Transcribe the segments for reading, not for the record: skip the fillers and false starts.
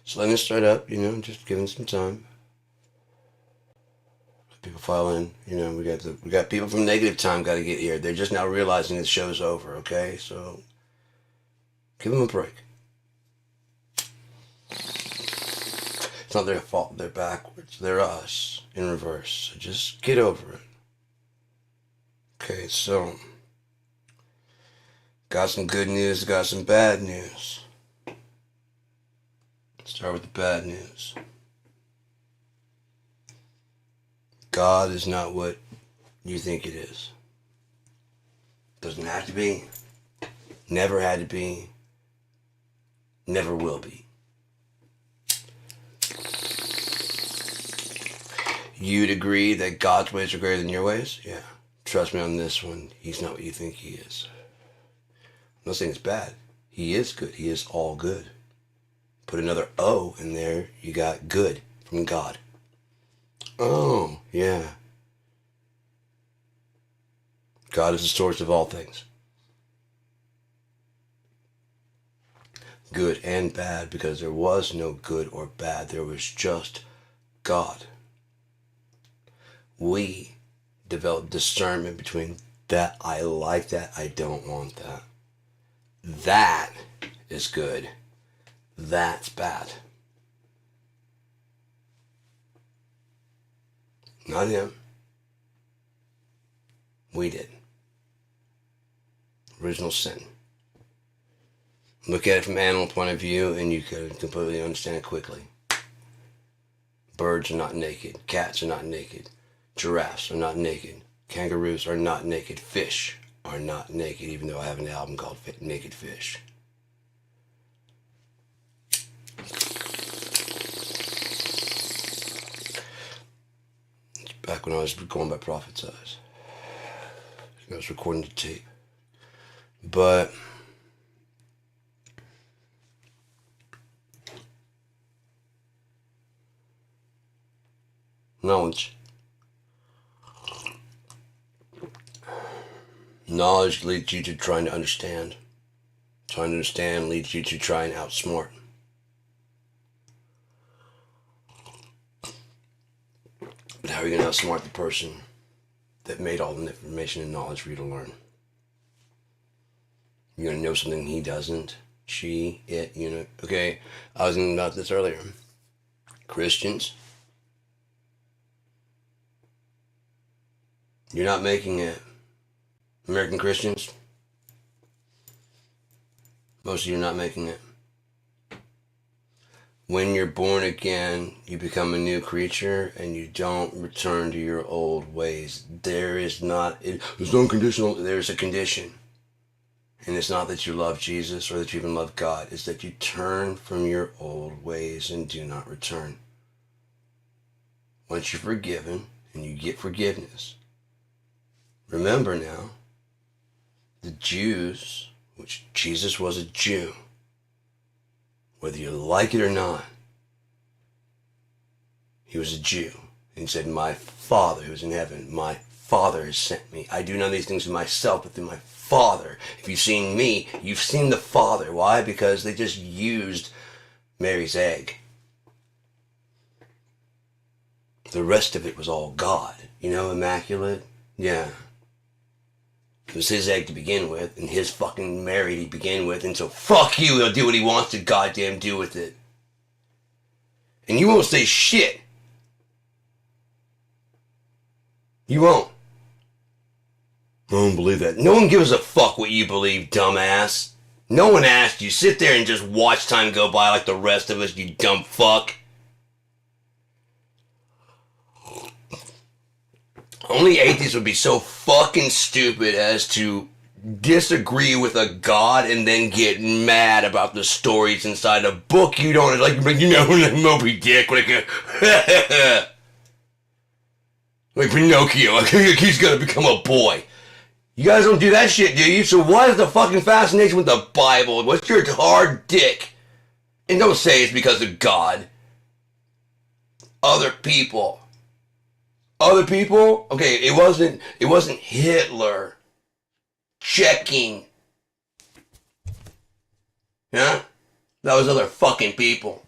Just letting it start up, just giving some time. People file in, we got people from negative time got to get here. They're just now realizing the show's over, okay? So give them a break. It's not their fault. They're backwards. They're us in reverse. So just get over it. Okay, so got some good news, got some bad news. Start with the bad news. God is not what you think it is. Doesn't have to be. Never had to be. Never will be. You'd agree that God's ways are greater than your ways? Yeah. Trust me on this one. He's not what you think he is. I'm not saying it's bad. He is good. He is all good. Put another O in there, you got good from God. Oh, yeah. God is the source of all things. Good and bad, because there was no good or bad. There was just God. We developed discernment between that, I like that, I don't want that. That is good. That's bad. Not him. We did. Original sin. Look at it from an animal point of view and you can completely understand it quickly. Birds are not naked. Cats are not naked. Giraffes are not naked. Kangaroos are not naked. Fish are not naked, even though I have an album called Naked Fish. Back when I was going by prophet's eyes. I was recording the tape. But knowledge. Knowledge leads you to trying to understand. Trying to understand leads you to try and outsmart. But how are you going to outsmart the person that made all the information and knowledge for you to learn? You're going to know something he doesn't. She, it, Okay, I was thinking about this earlier. Christians. You're not making it. American Christians. Most of you are not making it. When you're born again, you become a new creature and you don't return to your old ways. There's no unconditional, there's a condition. And it's not that you love Jesus or that you even love God. It's that you turn from your old ways and do not return. Once you're forgiven and you get forgiveness, remember now, the Jews, which Jesus was a Jew, whether you like it or not, he was a Jew. And he said, my Father who is in heaven, my Father has sent me. I do none of these things of myself, but through my Father. If you've seen me, you've seen the Father. Why? Because they just used Mary's egg. The rest of it was all God. Immaculate? Yeah. It was his egg to begin with, and his fucking Mary to begin with, and so fuck you, he'll do what he wants to goddamn do with it. And you won't say shit. You won't. I don't believe that. No one gives a fuck what you believe, dumbass. No one asked you. Sit there and just watch time go by like the rest of us, you dumb fuck. Only atheists would be so fucking stupid as to disagree with a god and then get mad about the stories inside a book you don't like. Moby Dick, like Pinocchio, he's gonna become a boy. You guys don't do that shit, do you? So what is the fucking fascination with the Bible? What's your hard dick? And don't say it's because of God. Other people. Other people? Okay, it wasn't Hitler checking. Yeah? That was other fucking people.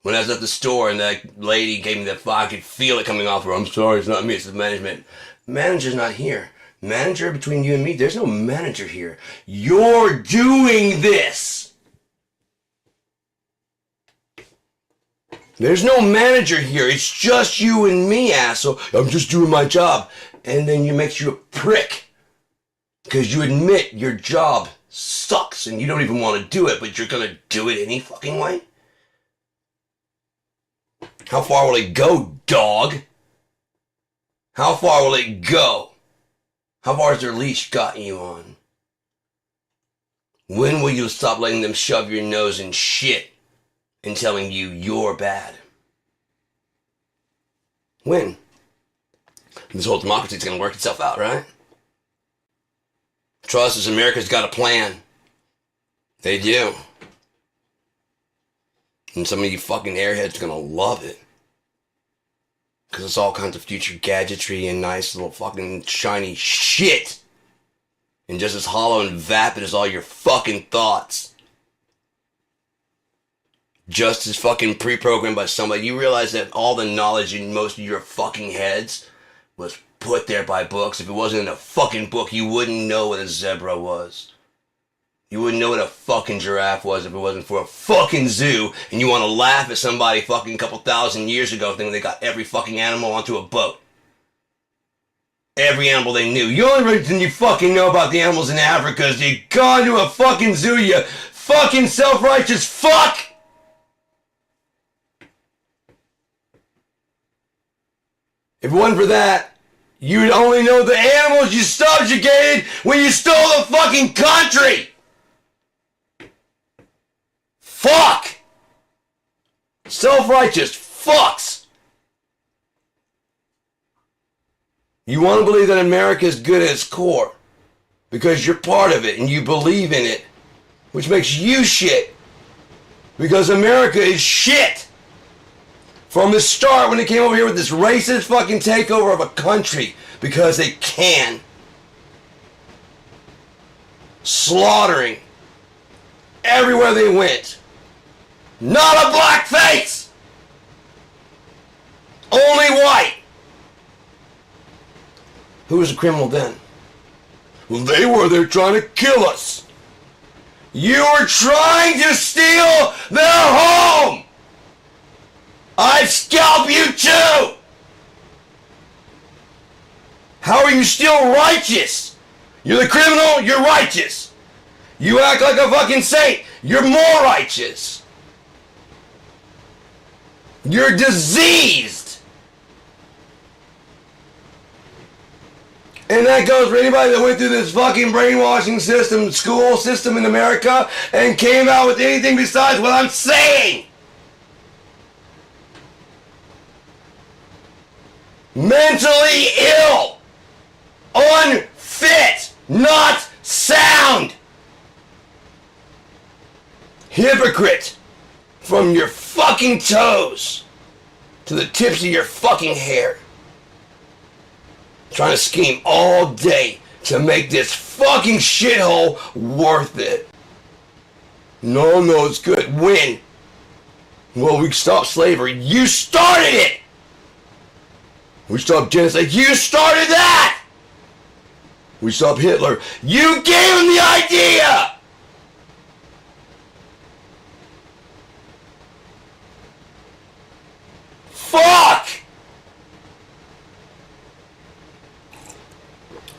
When I was at the store and that lady gave me that I could feel it coming off her. I'm sorry, it's not me, it's the management. Manager's not here. Manager between you and me, there's no manager here. You're doing this. There's no manager here. It's just you and me, asshole. I'm just doing my job. And then you makes you a prick. Because you admit your job sucks and you don't even want to do it, but you're going to do it any fucking way? How far will it go, dog? How far will it go? How far has their leash gotten you on? When will you stop letting them shove your nose in shit and telling you you're bad? When? This whole democracy is going to work itself out, right? Trust us, America's got a plan. They do. And some of you fucking airheads are going to love it. Because it's all kinds of future gadgetry and nice little fucking shiny shit. And just as hollow and vapid as all your fucking thoughts. Just as fucking pre-programmed by somebody. You realize that all the knowledge in most of your fucking heads was put there by books. If it wasn't in a fucking book, you wouldn't know what a zebra was. You wouldn't know what a fucking giraffe was if it wasn't for a fucking zoo, and you want to laugh at somebody fucking a couple thousand years ago thinking they got every fucking animal onto a boat. Every animal they knew. The only reason you fucking know about the animals in Africa is you gone to a fucking zoo, you fucking self-righteous fuck! If it wasn't for that, you would only know the animals you subjugated when you stole the fucking country! Fuck! Self-righteous fucks! You want to believe that America is good at its core because you're part of it and you believe in it, which makes you shit. Because America is shit! From the start when they came over here with this racist fucking takeover of a country because they can. Slaughtering everywhere they went. Not a black face! Only white! Who was the criminal then? Well, they were there trying to kill us. You were trying to steal their home! I'd scalp you too! How are you still righteous? You're the criminal, you're righteous. You act like a fucking saint, you're more righteous. You're diseased. And that goes for anybody that went through this fucking brainwashing system, school system in America, and came out with anything besides what I'm saying. Mentally ill. Unfit. Not sound. Hypocrite. From your fucking toes to the tips of your fucking hair. Trying to scheme all day to make this fucking shithole worth it. No, it's good. When? Well, we stopped slavery. You started it! We stopped genocide. You started that! We stopped Hitler. You gave him the idea! Fuck!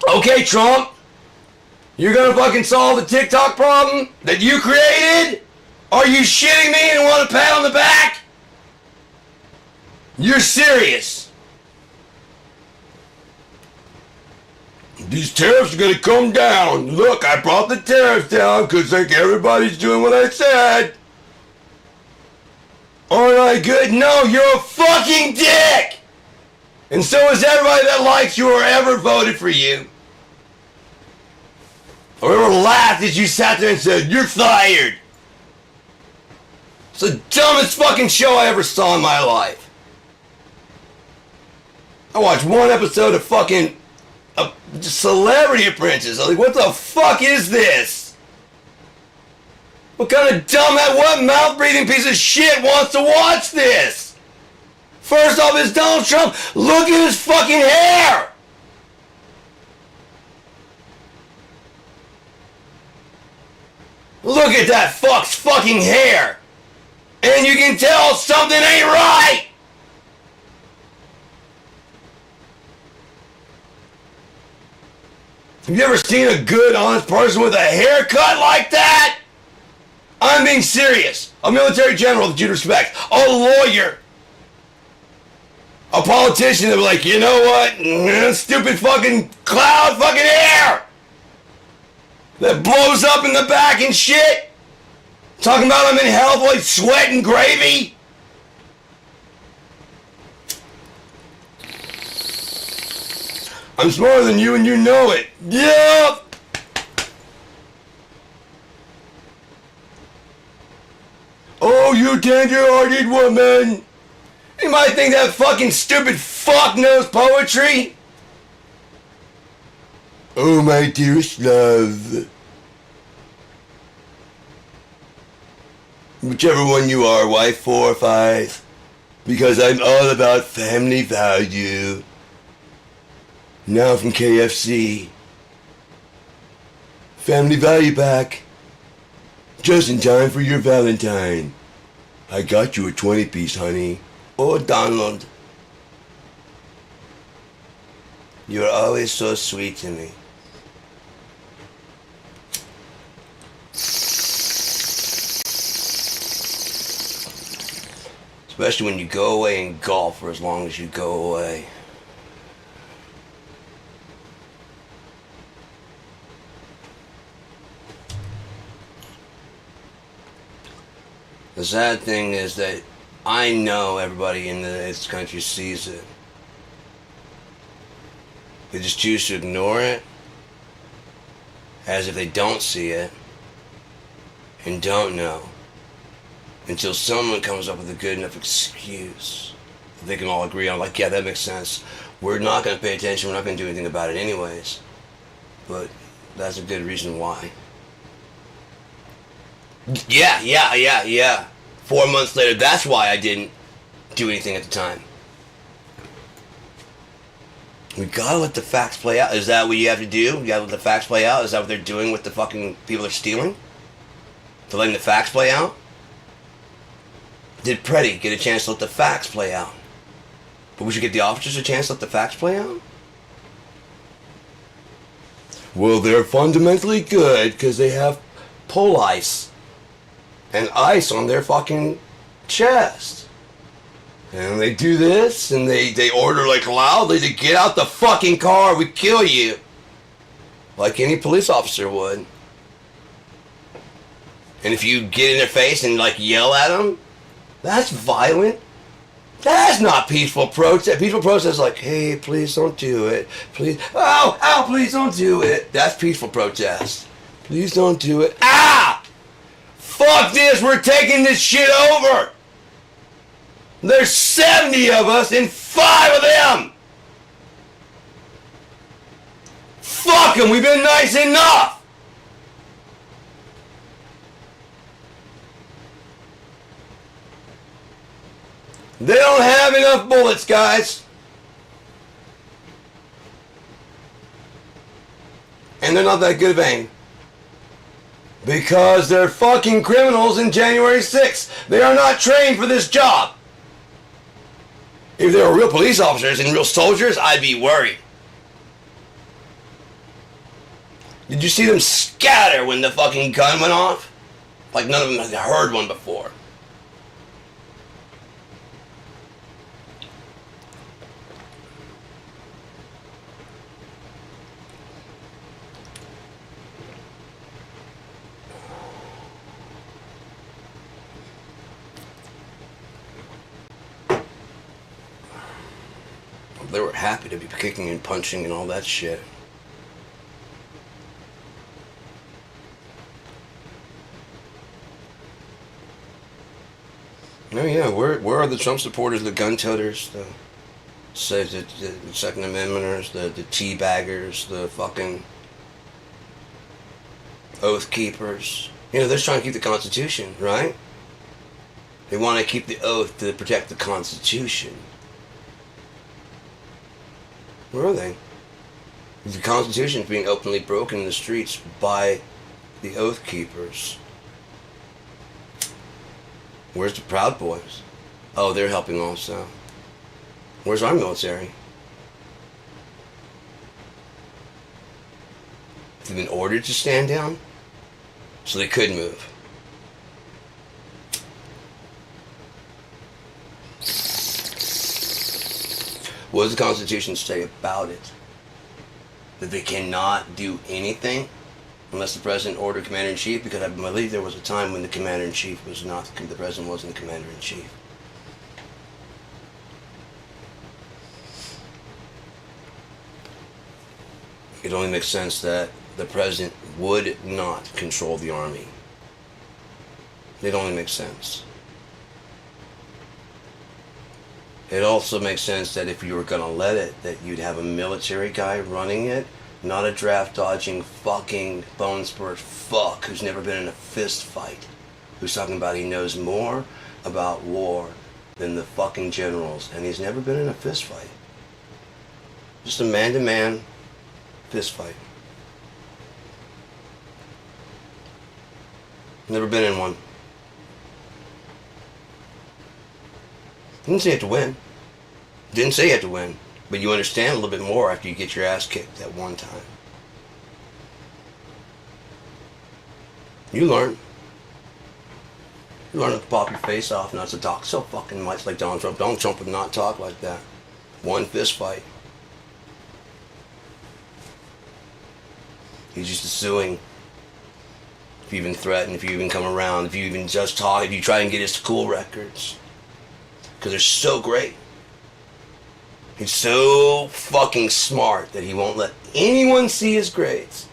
Okay, Trump. You're gonna fucking solve the TikTok problem that you created? Are you shitting me and want a pat on the back? You're serious. These tariffs are gonna come down. Look, I brought the tariffs down because like everybody's doing what I said. Aren't I good? No, you're a fucking dick! And so is everybody that likes you or ever voted for you. Or ever laughed as you sat there and said, you're fired. It's the dumbest fucking show I ever saw in my life. I watched one episode of fucking Celebrity Apprentice. I was like, what the fuck is this? What kind of dumbass, what mouth-breathing piece of shit wants to watch this? First off, it's Donald Trump. Look at his fucking hair! Look at that fuck's fucking hair! And you can tell something ain't right! Have you ever seen a good, honest person with a haircut like that? I'm being serious. A military general that you'd respect. A lawyer. A politician that was like, you know what? Stupid fucking cloud fucking hair! That blows up in the back and shit! Talking about I'm in health like sweat and gravy? I'm smarter than you and you know it. Yep! Oh, you tender-hearted woman! You might think that fucking stupid fuck knows poetry? Oh, my dearest love. Whichever one you are, wife 4 or 5. Because I'm all about family value. Now from KFC. Family value pack. Just in time for your Valentine. I got you a 20-piece, honey. Oh, Donald. You're always so sweet to me. Especially when you go away and golf for as long as you go away. The sad thing is that I know everybody in this country sees it. They just choose to ignore it as if they don't see it and don't know until someone comes up with a good enough excuse that they can all agree on, like, yeah, that makes sense. We're not going to pay attention. We're not going to do anything about it anyways. But that's a good reason why. Yeah. 4 months later, that's why I didn't do anything at the time. We gotta let the facts play out. Is that what you have to do? You gotta let the facts play out? Is that what they're doing with the fucking people they're stealing? They're letting the facts play out? Did Preddy get a chance to let the facts play out? But we should give the officers a chance to let the facts play out? Well, they're fundamentally good because they have police and ice on their fucking chest. And they do this, and they order like loudly to get out the fucking car, we kill you. Like any police officer would. And if you get in their face and like yell at them, that's violent. That's not peaceful protest. Peaceful protest is like, hey, please don't do it. Please, ow, please don't do it. That's peaceful protest. Please don't do it. Ah! Fuck this, we're taking this shit over. There's 70 of us and 5 of them. Fuck them, we've been nice enough. They don't have enough bullets, guys. And they're not that good of aim. Because they're fucking criminals in January 6th. They are not trained for this job. If they were real police officers and real soldiers, I'd be worried. Did you see them scatter when the fucking gun went off? Like none of them had heard one before. They were happy to be kicking and punching and all that shit. Oh yeah, where are the Trump supporters, the gun toters, the Second Amendmenters, the tea baggers, the fucking oath keepers, You know, they're just trying to keep the Constitution, right? They want to keep the oath to protect the Constitution. Where are they? The Constitution is being openly broken in the streets by the Oath Keepers. Where's the Proud Boys? Oh, they're helping also. Where's our military? They've been ordered to stand down, so they could move. What does the Constitution say about it? That they cannot do anything unless the president ordered commander-in-chief, because I believe there was a time when the commander-in-chief was not, the president wasn't the commander-in-chief. It only makes sense that the president would not control the army. It only makes sense. It also makes sense that if you were going to let it, that you'd have a military guy running it, not a draft-dodging fucking bone-spurt fuck who's never been in a fist fight, who's talking about he knows more about war than the fucking generals, and he's never been in a fist fight. Just a man-to-man fist fight. Never been in one. Didn't say you had to win. Didn't say you had to win. But you understand a little bit more after you get your ass kicked that one time. You learn. You learn to pop your face off not to talk so fucking much like Donald Trump. Donald Trump would not talk like that. One fist fight. He's used to suing. If you even threaten, if you even come around, if you even just talk, if you try and get his school records. Because they're so great. He's so fucking smart that he won't let anyone see his grades.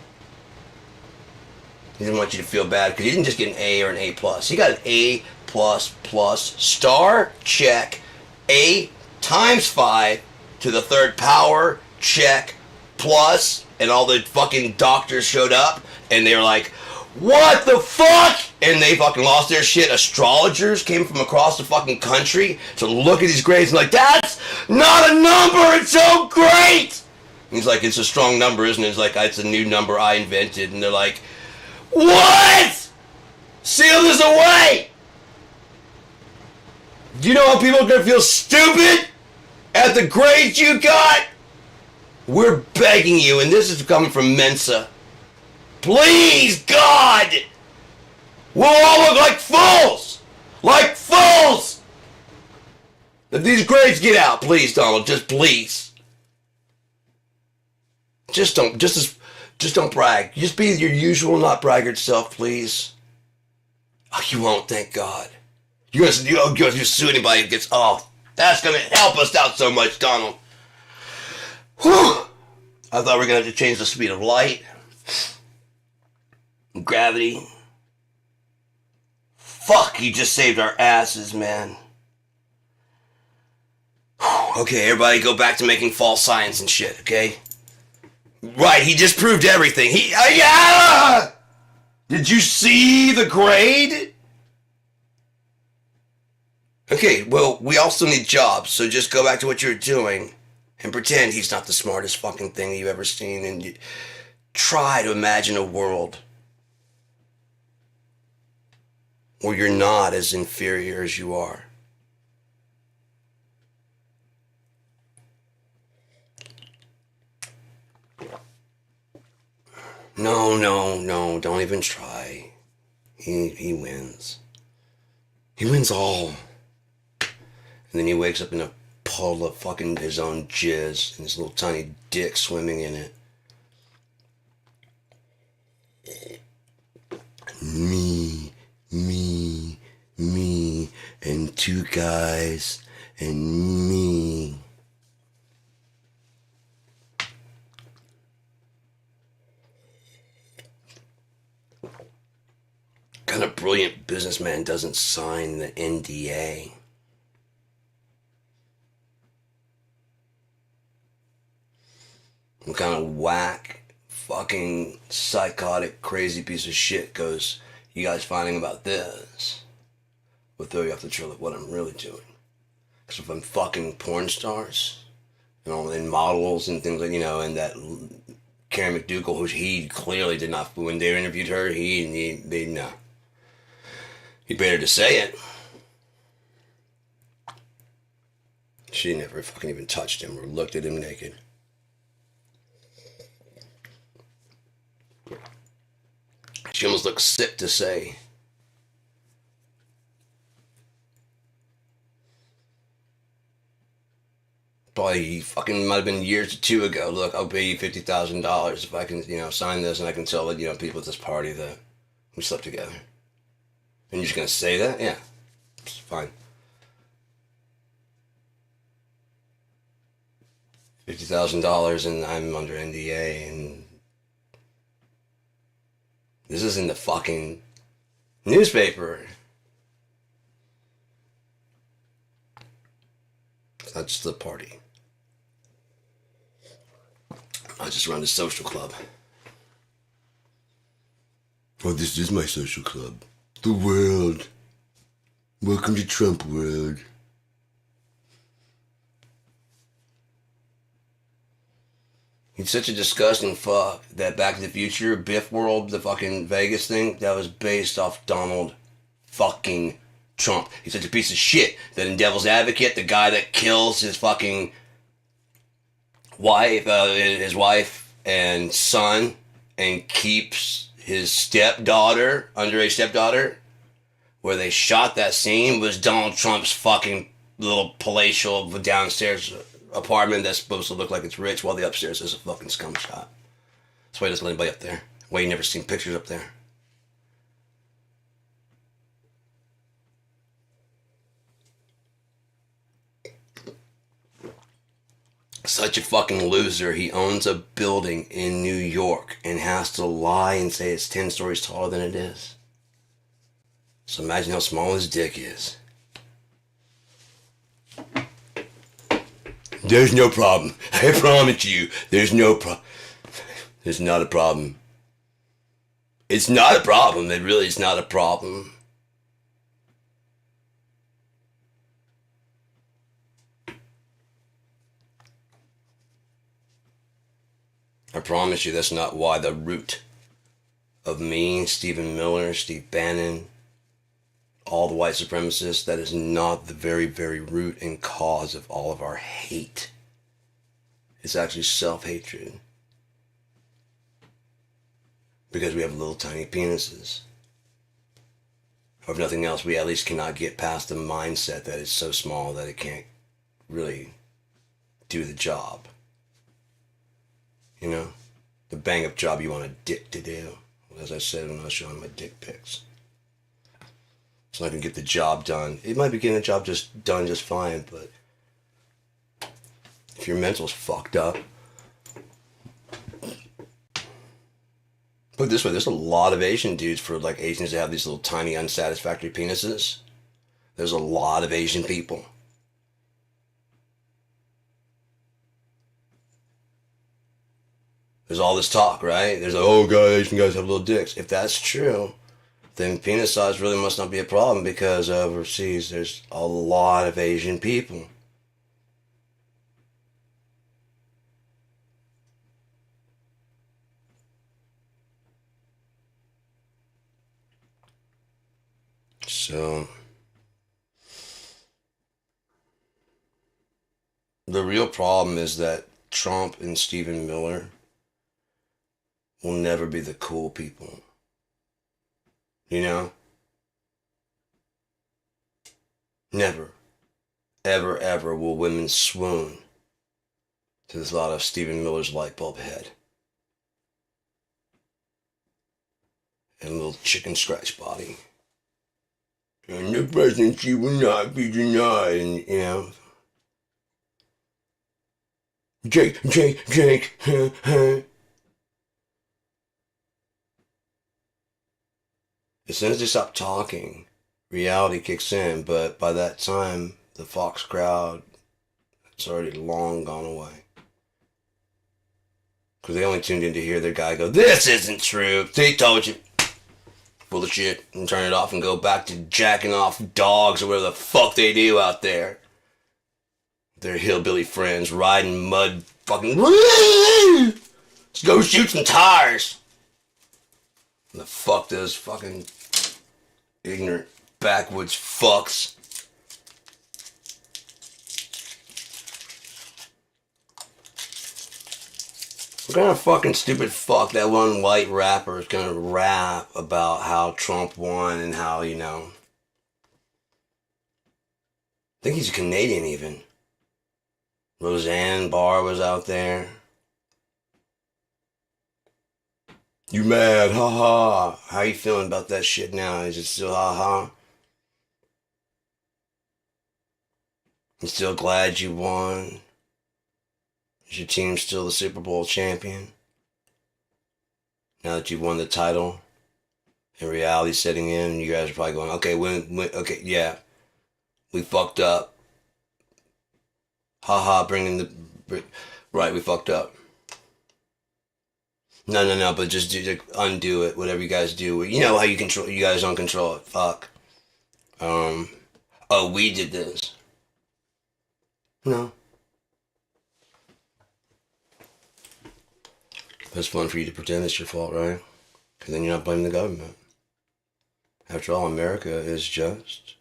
He doesn't want you to feel bad because he didn't just get an A or an A+. He got an A++, star, check, A times 5 to the third power, check, plus, and all the fucking doctors showed up and they were like, what the fuck? And they fucking lost their shit. Astrologers came from across the fucking country to look at these grades and like, that's not a number, it's so great! And he's like, it's a strong number, isn't it? It's like, it's a new number I invented. And they're like, what? Seal this away! Do you know how people are gonna feel stupid at the grades you got? We're begging you, and this is coming from Mensa. Please, God! We'll all look like fools! Like fools! If these grades get out, please, Donald, just please. Just don't brag. Just be your usual not braggart self, please. Oh, you won't, thank God. You're gonna sue anybody that gets, oh, that's gonna help us out so much, Donald. Whew! I thought we were gonna have to change the speed of light. Gravity. Fuck, you just saved our asses, man. Okay, everybody go back to making false science and shit, okay? Right, he just proved everything. Yeah! Did you see the grade? Okay, well, we also need jobs, so just go back to what you're doing and pretend he's not the smartest fucking thing you've ever seen, and you try to imagine a world where you're not as inferior as you are. No, don't even try. He wins. He wins all. And then he wakes up in a puddle of fucking his own jizz and his little tiny dick swimming in it. Me, and two guys, and me. What kind of brilliant businessman doesn't sign the NDA? What kind of whack, fucking psychotic, crazy piece of shit goes, You guys finding about this will throw you off the trail of what I'm really doing. Because if I'm fucking porn stars, and models and things like, and that Karen McDougal, who he clearly did not, when they interviewed her, they no. He better to say it. She never fucking even touched him or looked at him naked. She almost looked sick to say. Probably fucking might have been years or two ago. Look, I'll pay you $50,000 if I can, sign this and I can tell, people at this party that we slept together. And you're just gonna say that? Yeah, it's fine. $50,000 and I'm under NDA and this is in the fucking newspaper. It's not just the party. I just run a social club. Oh, this is my social club. The world. Welcome to Trump world. He's such a disgusting fuck that Back to the Future, Biff World, the fucking Vegas thing, that was based off Donald fucking Trump. He's such a piece of shit that in Devil's Advocate, the guy that kills his fucking wife, his wife and son, and keeps his stepdaughter, underage stepdaughter, where they shot that scene was Donald Trump's fucking little palatial downstairs apartment that's supposed to look like it's rich while the upstairs is a fucking scum shop. That's why he doesn't let anybody up there. Why you never seen pictures up there. Such a fucking loser. He owns a building in New York and has to lie and say it's 10 stories taller than it is. So imagine how small his dick is. There's no problem. I promise you, there's no problem. There's not a problem. It's not a problem. It really is not a problem. I promise you that's not why the root of me, Stephen Miller, Steve Bannon, all the white supremacists, that is not the very, very root and cause of all of our hate. It's actually self-hatred. Because we have little tiny penises. Or if nothing else, we at least cannot get past the mindset that it's so small that it can't really do the job. The bang-up job you want a dick to do. As I said when I was showing my dick pics. It's not going to get the job done. It might be getting the job done just fine, but if your mental's fucked up. Put it this way, there's a lot of Asian dudes for like Asians to have these little tiny unsatisfactory penises. There's a lot of Asian people. There's all this talk, right? There's like, oh god, Asian guys have little dicks. If that's true, then penis size really must not be a problem because overseas there's a lot of Asian people. So, the real problem is that Trump and Stephen Miller will never be the cool people. Never, ever, ever will women swoon to the thought of Stephen Miller's light bulb head. And a little chicken scratch body. And the presidency will not be denied. And, Jake. As soon as they stop talking, reality kicks in, but by that time, the Fox crowd, it's already long gone away. Because they only tuned in to hear their guy go, this isn't true. They told you. bullshit and turn it off and go back to jacking off dogs or whatever the fuck they do out there. Their hillbilly friends riding mud fucking. Let's go shoot some tires. And the fuck those fucking ignorant backwoods fucks. What kind of fucking stupid fuck that one white rapper is gonna rap about how Trump won and how, you know. I think he's a Canadian even. Roseanne Barr was out there. You mad, haha. How you feeling about that shit now? Is it still haha? You still glad you won? Is your team still the Super Bowl champion? Now that you've won the title and reality's setting in, you guys are probably going, okay, okay, yeah, we fucked up. Haha, right, we fucked up. No, but just undo it, whatever you guys do. You know how you guys don't control it. Fuck. Oh, we did this. No. It's fun for you to pretend it's your fault, right? Because then you're not blaming the government. After all, America is just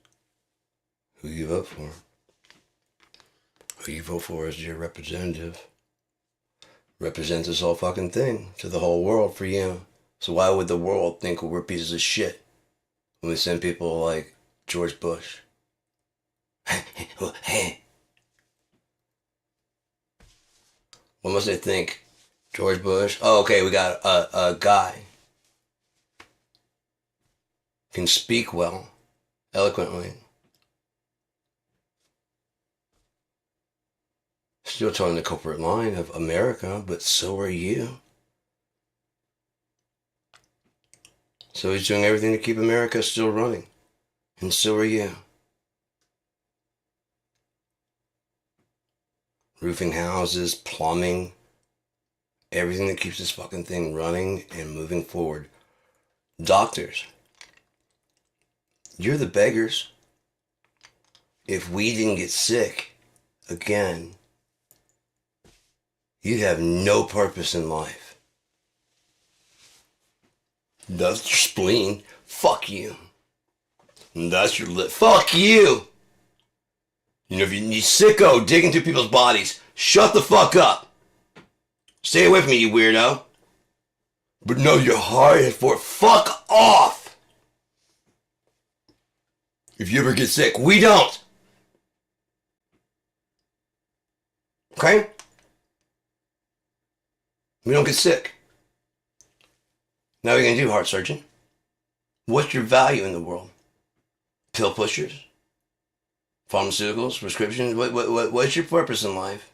who you vote for. Who you vote for as your representative represents this whole fucking thing to the whole world for you. So why would the world think we're pieces of shit when we send people like George Bush? What must they think? George Bush? Oh, okay, we got a guy. Can speak well, eloquently. Still towing the corporate line of America, but so are you. So he's doing everything to keep America still running. And so are you. Roofing houses, plumbing, everything that keeps this fucking thing running and moving forward. Doctors, you're the beggars. If we didn't get sick again, you have no purpose in life. That's your spleen. Fuck you. And that's your lip. Fuck you. You know, if you sicko digging through people's bodies, shut the fuck up. Stay away from me, you weirdo. But no, you're hard for it. Fuck off. If you ever get sick, we don't. Okay? We don't get sick. Now what are you going to do, heart surgeon? What's your value in the world? Pill pushers? Pharmaceuticals? Prescriptions? What's your purpose in life?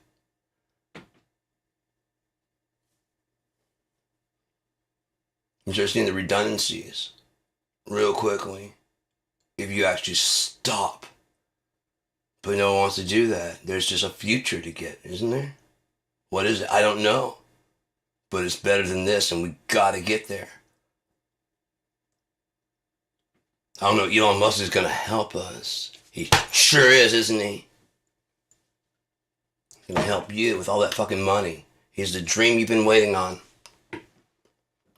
You start seeing the redundancies real quickly if you actually stop. But no one wants to do that. There's just a future to get, isn't there? What is it? I don't know. But it's better than this, and we gotta get there. I don't know, Elon Musk is gonna help us. He sure is, isn't he? He's gonna help you with all that fucking money. He's the dream you've been waiting on.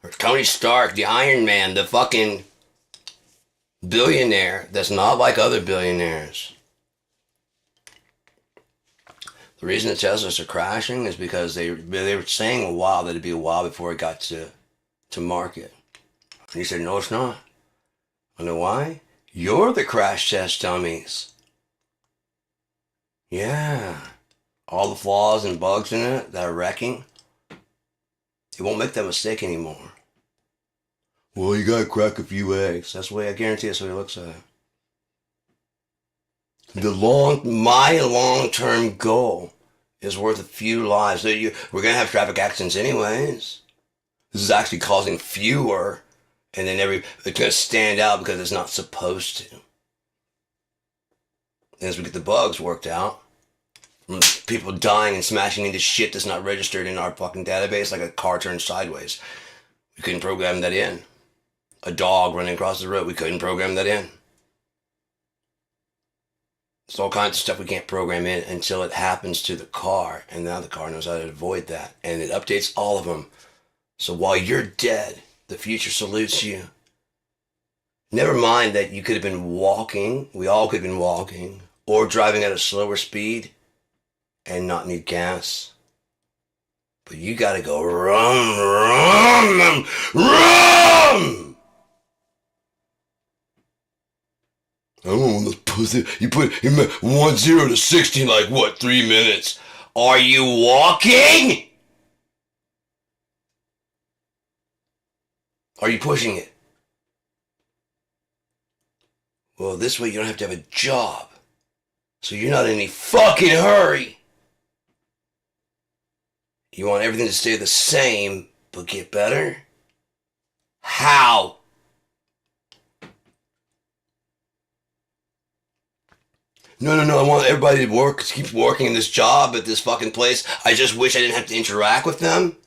Or Tony Stark, the Iron Man, the fucking billionaire that's not like other billionaires. The reason the Teslas are crashing is because they were saying a while that it'd be a while before it got to market. And he said, no, it's not. I know why? You're the crash test dummies. Yeah. All the flaws and bugs in it that are wrecking, it won't make that mistake anymore. Well, you gotta crack a few eggs. That's the way, I guarantee that's what he looks at. My long-term goal is worth a few lives. We're going to have traffic accidents anyways. This is actually causing fewer, and then it's going to stand out because it's not supposed to. And as we get the bugs worked out, from people dying and smashing into shit that's not registered in our fucking database like a car turned sideways, we couldn't program that in. a dog running across the road. We couldn't program that in. There's all kinds of stuff we can't program in until it happens to the car. And now the car knows how to avoid that. And it updates all of them. So while you're dead, the future salutes you. Never mind that you could have been walking. We all could have been walking. Or driving at a slower speed and not need gas. But you gotta go run. Oh, this pussy. You put 1 0 to 60 in like what, 3 minutes? Are you walking? Are you pushing it? Well, this way you don't have to have a job. So you're not in any fucking hurry. You want everything to stay the same, but get better? How? No, I want everybody to work, keep working in this job at this fucking place. I just wish I didn't have to interact with them.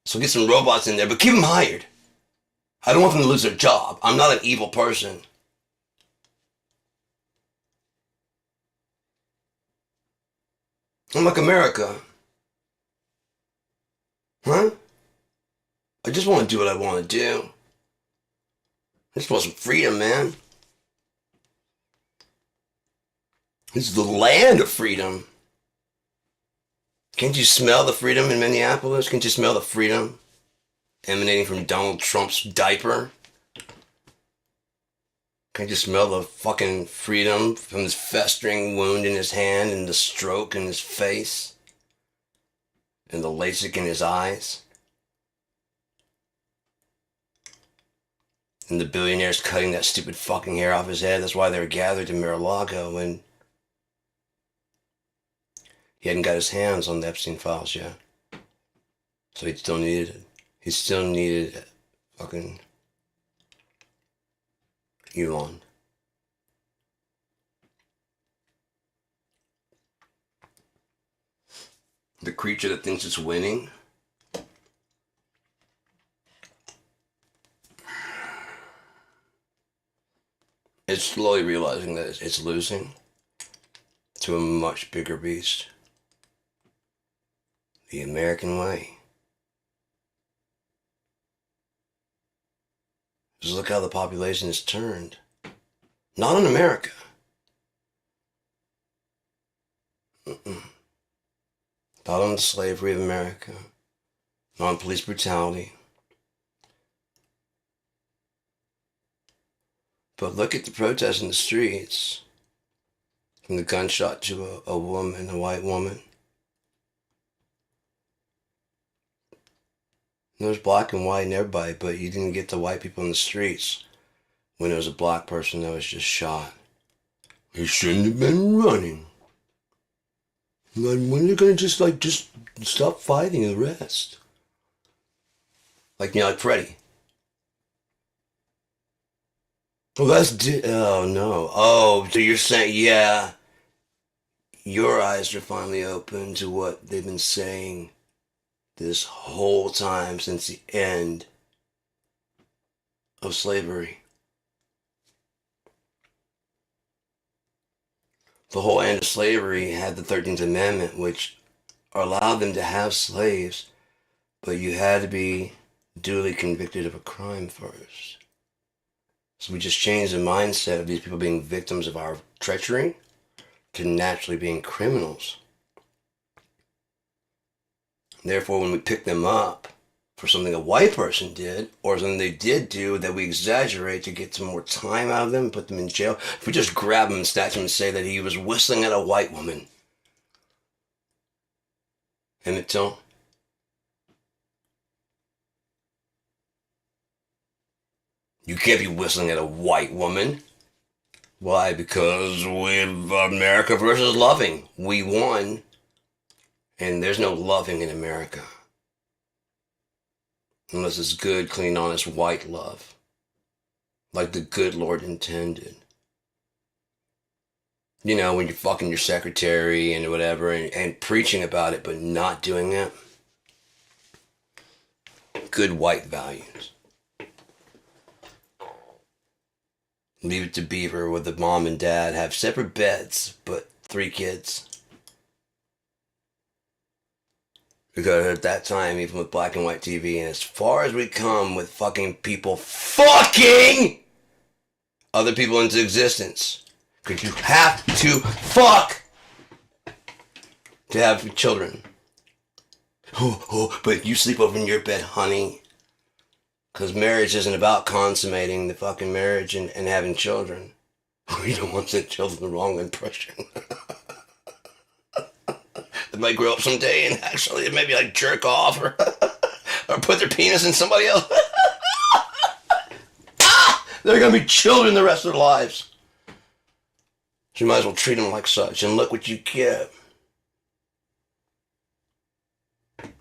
So get some robots in there, but keep them hired. I don't want them to lose their job. I'm not an evil person. I'm like America. Huh? I just want to do what I want to do. I just want some freedom, man. This is the land of freedom. Can't you smell the freedom in Minneapolis? Can't you smell the freedom emanating from Donald Trump's diaper? Can't you smell the fucking freedom from this festering wound in his hand and the stroke in his face? And the LASIK in his eyes? And the billionaires cutting that stupid fucking hair off his head. That's why they were gathered in Mar-a-Lago when he hadn't got his hands on the Epstein files yet. So he still needed it. He still needed fucking Elon. The creature that thinks it's winning. It's slowly realizing that it's losing to a much bigger beast. The American way. Just look how the population has turned. Not on America. Not on the slavery of America. Not on police brutality. But look at the protests in the streets. From the gunshot to a woman, a white woman. There's black and white and everybody, but you didn't get the white people in the streets when it was a black person that was just shot. He shouldn't have been running. Like, when are they gonna just stop fighting the rest? Like Freddie. Oh, oh no. Oh, so you're saying, yeah, your eyes are finally open to what they've been saying this whole time since the end of slavery. The whole end of slavery had the 13th Amendment, which allowed them to have slaves, but you had to be duly convicted of a crime first. So we just changed the mindset of these people being victims of our treachery to naturally being criminals. Therefore, when we pick them up for something a white person did, or something they did do that we exaggerate to get some more time out of them, put them in jail, if we just grab him and snatch him and say that he was whistling at a white woman. Emmett Till. You can't be whistling at a white woman. Why? Because we're America versus loving. We won. And there's no loving in America. Unless it's good, clean, honest, white love. Like the good Lord intended. You know, when you're fucking your secretary and whatever and preaching about it but not doing it. Good white values. Leave It to Beaver with the mom and dad have separate beds, but 3 kids. Because at that time, even with black and white TV, and as far as we come with fucking people fucking other people into existence, because you have to fuck to have children. But you sleep over in your bed, honey. Because marriage isn't about consummating the fucking marriage and having children. We don't want to send children the wrong impression. They might grow up someday and actually maybe like jerk off or put their penis in somebody else. They're going to be children the rest of their lives. So you might as well treat them like such. And look what you get.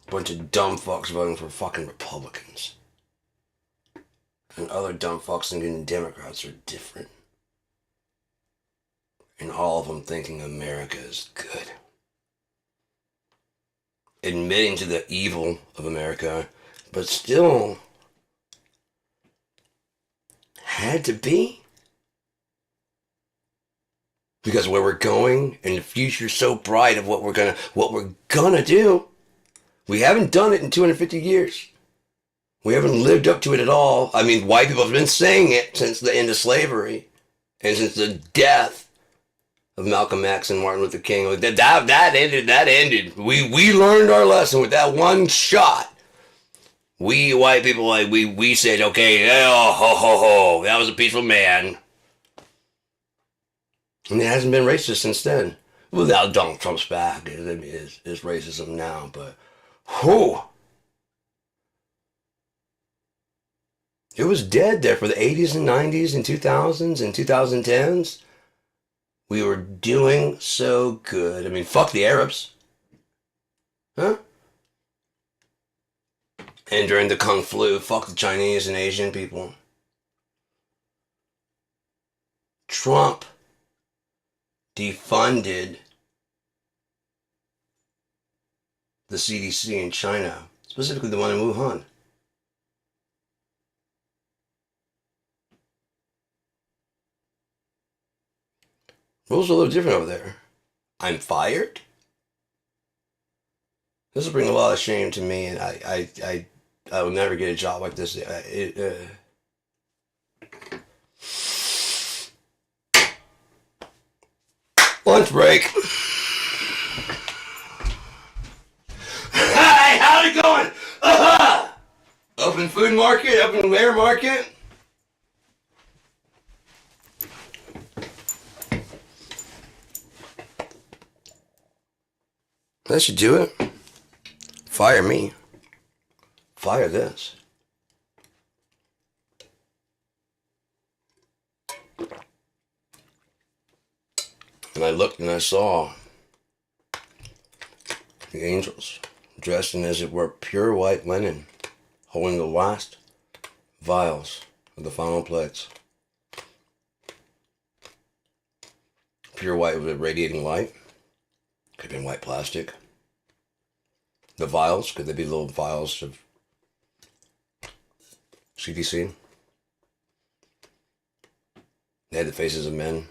Bunch of dumb fucks voting for fucking Republicans. And other dumb fucks thinking Democrats are different. And all of them thinking America is good. Admitting to the evil of America, but still had to be. Because where we're going and the future's so bright of what we're gonna do. We haven't done it in 250 years. We haven't lived up to it at all. I mean, white people have been saying it since the end of slavery and since the death of Malcolm X and Martin Luther King. That ended. We learned our lesson with that one shot. We white people, like, we said, okay, oh, ho, ho, ho, that was a peaceful man. And it hasn't been racist since then. Without Donald Trump's back, it's racism now, but whew. It was dead there for the 80s and 90s and 2000s and 2010s. We were doing so good. I mean, fuck the Arabs. Huh? And during the Kung Flu, fuck the Chinese and Asian people. Trump defunded the CDC in China, specifically the one in Wuhan. Rules are a little different over there. I'm fired? This will bring a lot of shame to me, and I will never get a job like this. Lunch break. Hi, how's it going? Open food market, open air market. That should do it. Fire me. Fire this. And I looked and I saw the angels dressed in, as it were, pure white linen, holding the last vials of the final plagues. Pure white with a radiating light. Could have been white plastic. The vials, could they be little vials of CDC? They had the faces of men.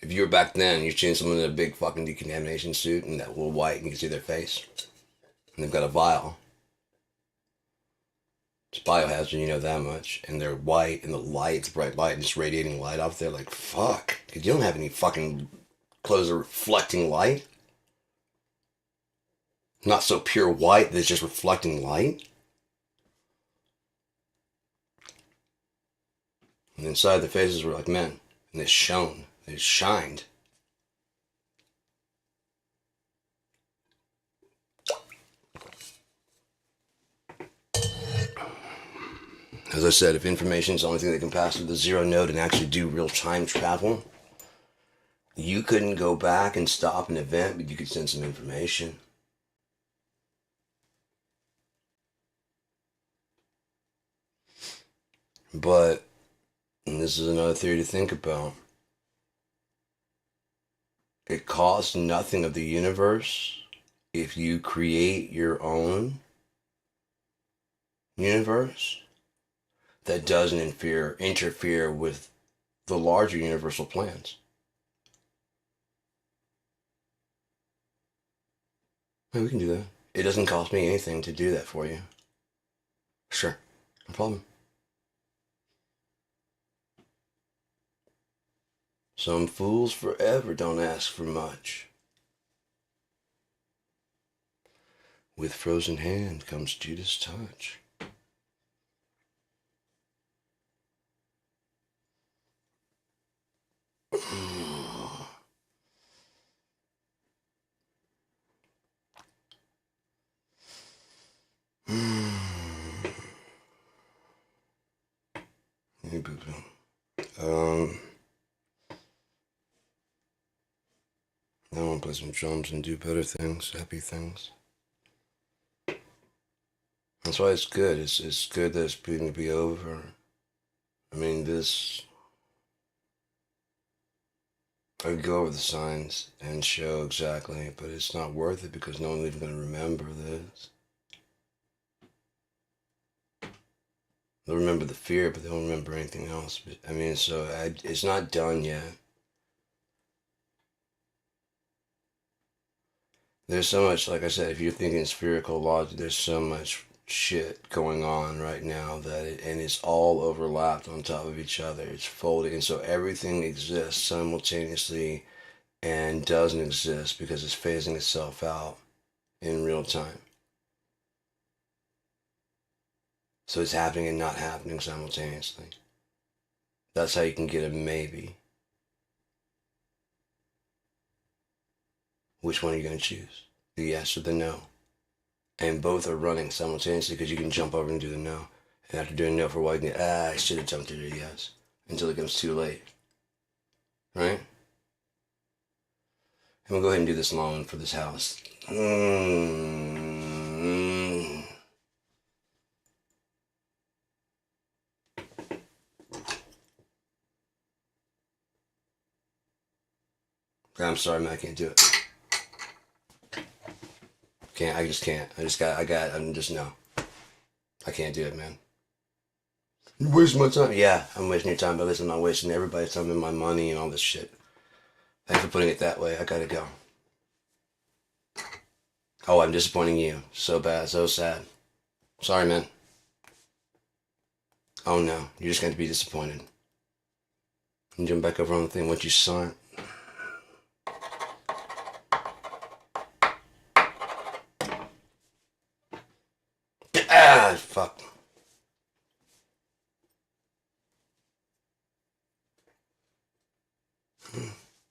If you were back then, you'd seen someone in a big fucking decontamination suit and that little white, and you can see their face. And they've got a vial. It's biohazard, you know that much. And they're white, and the light, it's bright light, and it's radiating light off there. Like, fuck. Because you don't have any fucking clothes that are reflecting light. Not so pure white that it's just reflecting light. And inside the faces were like men. And they shone. They shined. As I said, if information is the only thing that can pass through the zero node and actually do real time travel, you couldn't go back and stop an event, but you could send some information. But, and this is another theory to think about, it costs nothing of the universe if you create your own universe that doesn't interfere with the larger universal plans. Yeah, we can do that. It doesn't cost me anything to do that for you. Sure, no problem. Some fools forever don't ask for much. With frozen hand comes Judas' touch. Hey, boo-boo. I want to play some drums and do better things, happy things. That's why it's good. It's good that it's going to be over. I mean, I would go over the signs and show exactly, but it's not worth it because no one's even going to remember this. They'll remember the fear, but they won't remember anything else. But, I mean, it's not done yet. There's so much, like I said, if you're thinking spherical logic, there's so much shit going on right now and it's all overlapped on top of each other. It's folding, and so everything exists simultaneously and doesn't exist because it's phasing itself out in real time. So it's happening and not happening simultaneously. That's how you can get a maybe. Which one are you going to choose? The yes or the no? And both are running simultaneously because you can jump over and do the no. And after doing no for a while, you can I should have jumped to the yes. Until it becomes too late. Right? And we'll go ahead and do this long one for this house. I'm sorry, man, I can't do it. I just can't. I'm just, no. I can't do it, man. You're wasting my time. Yeah, I'm wasting your time, but listen, I'm not wasting everybody's time and my money and all this shit. Thanks for putting it that way. I gotta go. Oh, I'm disappointing you. So bad, so sad. Sorry, man. Oh no, you're just going to be disappointed. And jump back over on the thing once you saw it. Ah, fuck.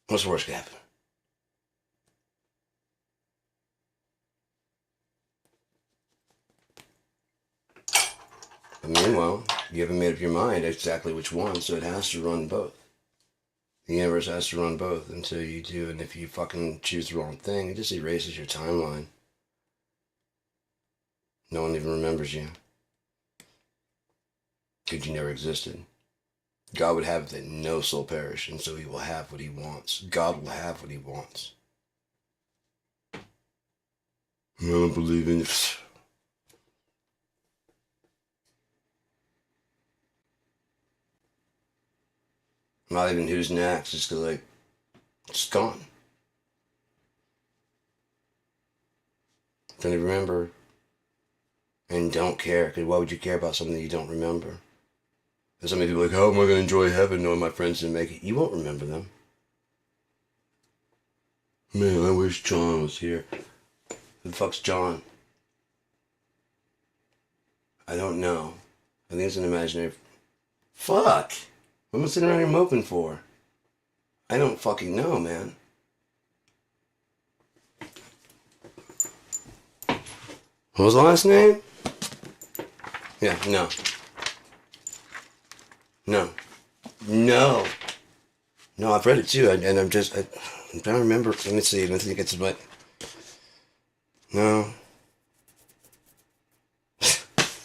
What's the worst that happen? But meanwhile, you haven't made up your mind exactly which one, so it has to run both. The universe has to run both until you do, and if you fucking choose the wrong thing, it just erases your timeline. No one even remembers you. Because you never existed. God would have that no soul perish, and so he will have what he wants. God will have what he wants. I don't believe in it. Not even who's next, just because, like, it's gone. Don't even remember. And don't care, because why would you care about something that you don't remember? And some people are like, how am I going to enjoy heaven knowing my friends didn't make it? You won't remember them. Man, I wish John was here. Who the fuck's John? I don't know. I think it's an imaginary... Fuck! What am I sitting around here moping for? I don't fucking know, man. What was the last name? Yeah, no. No. No. No, I've read it too, and I'm trying to remember. Let me see. I think it's what. No.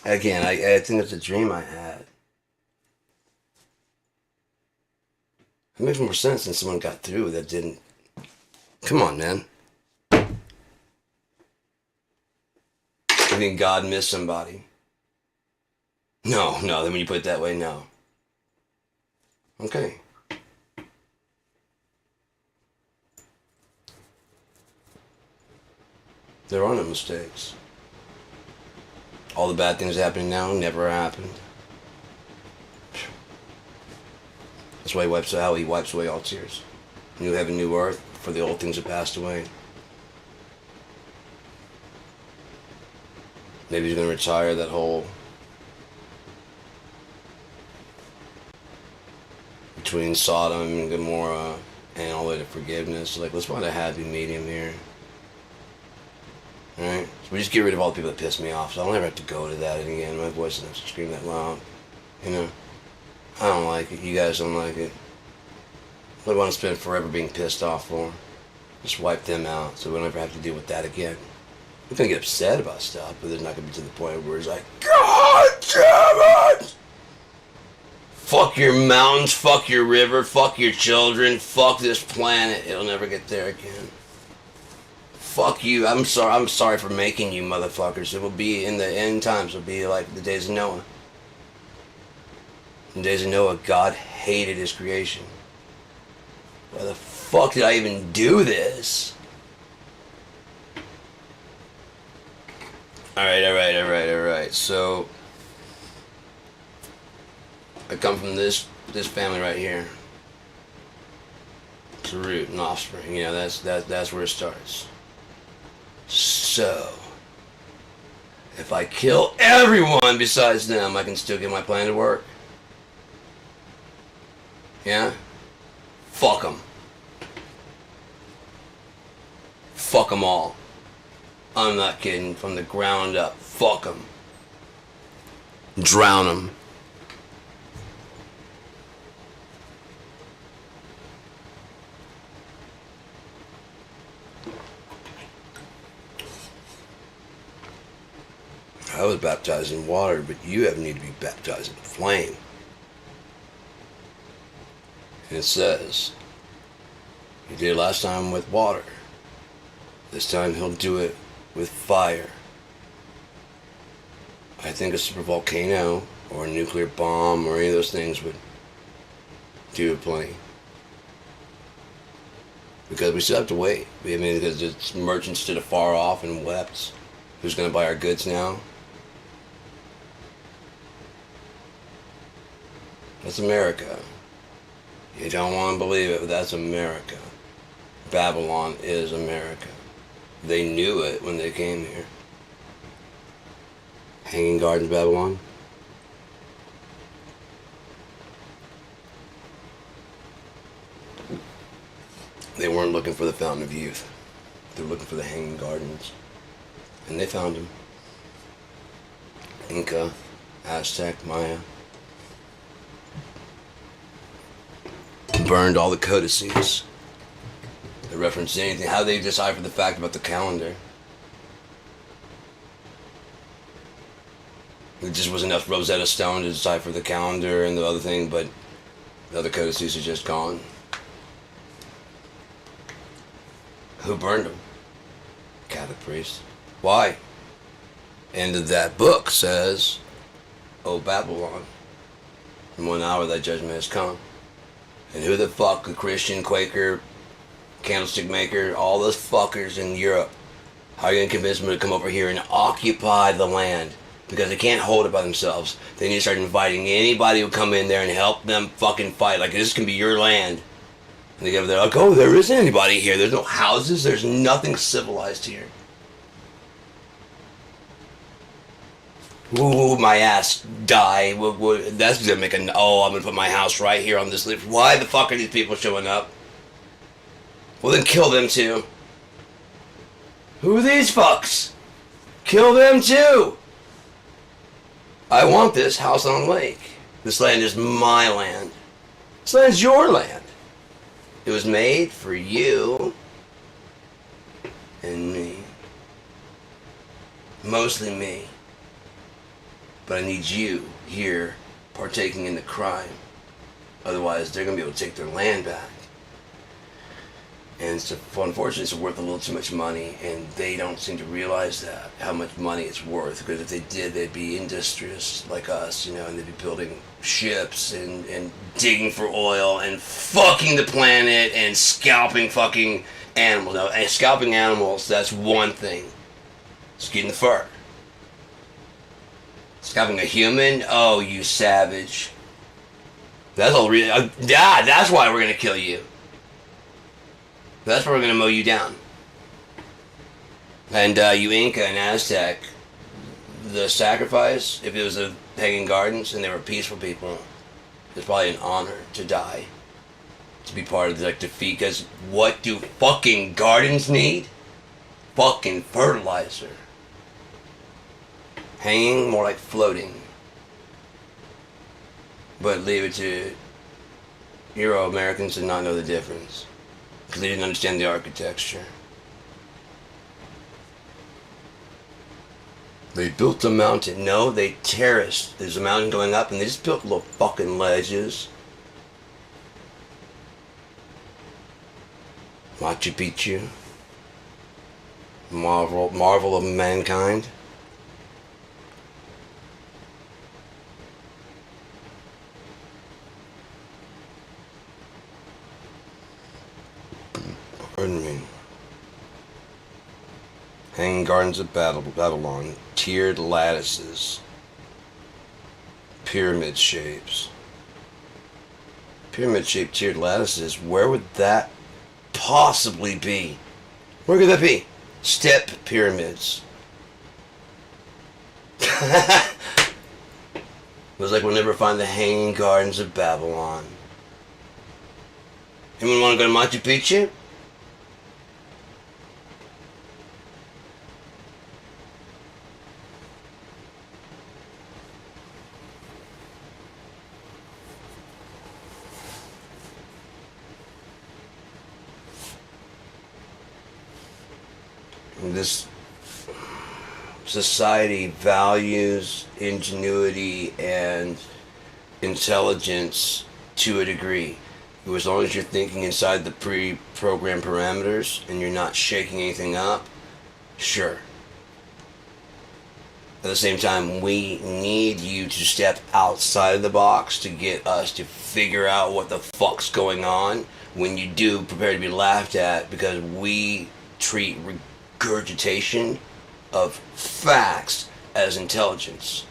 Again, I think it's a dream I had. It makes more sense than someone got through that didn't. Come on, man. I think God missed somebody. No, no, when you put it that way, no. Okay. There are no mistakes. All the bad things happening now never happened. That's why he wipes away all tears. New heaven, new earth, for the old things that passed away. Maybe he's going to retire that whole between Sodom and Gomorrah and all the way to forgiveness. Like, let's find a happy medium here. Alright? So we just get rid of all the people that piss me off, so I'll never have to go to that again. My voice doesn't have to scream that loud. You know? I don't like it. You guys don't like it. What do I want to spend forever being pissed off for? Just wipe them out so we don't ever have to deal with that again. We're going to get upset about stuff, but there's not going to be to the point where it's like, God damn it! Fuck your mountains, fuck your river, fuck your children, fuck this planet. It'll never get there again. Fuck you. I'm sorry for making you motherfuckers. It will be, in the end times, it'll be like the days of Noah. In the days of Noah, God hated his creation. Why the fuck did I even do this? Alright. So, I come from this family right here. It's a root and offspring. You know, that's where it starts. So, if I kill everyone besides them, I can still get my plan to work. Yeah? Fuck them. Fuck them all. I'm not kidding. From the ground up. Fuck them. Drown them. I was baptized in water, but you have need to be baptized in flame. And it says, he did it last time with water. This time he'll do it with fire. I think a super volcano or a nuclear bomb or any of those things would do it plenty. Because we still have to wait. I mean, because the merchants stood afar off and wept. Who's going to buy our goods now? That's America. You don't want to believe it, but that's America. Babylon is America. They knew it when they came here. Hanging Gardens, Babylon. They weren't looking for the Fountain of Youth. They were looking for the Hanging Gardens. And they found them. Inca, Aztec, Maya. Burned all the codices that referenced anything. How they deciphered the fact about the calendar. It just was enough Rosetta Stone to decipher the calendar and the other thing, but the other codices are just gone. Who burned them? Catholic priests. Why? End of that book says, O Babylon, in 1 hour thy judgment has come. And who the fuck, the Christian, Quaker, candlestick maker, all those fuckers in Europe, how are you going to convince them to come over here and occupy the land? Because they can't hold it by themselves. They need to start inviting anybody who come in there and help them fucking fight. Like, this can be your land. And they go over there like, oh, there isn't anybody here. There's no houses. There's nothing civilized here. Ooh, my ass die. That's gonna make I'm gonna put my house right here on this list. Why the fuck are these people showing up? Well, then kill them too. Who are these fucks? Kill them too. I want this house on a lake. This land is my land. This land's your land. It was made for you and me. Mostly me. But I need you here partaking in the crime. Otherwise, they're going to be able to take their land back. And so, unfortunately, it's worth a little too much money, and they don't seem to realize that, how much money it's worth. Because if they did, they'd be industrious like us, and they'd be building ships and digging for oil and fucking the planet and scalping fucking animals. Now, and scalping animals, that's one thing. It's getting the fur. Scalping a human? Oh, you savage. That's all real. That's why we're gonna kill you. That's where we're going to mow you down. And you Inca and Aztec, the sacrifice, if it was the pagan gardens and they were peaceful people, it's probably an honor to die. To be part of the defeat. Because what do fucking gardens need? Fucking fertilizer. Hanging, more like floating. But leave it to Euro-Americans to not know the difference. Because they didn't understand the architecture. They built a mountain. No, they terraced. There's a mountain going up and they just built little fucking ledges. Machu Picchu. Marvel of mankind. Pardon me. Hanging gardens of Babylon. Tiered lattices. Pyramid shapes. Pyramid-shaped tiered lattices. Where would that possibly be? Where could that be? Step pyramids. It was like we'll never find the Hanging Gardens of Babylon. Anyone want to go to Machu Picchu? This society values ingenuity and intelligence to a degree. As long as you're thinking inside the pre-programmed parameters and you're not shaking anything up, sure. At the same time, we need you to step outside of the box to get us to figure out what the fuck's going on. When you do, prepare to be laughed at, because we treat regurgitation of facts as intelligence.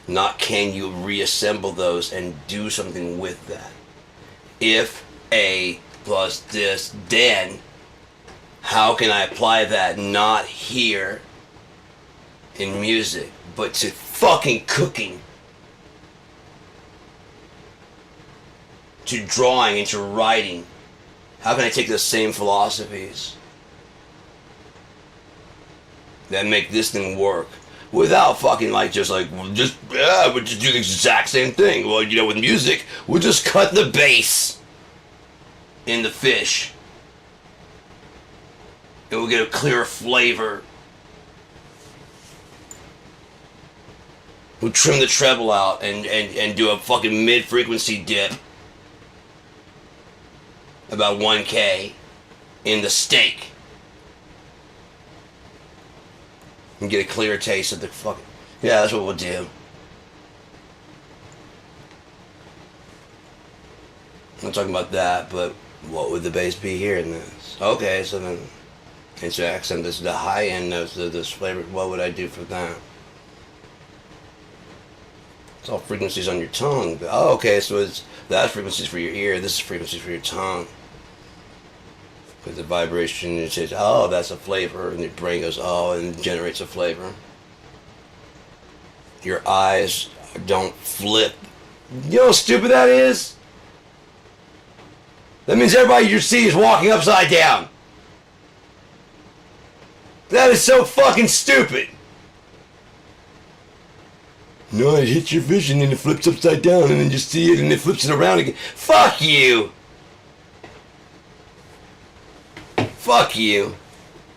Not can you reassemble those and do something with that. If A plus this, then how can I apply that not here in music, but to fucking cooking, to drawing, and to writing? How can I take those same philosophies that make this thing work without fucking we'll just do the exact same thing? Well, with music, we'll just cut the bass in the fish and we'll get a clearer flavor. We'll trim the treble out and do a fucking mid-frequency dip about 1K in the steak and get a clear taste of the fucking... Yeah, that's what we'll do. I'm not talking about that, but what would the bass be here in this? Okay, so then it's your accent. This is the high end notes of this flavor. What would I do for that? It's all frequencies on your tongue. Oh, okay, so that's frequencies for your ear. This is frequencies for your tongue. With the vibration, it says, oh, that's a flavor. And your brain goes, oh, and generates a flavor. Your eyes don't flip. You know how stupid that is? That means everybody you see is walking upside down. That is so fucking stupid. No, it hits your vision and it flips upside down and then you see it and it flips it around again. Fuck you. Fuck you.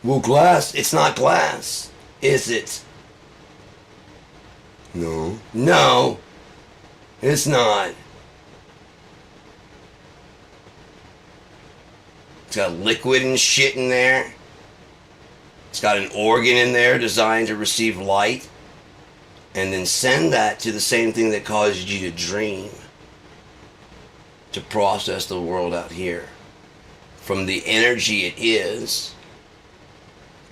Well, glass, it's not glass, is it? No. No, it's not. It's got liquid and shit in there. It's got an organ in there designed to receive light and then send that to the same thing that causes you to dream, to process the world out here. From the energy it is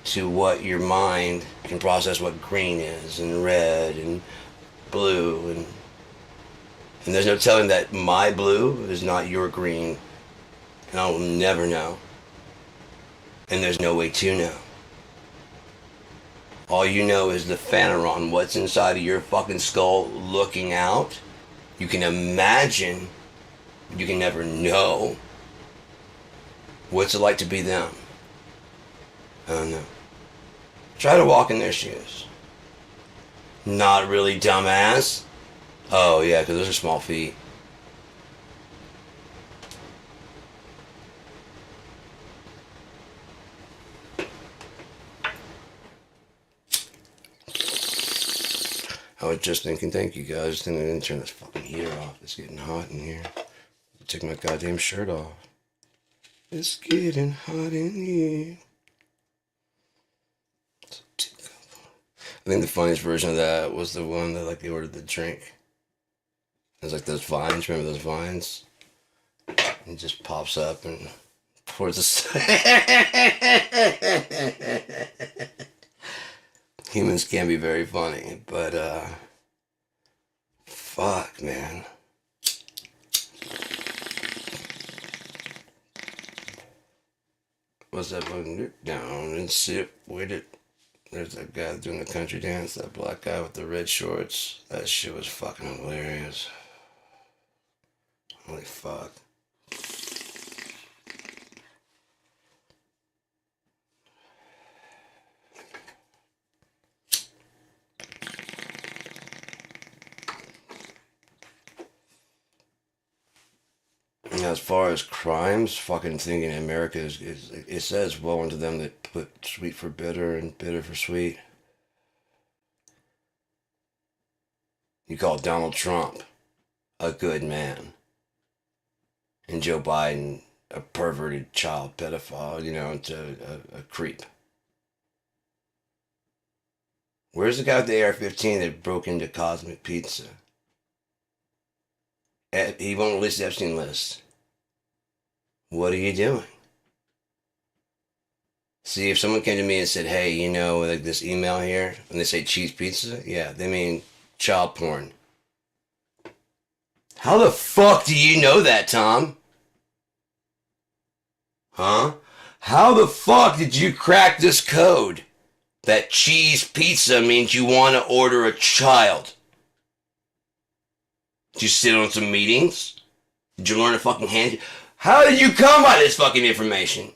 to what your mind can process what green is and red and blue, and there's no telling that my blue is not your green, and I will never know, and there's no way to know. All you know is the Phaneron, what's inside of your fucking skull looking out. You can imagine, but you can never know. What's it like to be them? I don't know. Try to walk in their shoes. Not really, dumbass. Oh yeah, because those are small feet. I was just thinking, thank you guys. I didn't turn this fucking heater off. It's getting hot in here. Take my goddamn shirt off. It's getting hot in here. I think the funniest version of that was the one that like they ordered the drink. It was like those vines. Remember those vines? It just pops up and pours a. Humans can be very funny, but fuck, man. What's that fucking down and sit with it? There's that guy doing the country dance, that black guy with the red shorts. That shit was fucking hilarious. Holy fuck. As far as crimes, fucking thinking America is it says woe unto them that put sweet for bitter and bitter for sweet. You call Donald Trump a good man and Joe Biden a perverted child pedophile, a creep. Where's the guy with the AR-15 that broke into Cosmic Pizza? He won't release the Epstein list. What are you doing? See, if someone came to me and said, hey, like this email here, and they say cheese pizza, yeah, they mean child porn. How the fuck do you know that, Tom? Huh? How the fuck did you crack this code? That cheese pizza means you want to order a child. Did you sit on some meetings? Did you learn a fucking hand? How did you come by this fucking information?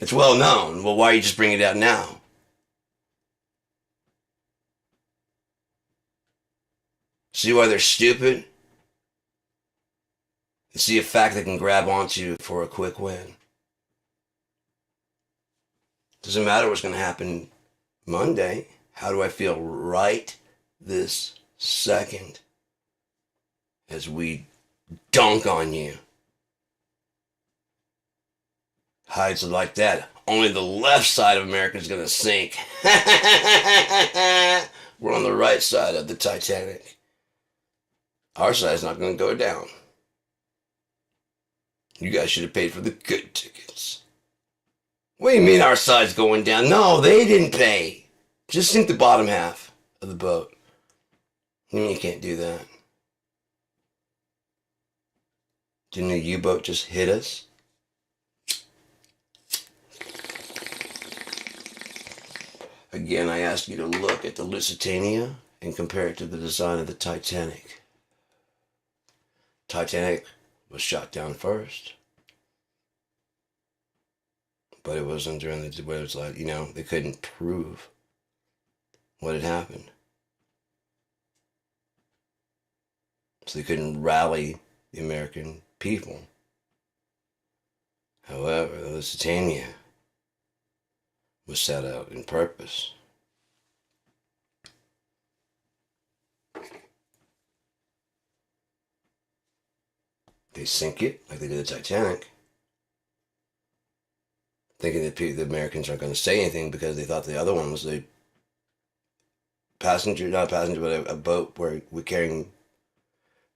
It's well known. Well, why are you just bringing it out now? See why they're stupid? See a fact they can grab onto for a quick win. Doesn't matter what's going to happen Monday. How do I feel right this second as we dunk on you? Hides like that. Only the left side of America is going to sink. We're on the right side of the Titanic. Our side's not going to go down. You guys should have paid for the good tickets. What do you mean our side's going down? No, they didn't pay. Just sink the bottom half of the boat. You mean you can't do that? Didn't a U-boat just hit us? Again, I ask you to look at the Lusitania and compare it to the design of the Titanic. Titanic was shot down first. But it wasn't during the, what it was like, they couldn't prove what had happened. So they couldn't rally the American people. However, the Lusitania was set out in purpose. They sink it like they did the Titanic, thinking that the Americans aren't going to say anything because they thought the other one was a passenger, not a passenger, but a boat where we're carrying.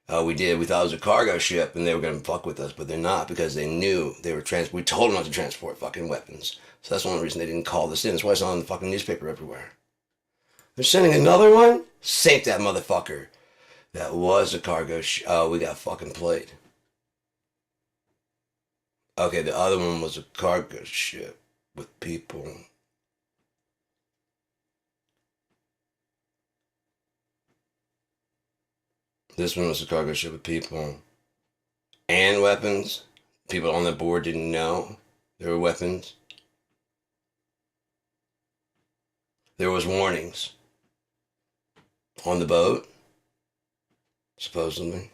We thought it was a cargo ship and they were going to fuck with us, but they're not because they knew they were we told them not to transport fucking weapons. So that's one reason they didn't call this in. That's why it's on the fucking newspaper everywhere. They're sending another one? Sink that motherfucker. That was a cargo ship. Oh, we got fucking played. Okay, the other one was a cargo ship with people. This one was a cargo ship with people and weapons. People on the board didn't know there were weapons. There was warnings on the boat, supposedly.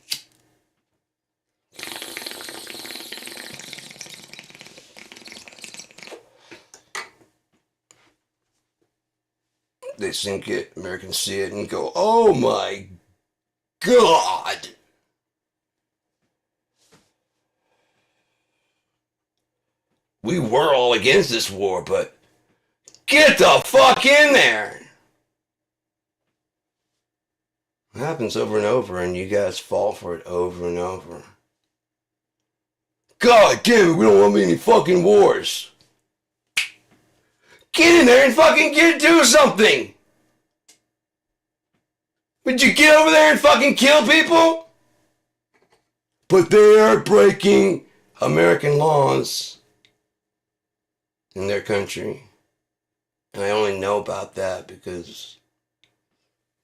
They sink it, Americans see it and go, oh my God! We were all against this war, but get the fuck in there! It happens over and over, and you guys fall for it over and over. God damn it, we don't want any fucking wars. Get in there and fucking do something! Would you get over there and fucking kill people? But they are breaking American laws in their country. And I only know about that because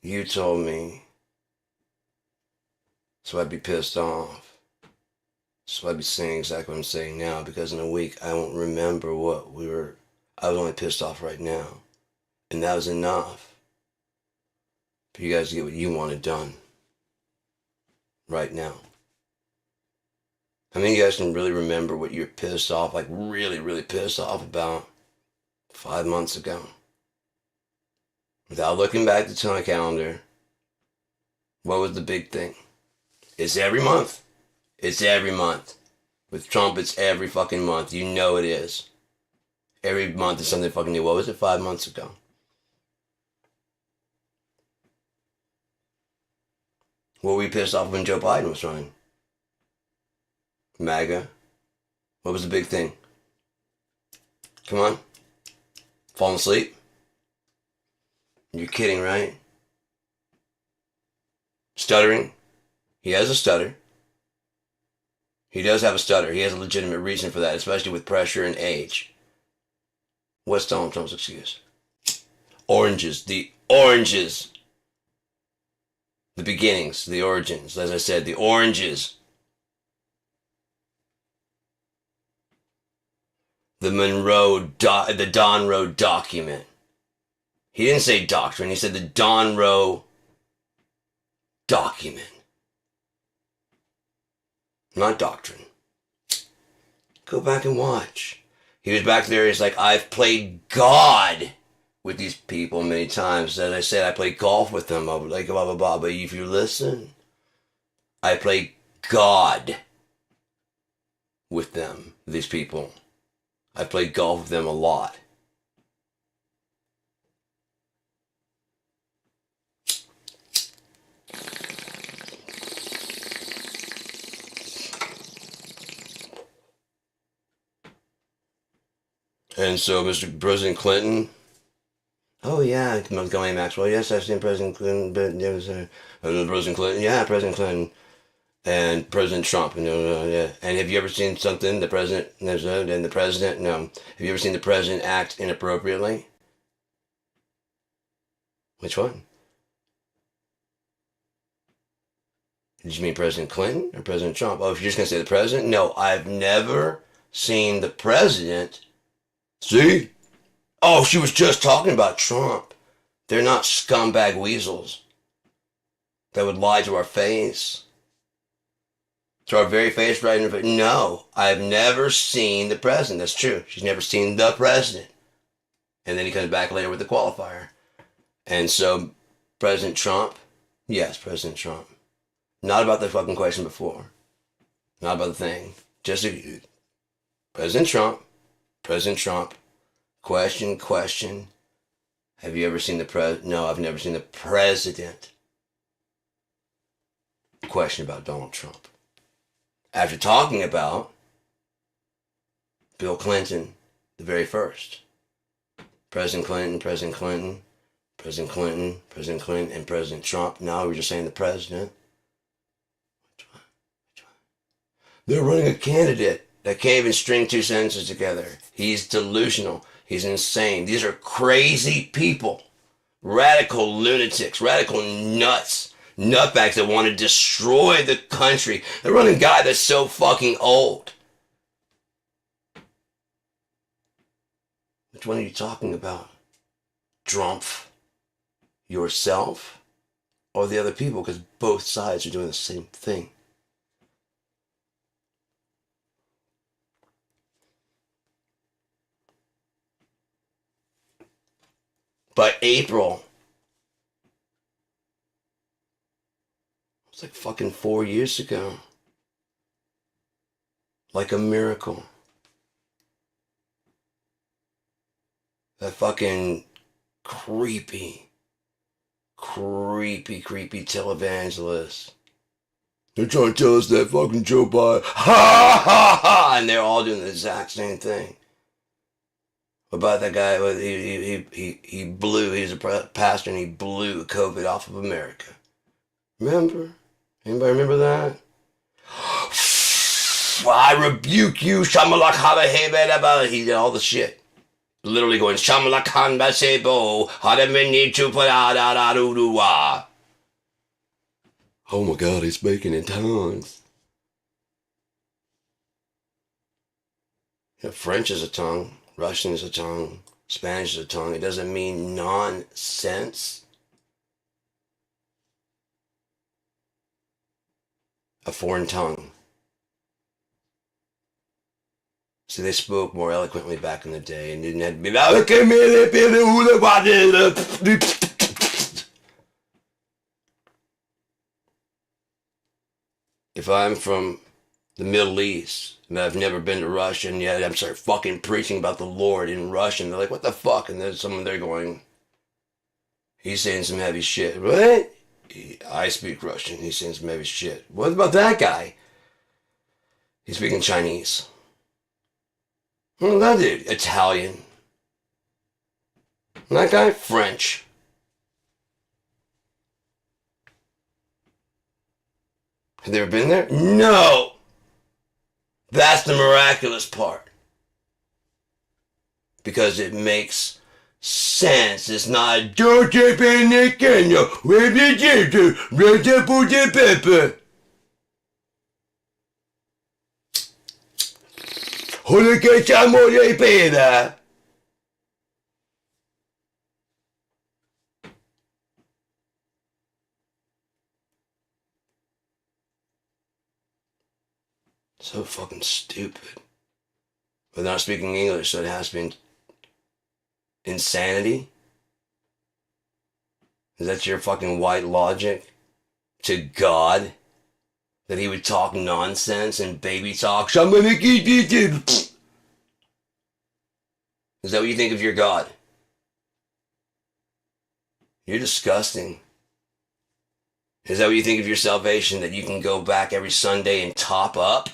you told me. So I'd be pissed off. So I'd be saying exactly what I'm saying now because in a week I won't remember what we were. I was only pissed off right now. And that was enough for you guys to get what you wanted done right now. How many of you guys can really remember what you're pissed off, like really, really pissed off about 5 months ago? Without looking back to my calendar, what was the big thing? It's every month. It's every month. With Trump, it's every fucking month. You know it is. Every month is something fucking new. What was it 5 months ago? What were we pissed off when Joe Biden was running? MAGA. What was the big thing? Come on. Falling asleep? You're kidding, right? Stuttering? He has a stutter. He does have a stutter. He has a legitimate reason for that, especially with pressure and age. What's Donald Trump's excuse? Oranges. The oranges. The beginnings, the origins. As I said, the oranges. The the Donroe document. He didn't say doctrine. He said the Donroe document. Not doctrine. Go back and watch. He was back there. He's like, I've played God with these people many times. As I said, I played golf with them. Like blah, blah, blah. But if you listen, I played God with them, these people. I played golf with them a lot. And so, Mr. President Clinton, oh yeah, Montgomery Maxwell, yes, I've seen President Clinton, but there was President Clinton, yeah, President Clinton, and President Trump, yeah. And have you ever seen something, the president, and the president, no. Have you ever seen the president act inappropriately? Which one? Did you mean President Clinton or President Trump? Oh, if you're just going to say the president? No, I've never seen the president. See? Oh, she was just talking about Trump. They're not scumbag weasels that would lie to our face. To our very face right in the face. No, I've never seen the president. That's true. She's never seen the president. And then he comes back later with the qualifier. And so, President Trump? Yes, President Trump. Not about the fucking question before. Not about the thing. Just President Trump, question. Have you ever seen No, I've never seen the president. Question about Donald Trump. After talking about Bill Clinton, the very first. President Clinton, and President Trump. Now we're just saying the president. Which one? They're running a candidate that can't even string two sentences together. He's delusional. He's insane. These are crazy people. Radical lunatics. Radical nuts. Nutbags that want to destroy the country. They're running a guy that's so fucking old. Which one are you talking about? Drumpf? Yourself? Or the other people? Because both sides are doing the same thing. By April, it's like fucking 4 years ago. Like a miracle. That fucking creepy televangelist. They're trying to tell us that fucking Joe Biden, ha ha ha, and they're all doing the exact same thing. About that guy, he blew, he was a pastor and he blew COVID off of America. Remember? Anybody remember that? I rebuke you, Shamalak Haba. He did all the shit. Literally going, Shamalak Hanba Sebo, Hadamini Chupa. Oh my God, he's speaking in tongues. Yeah, French is a tongue. Russian is a tongue. Spanish is a tongue. It doesn't mean nonsense. A foreign tongue. See, they spoke more eloquently back in the day and didn't have to be like, if I'm from the Middle East, and I've never been to Russia, and yet I'm start fucking preaching about the Lord in Russian. They're like, what the fuck? And there's someone there going, he's saying some heavy shit. What? I speak Russian. He's saying some heavy shit. What about that guy? He's speaking Chinese. That dude, Italian. And that guy, French. Have they ever been there? No! That's the miraculous part. Because it makes sense. It's not so fucking stupid. But they're not speaking English, so it has been insanity. Is that your fucking white logic to God? That he would talk nonsense and baby talk? Is that what you think of your God? You're disgusting. Is that what you think of your salvation? That you can go back every Sunday and top up?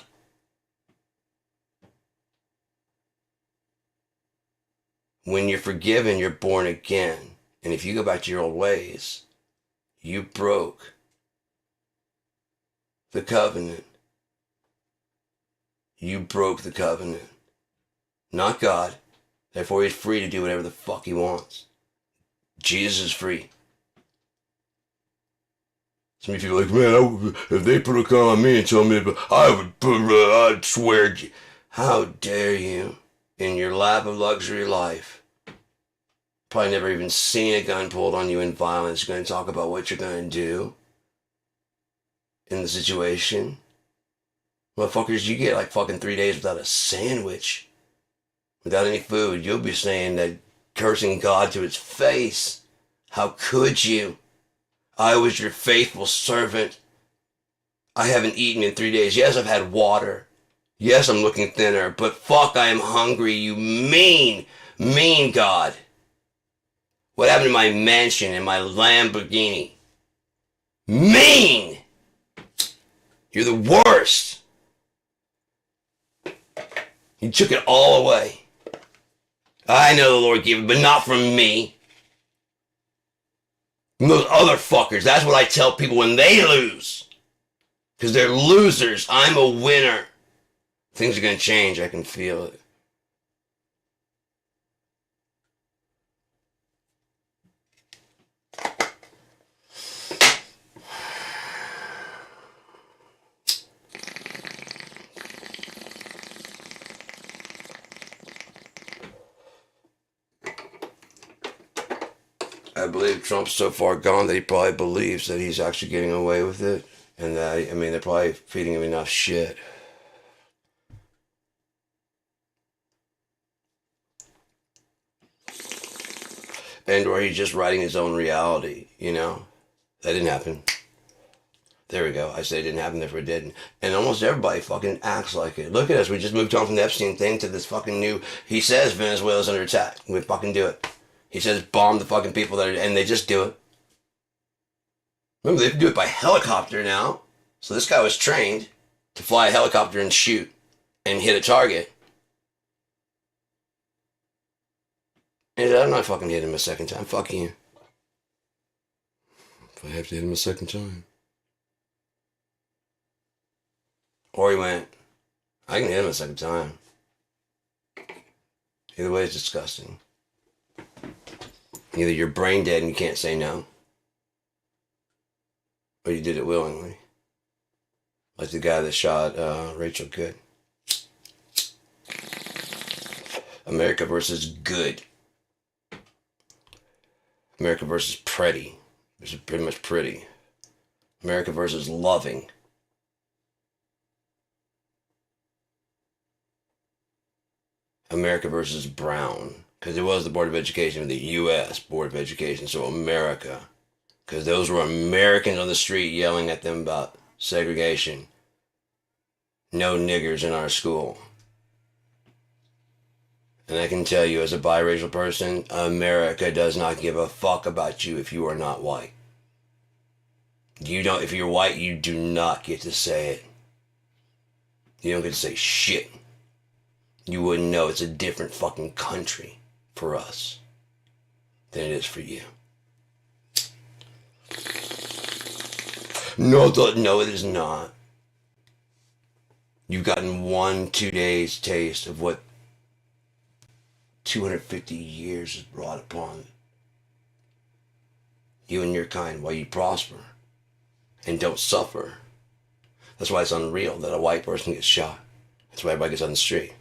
When you're forgiven, you're born again. And if you go back to your old ways, you broke the covenant. You broke the covenant. Not God. Therefore, he's free to do whatever the fuck he wants. Jesus is free. Some of you are like, man, if they put a gun on me and tell me, I'd swear. How dare you? In your lap of luxury life, probably never even seen a gun pulled on you in violence. You're going to talk about what you're going to do in the situation. Motherfuckers, you get like fucking 3 days without a sandwich, without any food. You'll be saying that, cursing God to his face. How could you? I was your faithful servant. I haven't eaten in 3 days. Yes, I've had water. Yes, I'm looking thinner, but fuck, I am hungry, you mean, mean God. What happened to my mansion and my Lamborghini? Mean! You're the worst. You took it all away. I know the Lord gave it, but not from me. From those other fuckers. That's what I tell people when they lose. Because they're losers. I'm a winner. Things are going to change. I can feel it. I believe Trump's so far gone that he probably believes that he's actually getting away with it. And that, I mean, they're probably feeding him enough shit. And or he's just writing his own reality, you know? That didn't happen. There we go. I said it didn't happen, therefore it didn't. And almost everybody fucking acts like it. Look at us. We just moved on from the Epstein thing to this fucking new... He says Venezuela's under attack. We fucking do it. He says bomb the fucking people that are... And they just do it. Remember, they can do it by helicopter now. So this guy was trained to fly a helicopter and shoot and hit a target. And I'm not fucking hitting him a second time. Fuck you. If I have to hit him a second time. Or he went, I can hit him a second time. Either way, it's disgusting. Either you're brain dead and you can't say no, or you did it willingly. Like the guy that shot Rachel Good. America versus good. America versus pretty. This is pretty much pretty. America versus loving. America versus Brown. Because it was the Board of Education, the U.S. Board of Education, so America. Because those were Americans on the street yelling at them about segregation. No niggers in our school. And I can tell you, as a biracial person, America does not give a fuck about you if you are not white. You don't. If you're white, you do not get to say it. You don't get to say shit. You wouldn't know. It's a different fucking country for us than it is for you. No, it is not. You've gotten 1-2 days taste of what 250 years has brought upon you and your kind while you prosper and don't suffer. That's why it's unreal that a white person gets shot. That's why everybody gets on the street.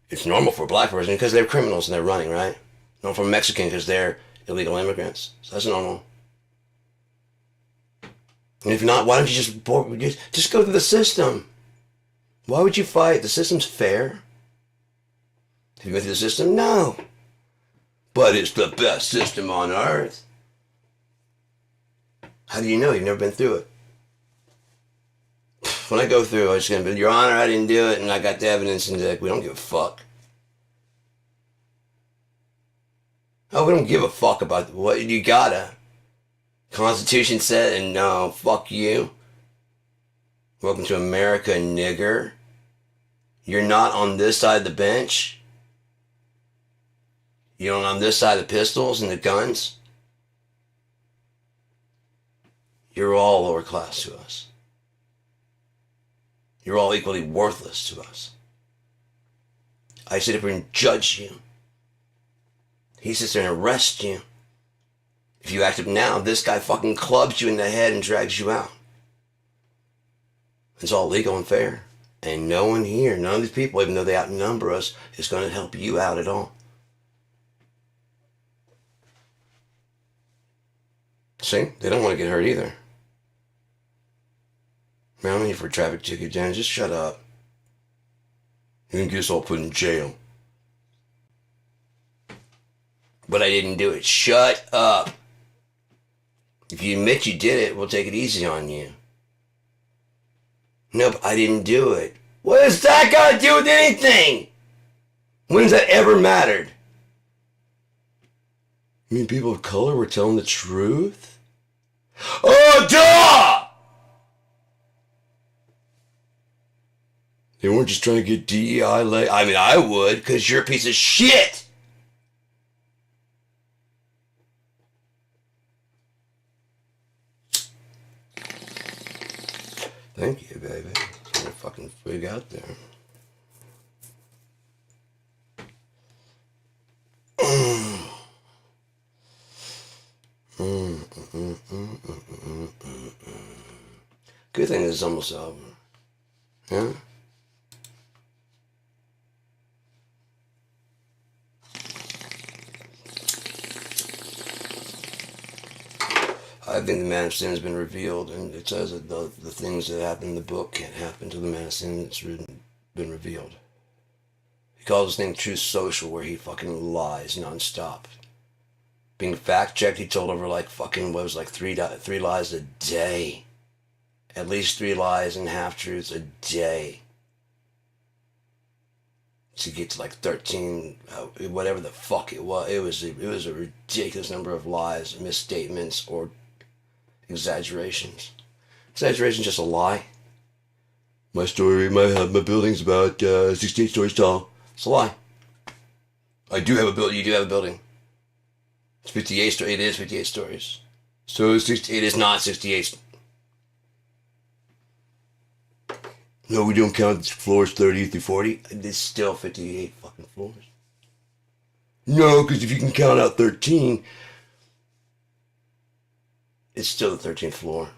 It's normal for a black person because they're criminals and they're running, right? Normal for a Mexican because they're illegal immigrants. So that's normal. And if not, why don't you just go through the system? Why would you fight? The system's fair. Have you been through the system? No. But it's the best system on earth. How do you know? You've never been through it. When I go through, I'm just going to be, Your Honor, I didn't do it, and I got the evidence, and they're like, we don't give a fuck. Oh, we don't give a fuck about what you gotta. Constitution said, and no, fuck you. Welcome to America, nigger. You're not on this side of the bench. You're on this side of the pistols and the guns. You're all lower class to us. You're all equally worthless to us. I sit up here and judge you. He sits there and arrests you. If you act up now, this guy fucking clubs you in the head and drags you out. It's all legal and fair. And no one here, none of these people, even though they outnumber us, is going to help you out at all. See? They don't want to get hurt either. Man, I'm here for a traffic ticket, Dan. Just shut up. You can get us all put in jail. But I didn't do it. Shut up. If you admit you did it, we'll take it easy on you. Nope, I didn't do it. What does that got to do with anything? When's that ever mattered? You mean people of color were telling the truth? Oh, duh! They weren't just trying to get DEI. I mean, I would, because you're a piece of shit! Thank you, baby. It's gonna fucking freak out there. Good thing it's almost over. Yeah? I think the Man of Sin has been revealed, and it says that the things that happen in the book can't happen to the Man of Sin that's been revealed. He calls this thing Truth Social, where he fucking lies nonstop. Being fact-checked, he told over like fucking, what was like three lies a day. At least 3 lies and half-truths a day. To get to like 13, whatever the fuck it was. It was a ridiculous number of lies, misstatements, or exaggerations. Exaggeration's just a lie. My building's about 68 stories tall. It's a lie. I do have a building. You do have a building. It's 58 stories. It is 58 stories. So it is not 68. No, we don't count floors 30 through 40. It's still 58 fucking floors. No, because if you can count out 13, it's still the 13th floor.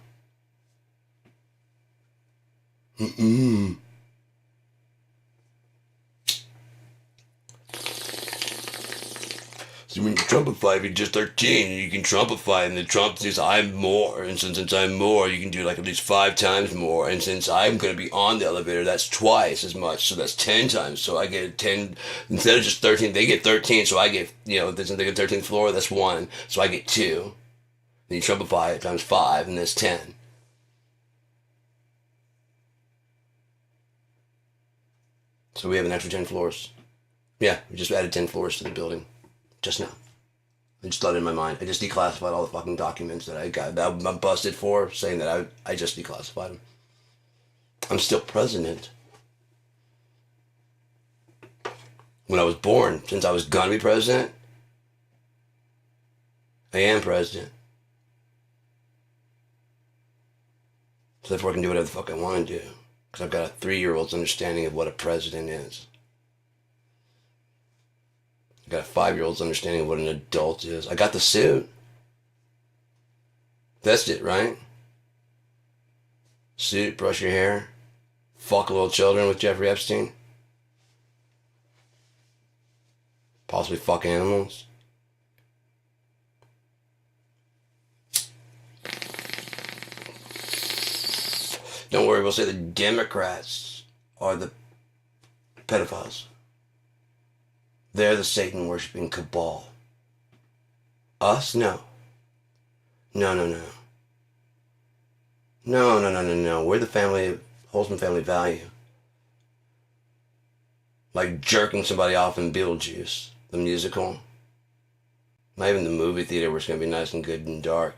So when you Trumpify, you're just 13, and you can Trumpify, and the Trump says, I'm more, and since I'm more, you can do like at least 5 times more, and since I'm going to be on the elevator, that's twice as much, so that's 10 times, so I get 10, instead of just 13, they get 13, so I get, they get 13th floor, that's 1, so I get 2, then you Trumpify it times 5, and that's 10. So we have an extra 10 floors. Yeah, we just added 10 floors to the building. Just now. I just thought in my mind. I just declassified all the fucking documents that I got, that I'm busted for, saying that I just declassified them. I'm still president. When I was born, since I was gonna be president, I am president. So therefore I can do whatever the fuck I want to do. Because I've got a 3-year-old's understanding of what a president is. I got a 5-year-old's understanding of what an adult is. I got the suit. That's it, right? Suit, brush your hair, fuck little children with Jeffrey Epstein. Possibly fuck animals. Don't worry, we'll say the Democrats are the pedophiles. They're the Satan-worshipping cabal. Us? No. No. No. We're the family, wholesome family value. Like jerking somebody off in Beetlejuice, the musical. Not even the movie theater where it's going to be nice and good and dark.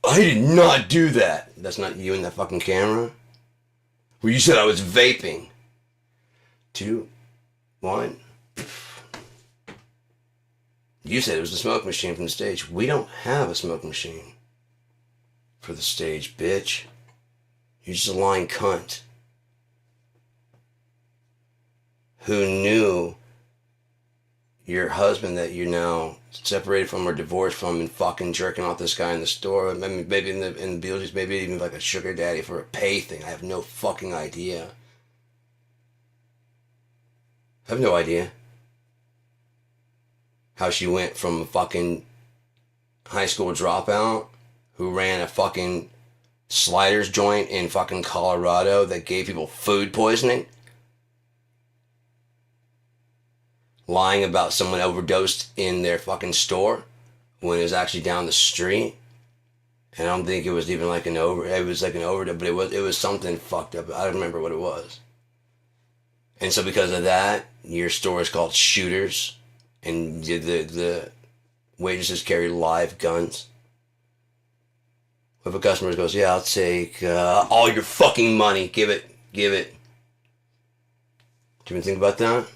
I did not do that. That's not you in that fucking camera? Well, you said I was vaping. 2, 1. You said it was the smoke machine from the stage. We don't have a smoke machine for the stage, bitch. You're just a lying cunt who knew your husband that you're now separated from or divorced from and fucking jerking off this guy in the store. Maybe in the Beetlejuice, maybe even like a sugar daddy for a pay thing. I have no fucking idea. I have no idea how she went from a fucking high school dropout who ran a fucking sliders joint in fucking Colorado that gave people food poisoning, lying about someone overdosed in their fucking store when it was actually down the street, And I don't think it was even like it was like an overdose, but it was something fucked up. I don't remember what it was. And so because of that, your store is called Shooters, and the waitresses carry live guns. If a customer goes, yeah, I'll take all your fucking money, give it. Do you even think about that?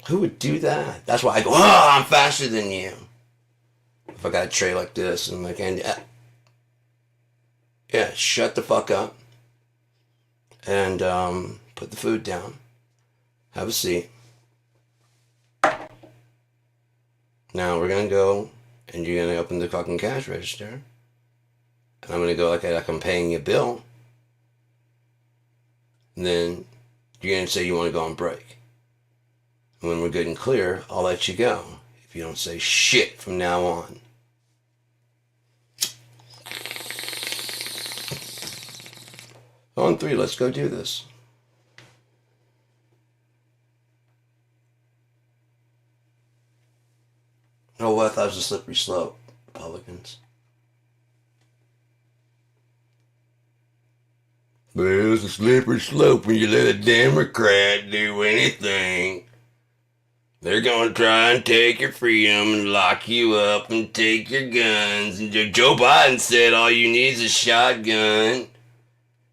Who would do that? That's why I go, oh, I'm faster than you. If I got a tray like this, and like, yeah, shut the fuck up. And put the food down. Have a seat. Now we're gonna go, and you're gonna open the fucking cash register. And I'm gonna go like I'm paying you a bill. And then you're gonna say you want to go on break. And when we're good and clear, I'll let you go. If you don't say shit from now on. On 3, let's go do this. Oh, well, I thought it was a slippery slope, Republicans. But it was a slippery slope when you let a Democrat do anything. They're going to try and take your freedom and lock you up and take your guns. And Joe Biden said all you need is a shotgun.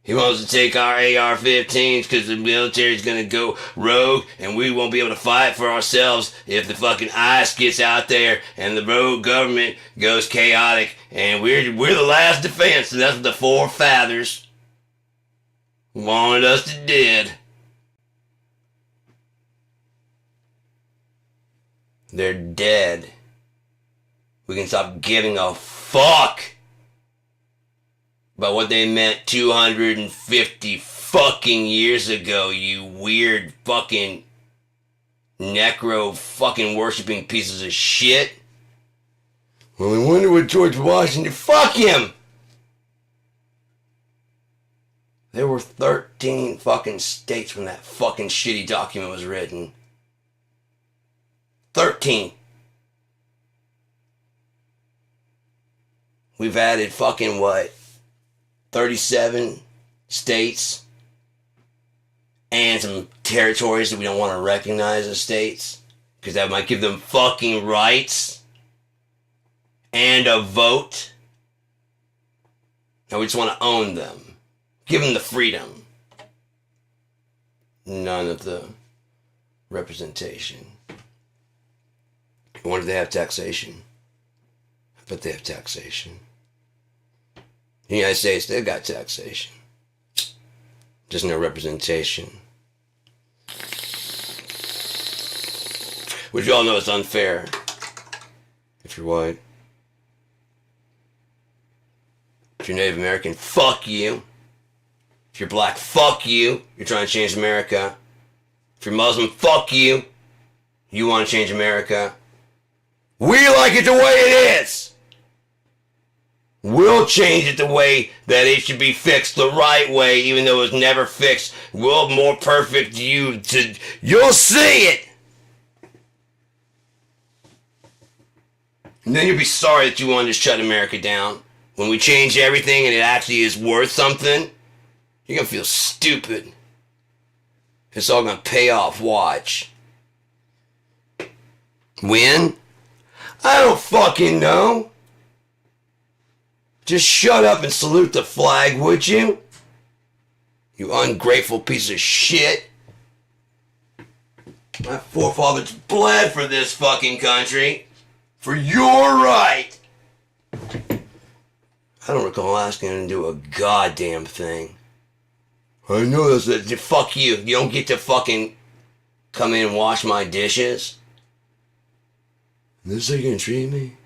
He wants to take our AR-15s because the military's going to go rogue and we won't be able to fight for ourselves if the fucking ICE gets out there and the rogue government goes chaotic. And we're the last defense. So that's what the forefathers wanted us to did. They're dead. We can stop giving a fuck about what they meant 250 fucking years ago, you weird fucking necro fucking worshipping pieces of shit. Well, I wonder what George Washington... Fuck him! There were 13 fucking states when that fucking shitty document was written. 13. We've added fucking what? 37 states and some territories that we don't want to recognize as states because that might give them fucking rights and a vote. And we just want to own them. Give them the freedom. None of the representation. I wonder if they have taxation. I bet they have taxation. In the United States, they've got taxation. Just no representation. Which you all know is unfair. If you're white. If you're Native American, fuck you. If you're black, fuck you. You're trying to change America. If you're Muslim, fuck you. You want to change America. We like it the way it is. We'll change it the way that it should be fixed the right way, even though it was never fixed. We'll more perfect you'll see it. And then you'll be sorry that you wanted to shut America down. When we change everything and it actually is worth something, you're going to feel stupid. It's all going to pay off, watch. When? I don't fucking know. Just shut up and salute the flag, would you? You ungrateful piece of shit. My forefathers bled for this fucking country. For your right. I don't recall asking him to do a goddamn thing. I know that. Fuck you. You don't get to fucking come in and wash my dishes. This is how you're gonna treat me?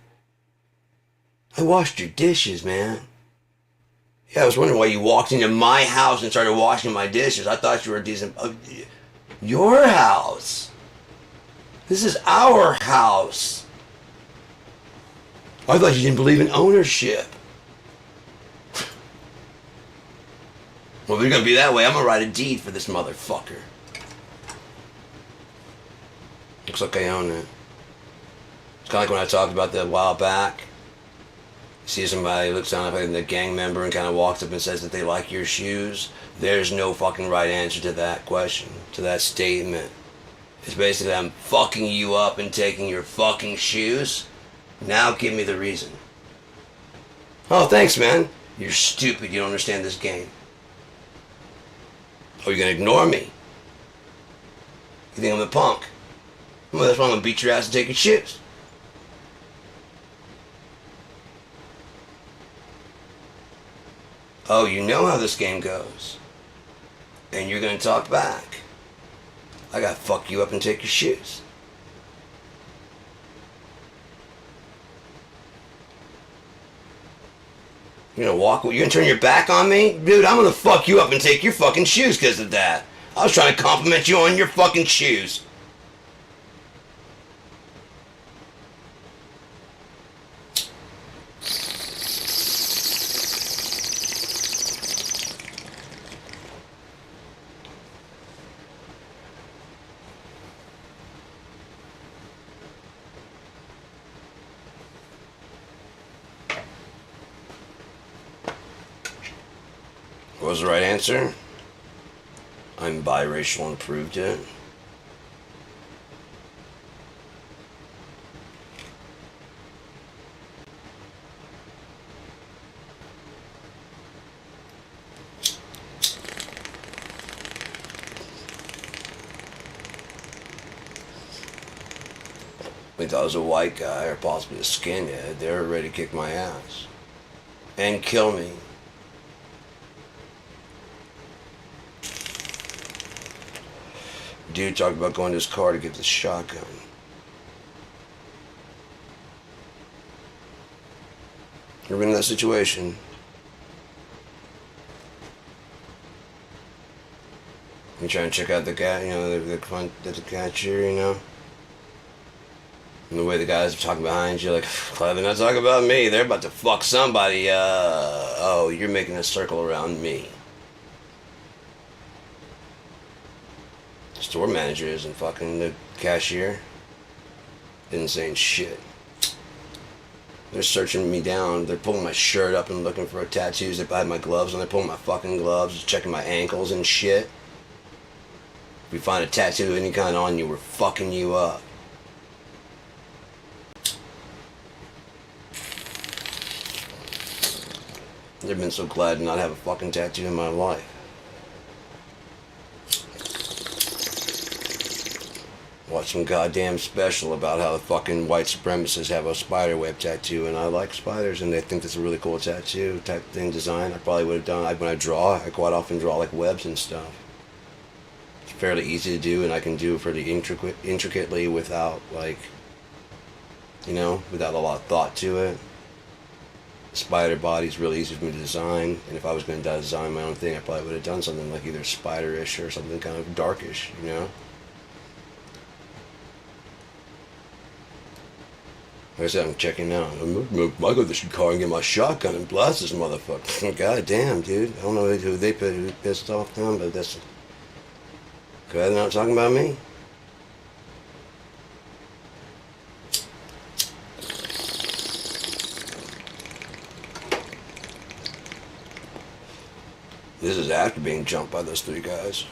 I washed your dishes, man. Yeah, I was wondering why you walked into my house and started washing my dishes. I thought you were a decent... your house. This is our house. I thought you didn't believe in ownership. Well, if you're gonna be that way, I'm gonna write a deed for this motherfucker. Looks like I own it. It's kind of like when I talked about that a while back. See somebody looks down like a gang member and kind of walks up and says that they like your shoes, there's no fucking right answer to that question, to that statement. It's basically, I'm fucking you up and taking your fucking shoes. Now give me the reason. Oh, thanks, man. You're stupid. You don't understand this game. Oh, you're gonna ignore me? You think I'm a punk? Well, that's why I'm gonna beat your ass and take your shoes. Oh, you know how this game goes. And you're gonna talk back. I gotta fuck you up and take your shoes. You're gonna turn your back on me? Dude, I'm gonna fuck you up and take your fucking shoes because of that. I was trying to compliment you on your fucking shoes. What was the right answer? I'm biracial and proved it. They thought I was a white guy or possibly a skinhead. They were ready to kick my ass and kill me. Dude talked about going to his car to get the shotgun. You're in that situation. You trying to check out the guy, the cashier, And the way the guys are talking behind you, like, glad they're not talking about me. They're about to fuck somebody. Oh, you're making a circle around me. Store manager isn't fucking the cashier. Isn't saying shit. They're searching me down. They're pulling my shirt up and looking for tattoos. If I had my gloves on, they're pulling my fucking gloves, checking my ankles and shit. If we find a tattoo of any kind on you, we're fucking you up. I've been so glad to not have a fucking tattoo in my life. Watch some goddamn special about how the fucking white supremacists have a spider web tattoo, and I like spiders, and they think that's a really cool tattoo type thing design. I probably would have done. When I draw, I quite often draw like webs and stuff. It's fairly easy to do, and I can do it fairly intricately without without a lot of thought to it. The spider body is really easy for me to design, and if I was going to design my own thing, I probably would have done something like either spiderish or something kind of darkish, Like I said, I'm checking out. I go to the car and get my shotgun and blast this motherfucker. God damn, dude. I don't know who pissed off them, but that's... Glad they're not talking about me. This is after being jumped by those three guys.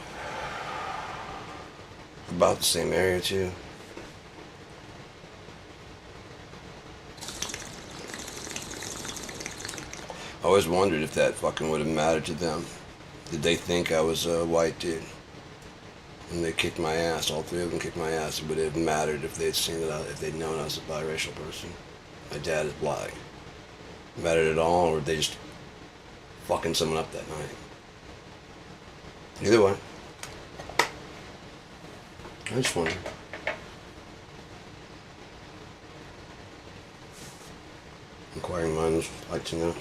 About the same area, too. I always wondered if that fucking would have mattered to them. Did they think I was a white dude? And they kicked my ass. All three of them kicked my ass. It would have mattered if they'd seen that, if they'd known I was a biracial person. My dad is black. Mattered at all, or were they just fucking someone up that night? Either way. I just wondered. Inquiring minds like to know.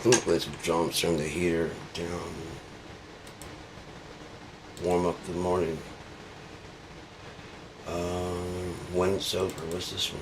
I'm gonna play some drums, turn the heater down, warm up the morning. When it's over, what's this one?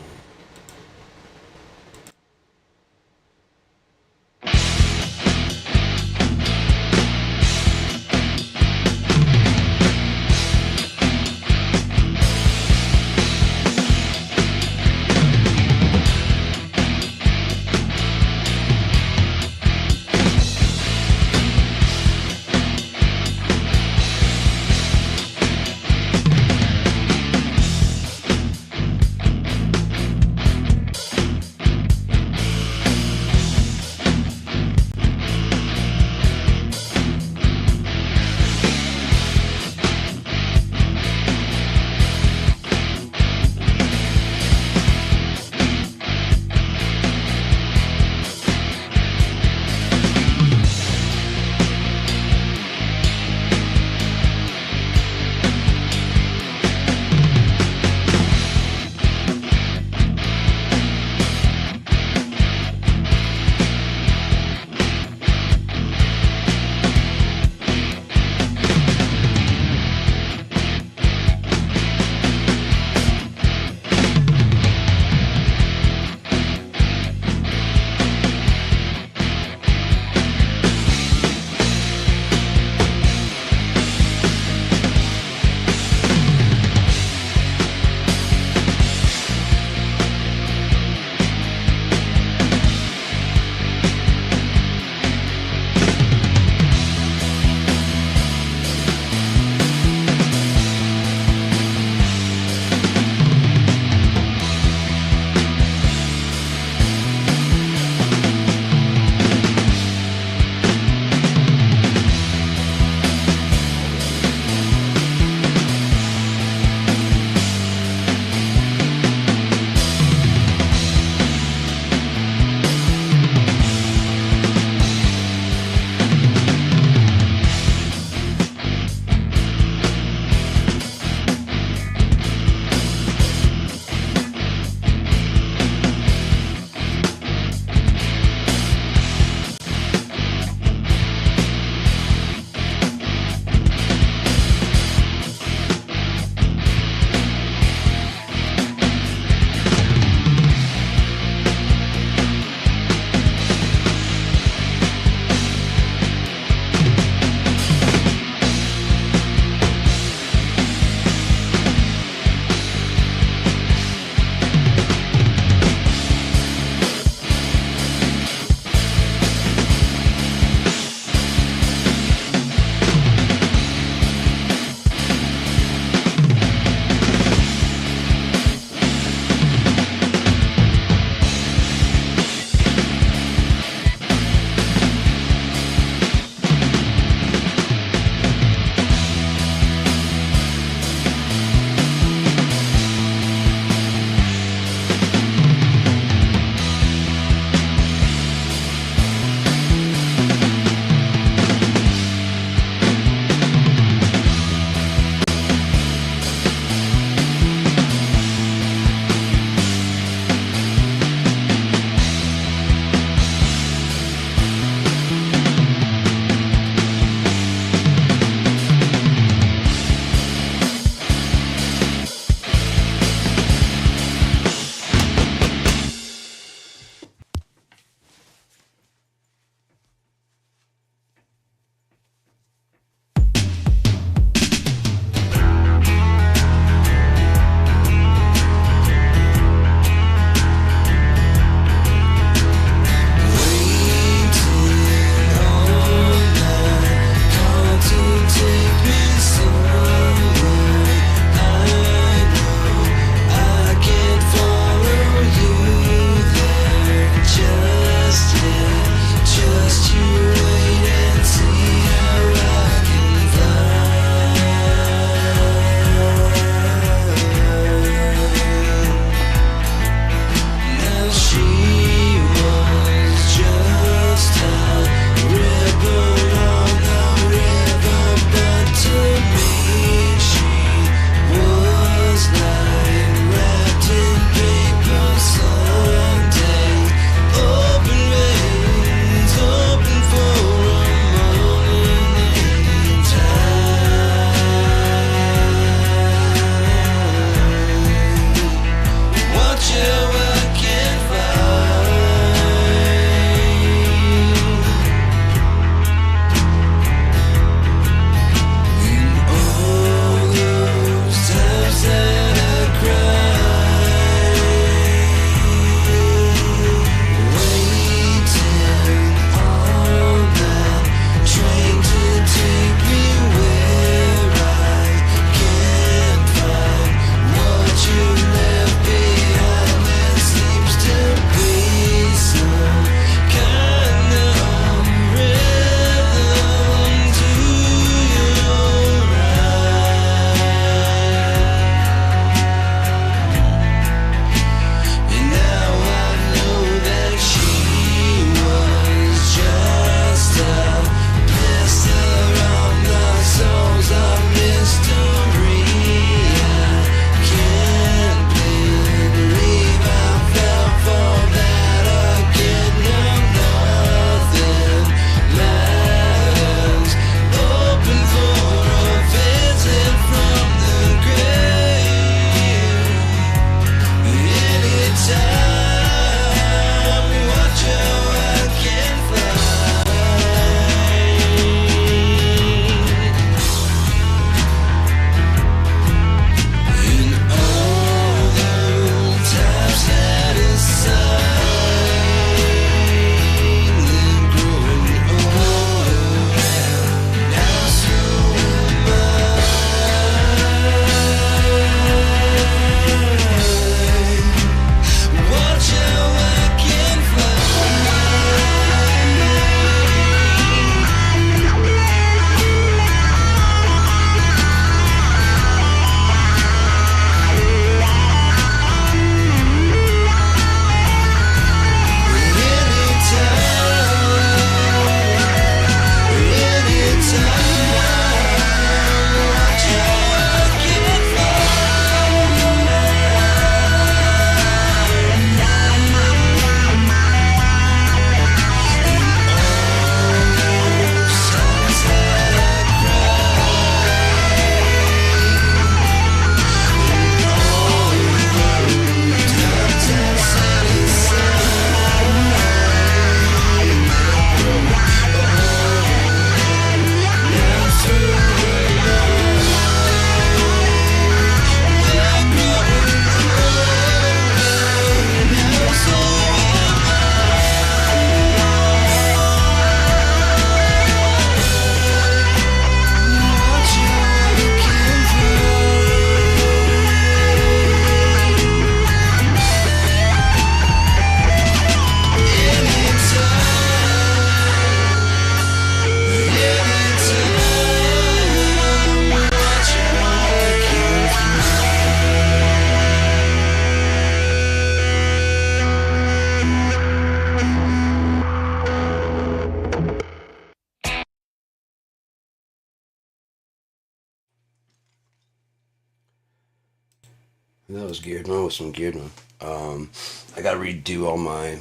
That was geared. That was some geared one. I gotta redo all my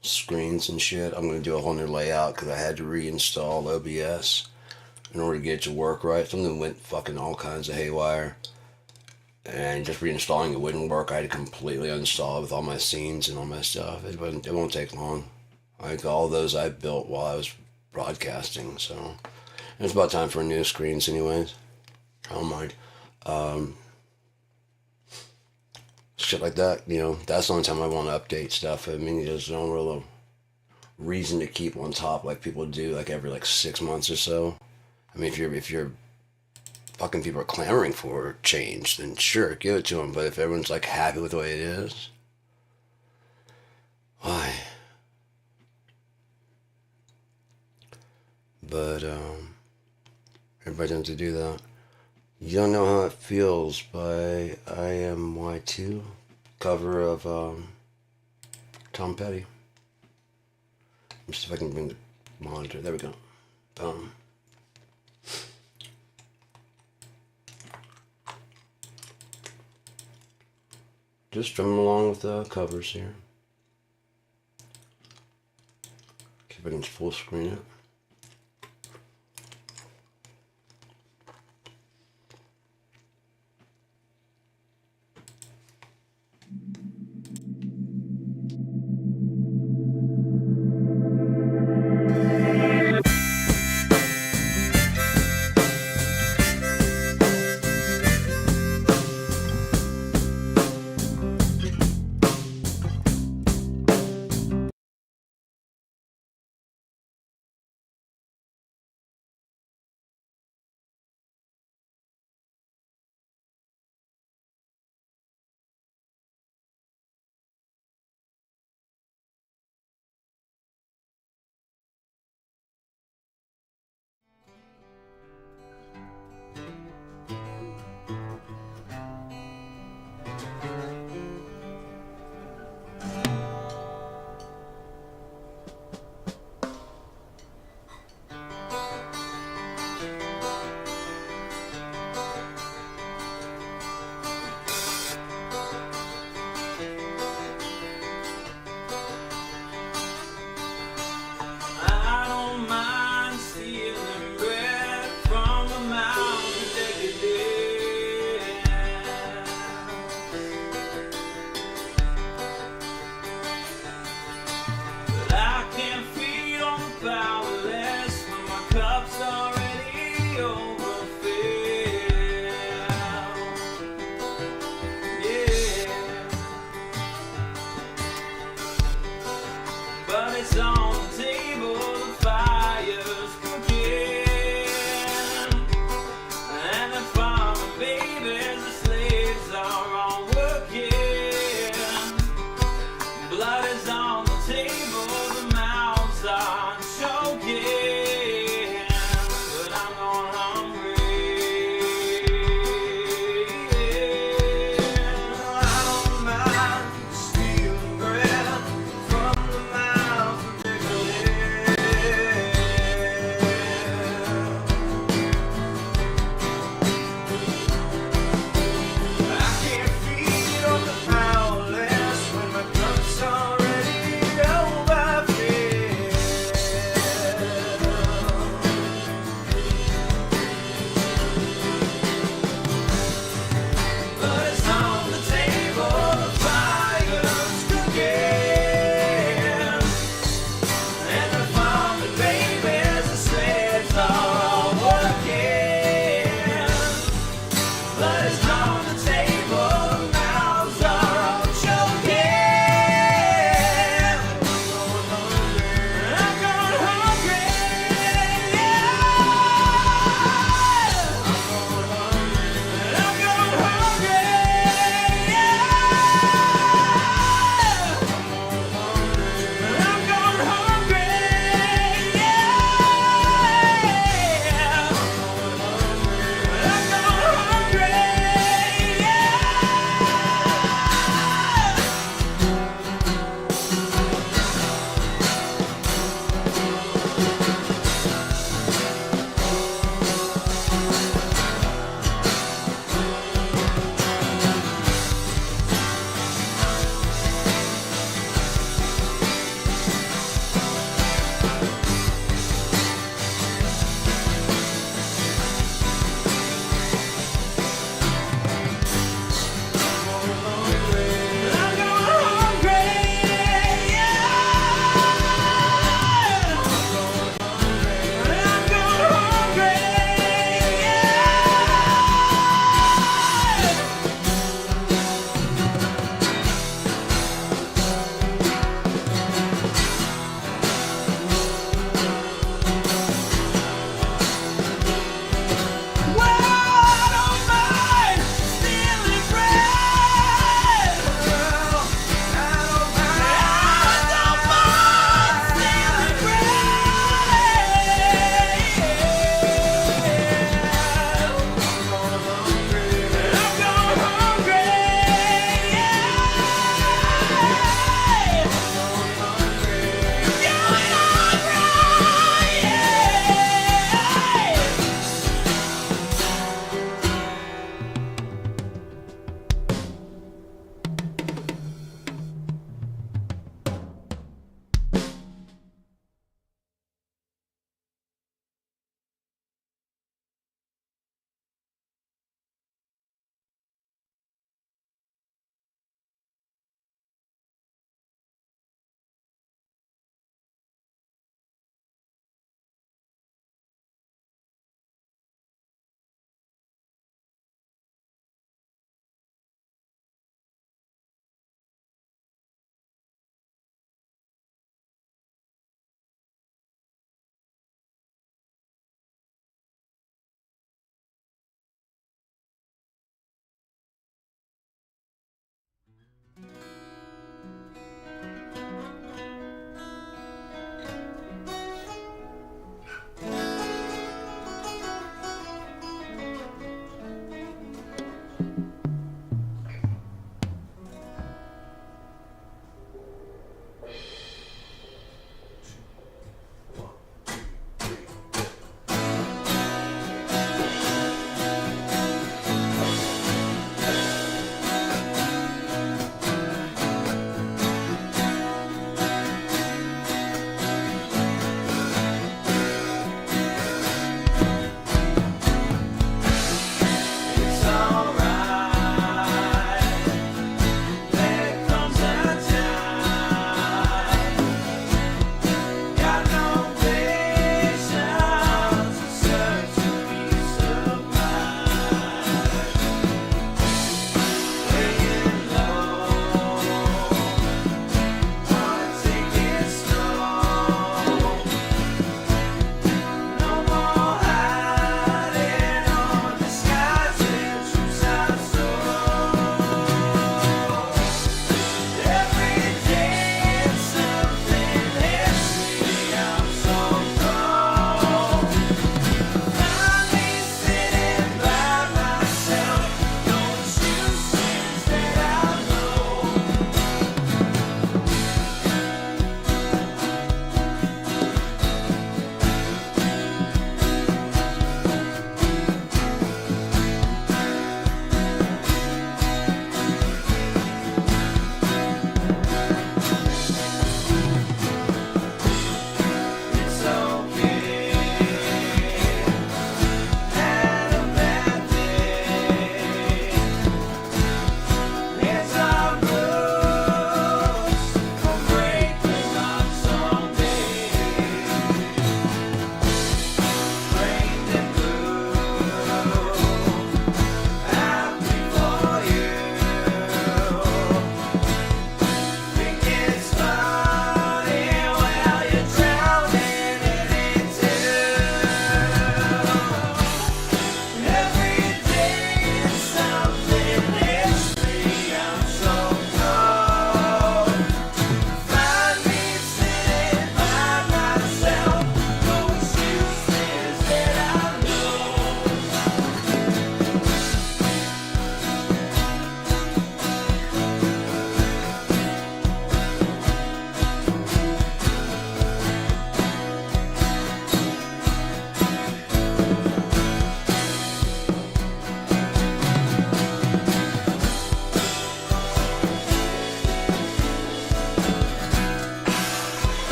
screens and shit. I'm gonna do a whole new layout because I had to reinstall OBS in order to get it to work right. Something went fucking all kinds of haywire. And just reinstalling it wouldn't work. I had to completely uninstall it with all my scenes and all my stuff. It won't take long. Like all those I built while I was broadcasting, so it's about time for new screens anyways. I don't mind. Shit like that, that's the only time I want to update stuff. I mean, there's no real reason to keep on top like people do, like every 6 months or so. I mean, if you're fucking people are clamoring for change, then sure, give it to them. But if everyone's happy with the way it is, why? But everybody tends to do that. You Don't Know How It Feels by IMY2, cover of Tom Petty. Let me see if I can bring the monitor. There we go. Just strumming along with the covers here. See if I can full screen it.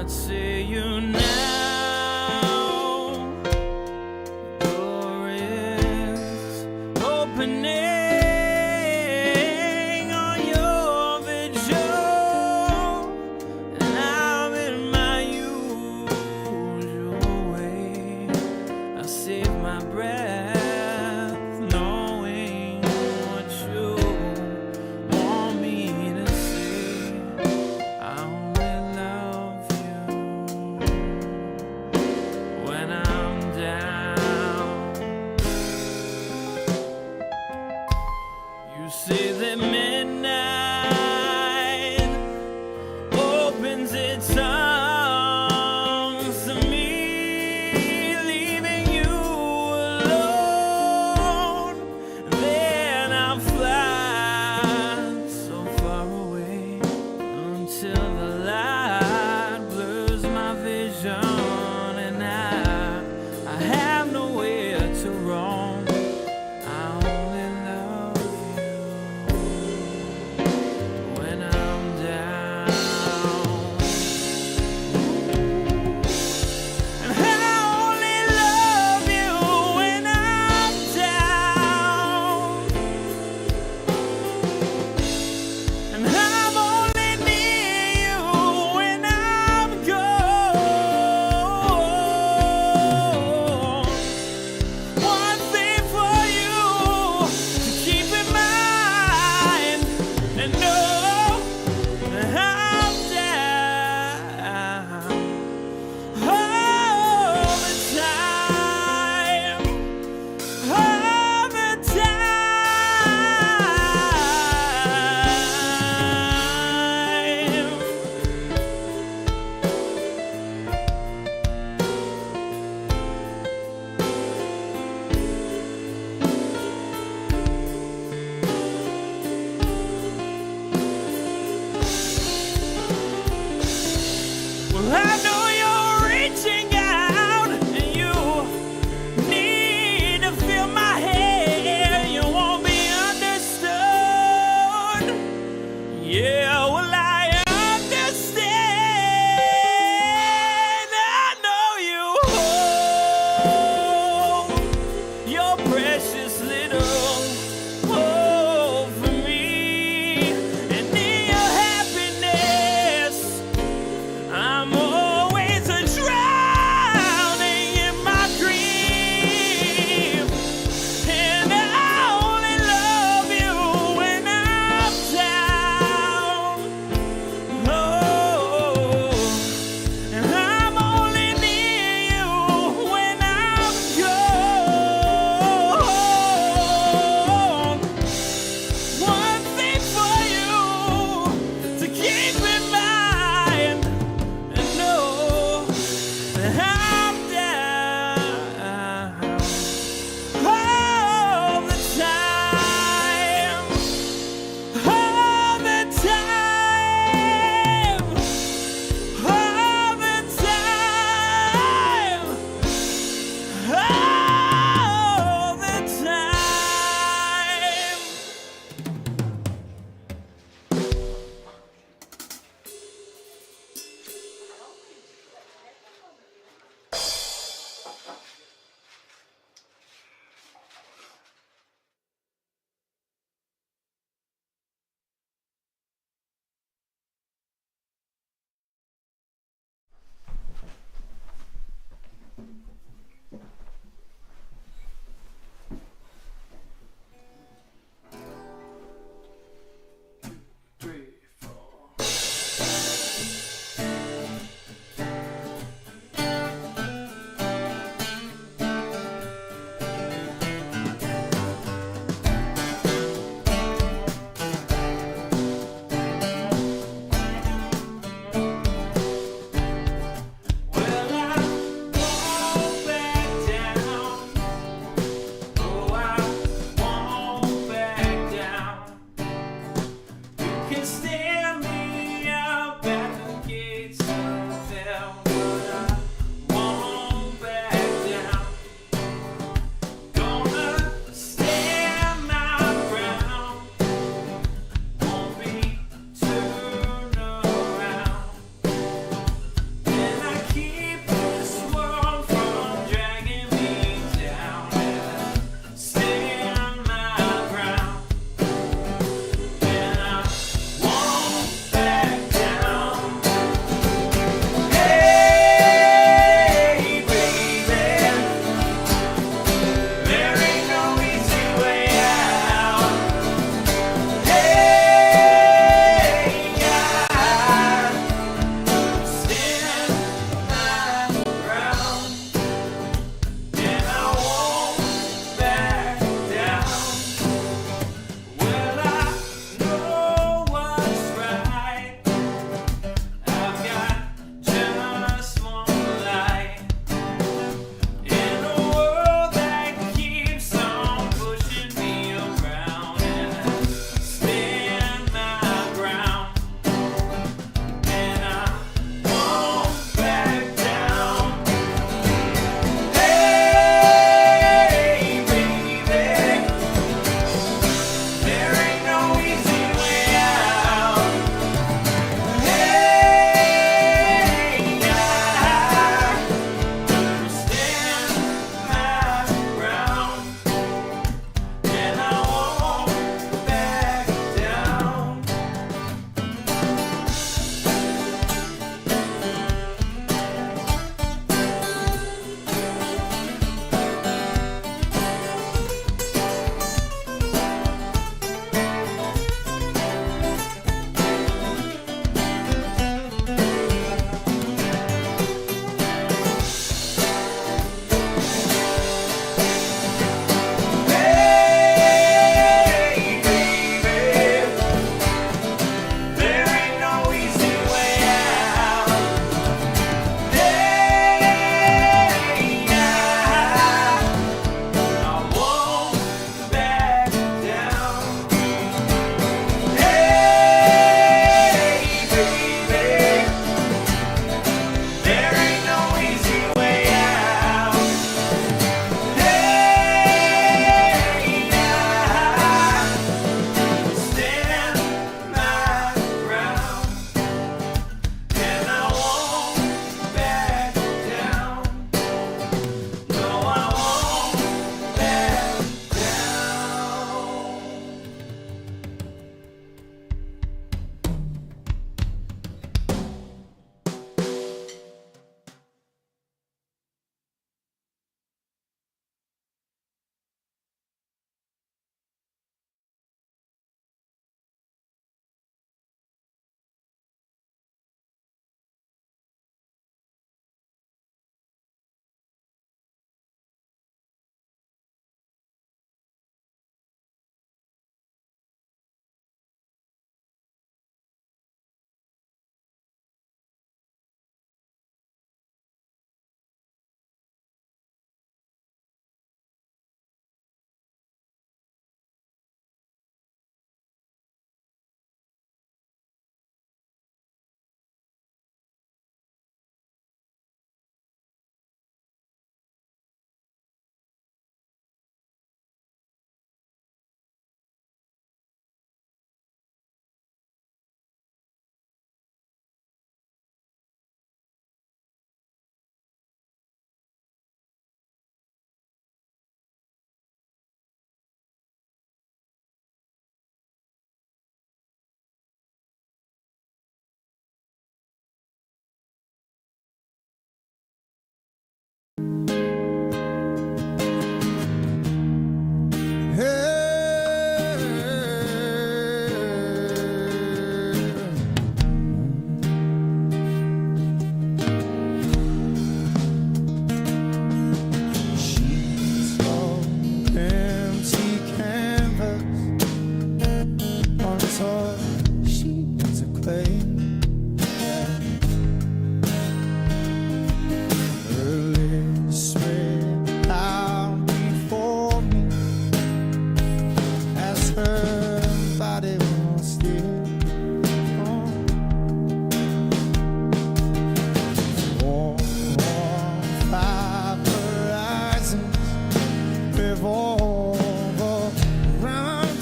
What say you now? Door is opening on your vigil, and I'm in my usual way. I save my breath, knowing what you want me to say. I only love you when I'm down. You say that midnight opens its arms to me, leaving you alone. Then I'll fly so far away until the light blurs my vision, and I have nowhere to roam. I only love you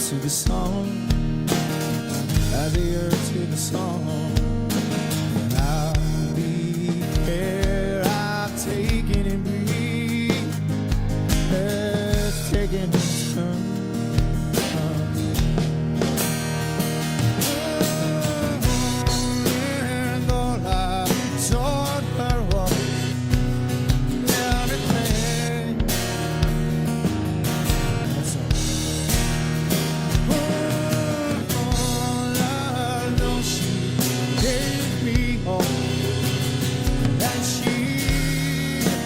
to the song, add the earth to the song. I'll be here, I've taken and breathe, it's taken its turn. And all I taught her was everything. That's all. All I know, she gave me all that she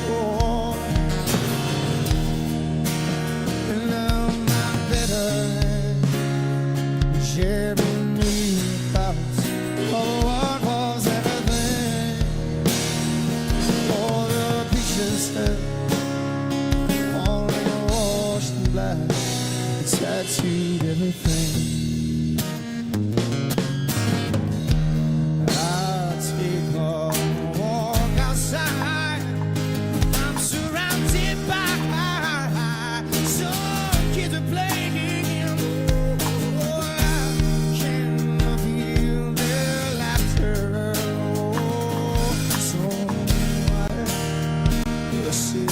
bore. And now my better sharing me thoughts of what was everything. All the pictures falling washed in black, it's tattooed everything. I'll take a walk outside. I'm surrounded by some kids are playing. Oh, I can feel their laughter. Oh, so I sit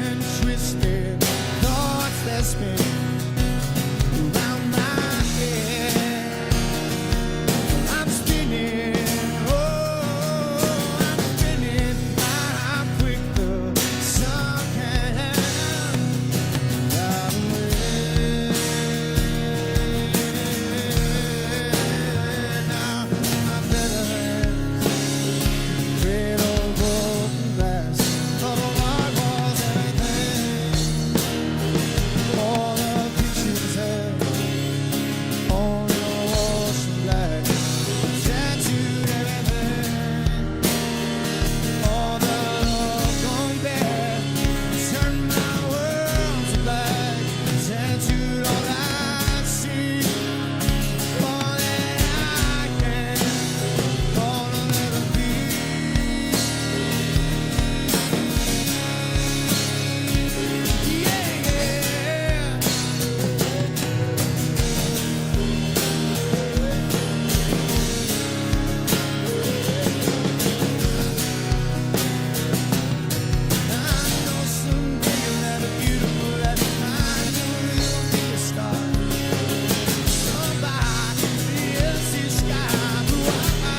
and twisted thoughts that spin around my head. I'm spinning, oh, I'm spinning. I'm quick, the sun can die away. Now my better hands, red or broken glass, thought of what was everything. All the pictures held on your walls of black, tattooed everything. All the love gone bad, turned my world to black, tattooed all I see, all that I can, all I'll ever be. Yeah, yeah. I know someday you'll have a beautiful life. I know you'll be a star. Somebody else's sky. But why?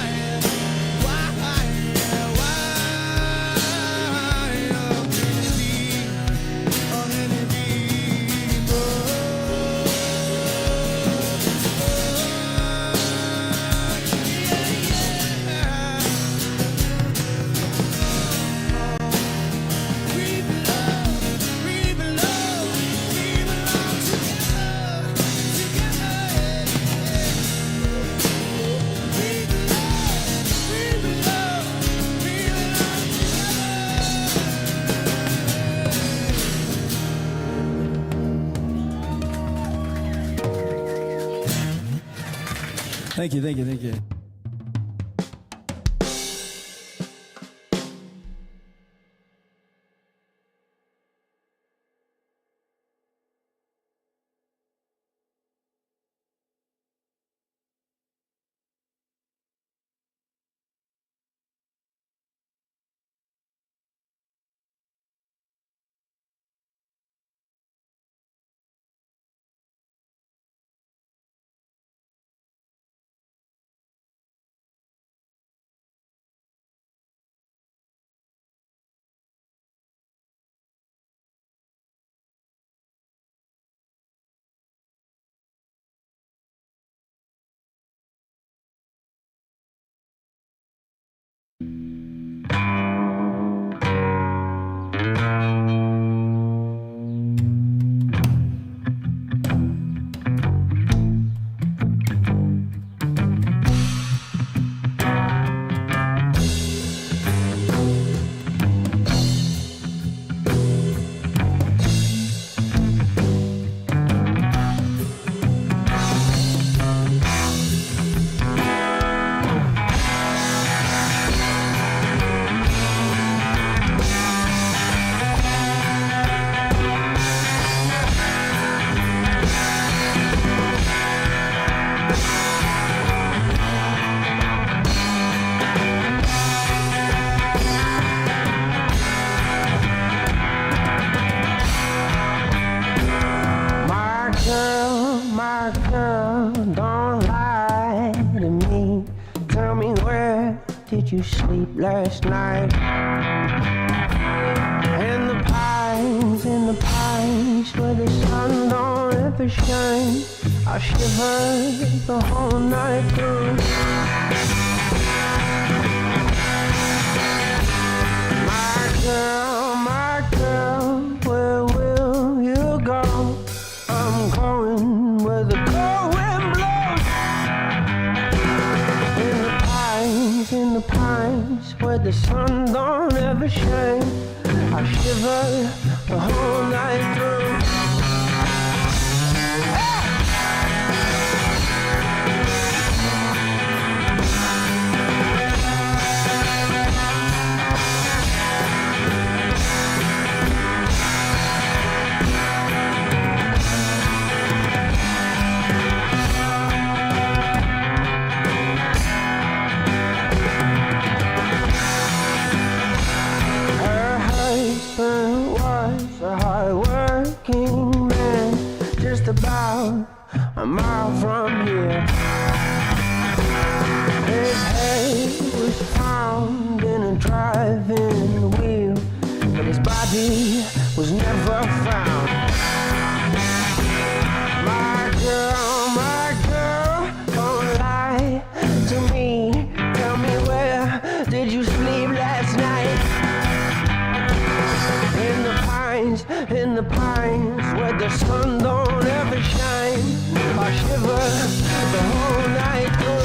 Thank you, thank you, thank you. did you sleep last night? In the pines where the sun don't ever shine, I shivered the whole night through. My girl, where will you go? I'm going where the cold wind blows. In the pines where the sun don't ever shine, I shiver the whole night through. Was a hard-working man, just about a mile from here. His head was found in a driving wheel, but his body was never found. My girl, don't lie to me. Tell me, where did you sleep last night? In the pines where the sun don't ever shine, I shiver the whole night through.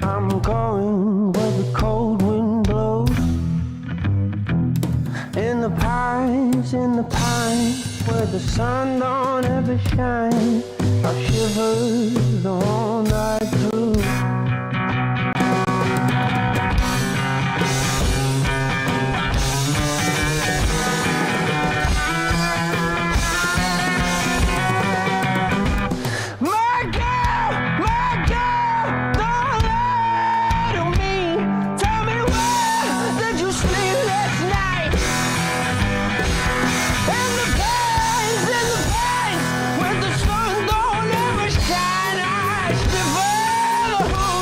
I'm going where the cold wind blows. In the pines where the sun don't ever shine, I shiver the whole night through. The whole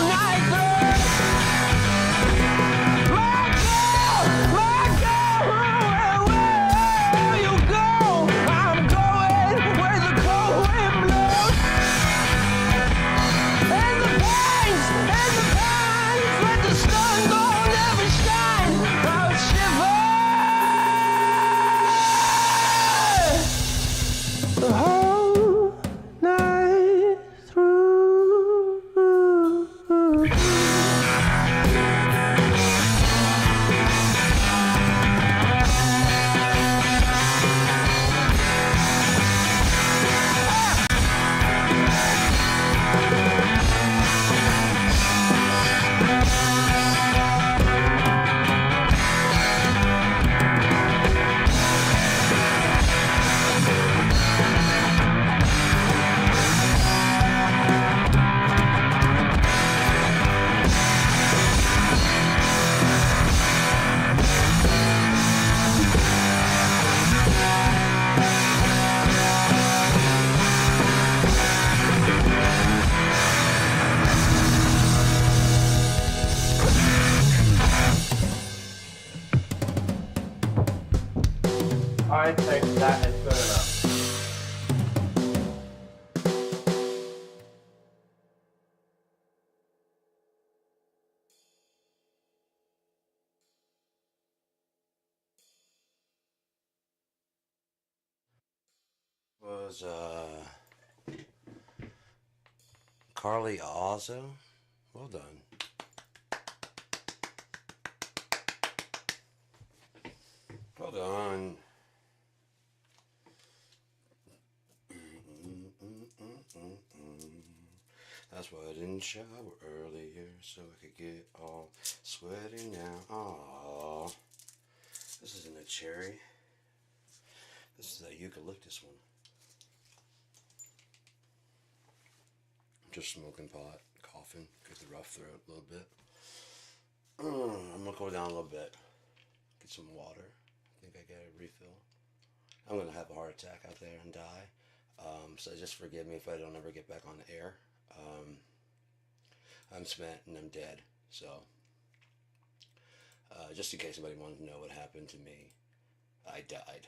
Was Carly Ozzo. Well done. Well done. That's why I didn't shower earlier, so I could get all sweaty now. Aww. This isn't a cherry. This is a eucalyptus one. Just smoking pot, coughing, get the rough throat a little bit. I'm gonna go down a little bit, get some water. I think I got a refill. I'm gonna have a heart attack out there and die. So just forgive me if I don't ever get back on the air. I'm spent and I'm dead. So just in case anybody wanted to know what happened to me, I died.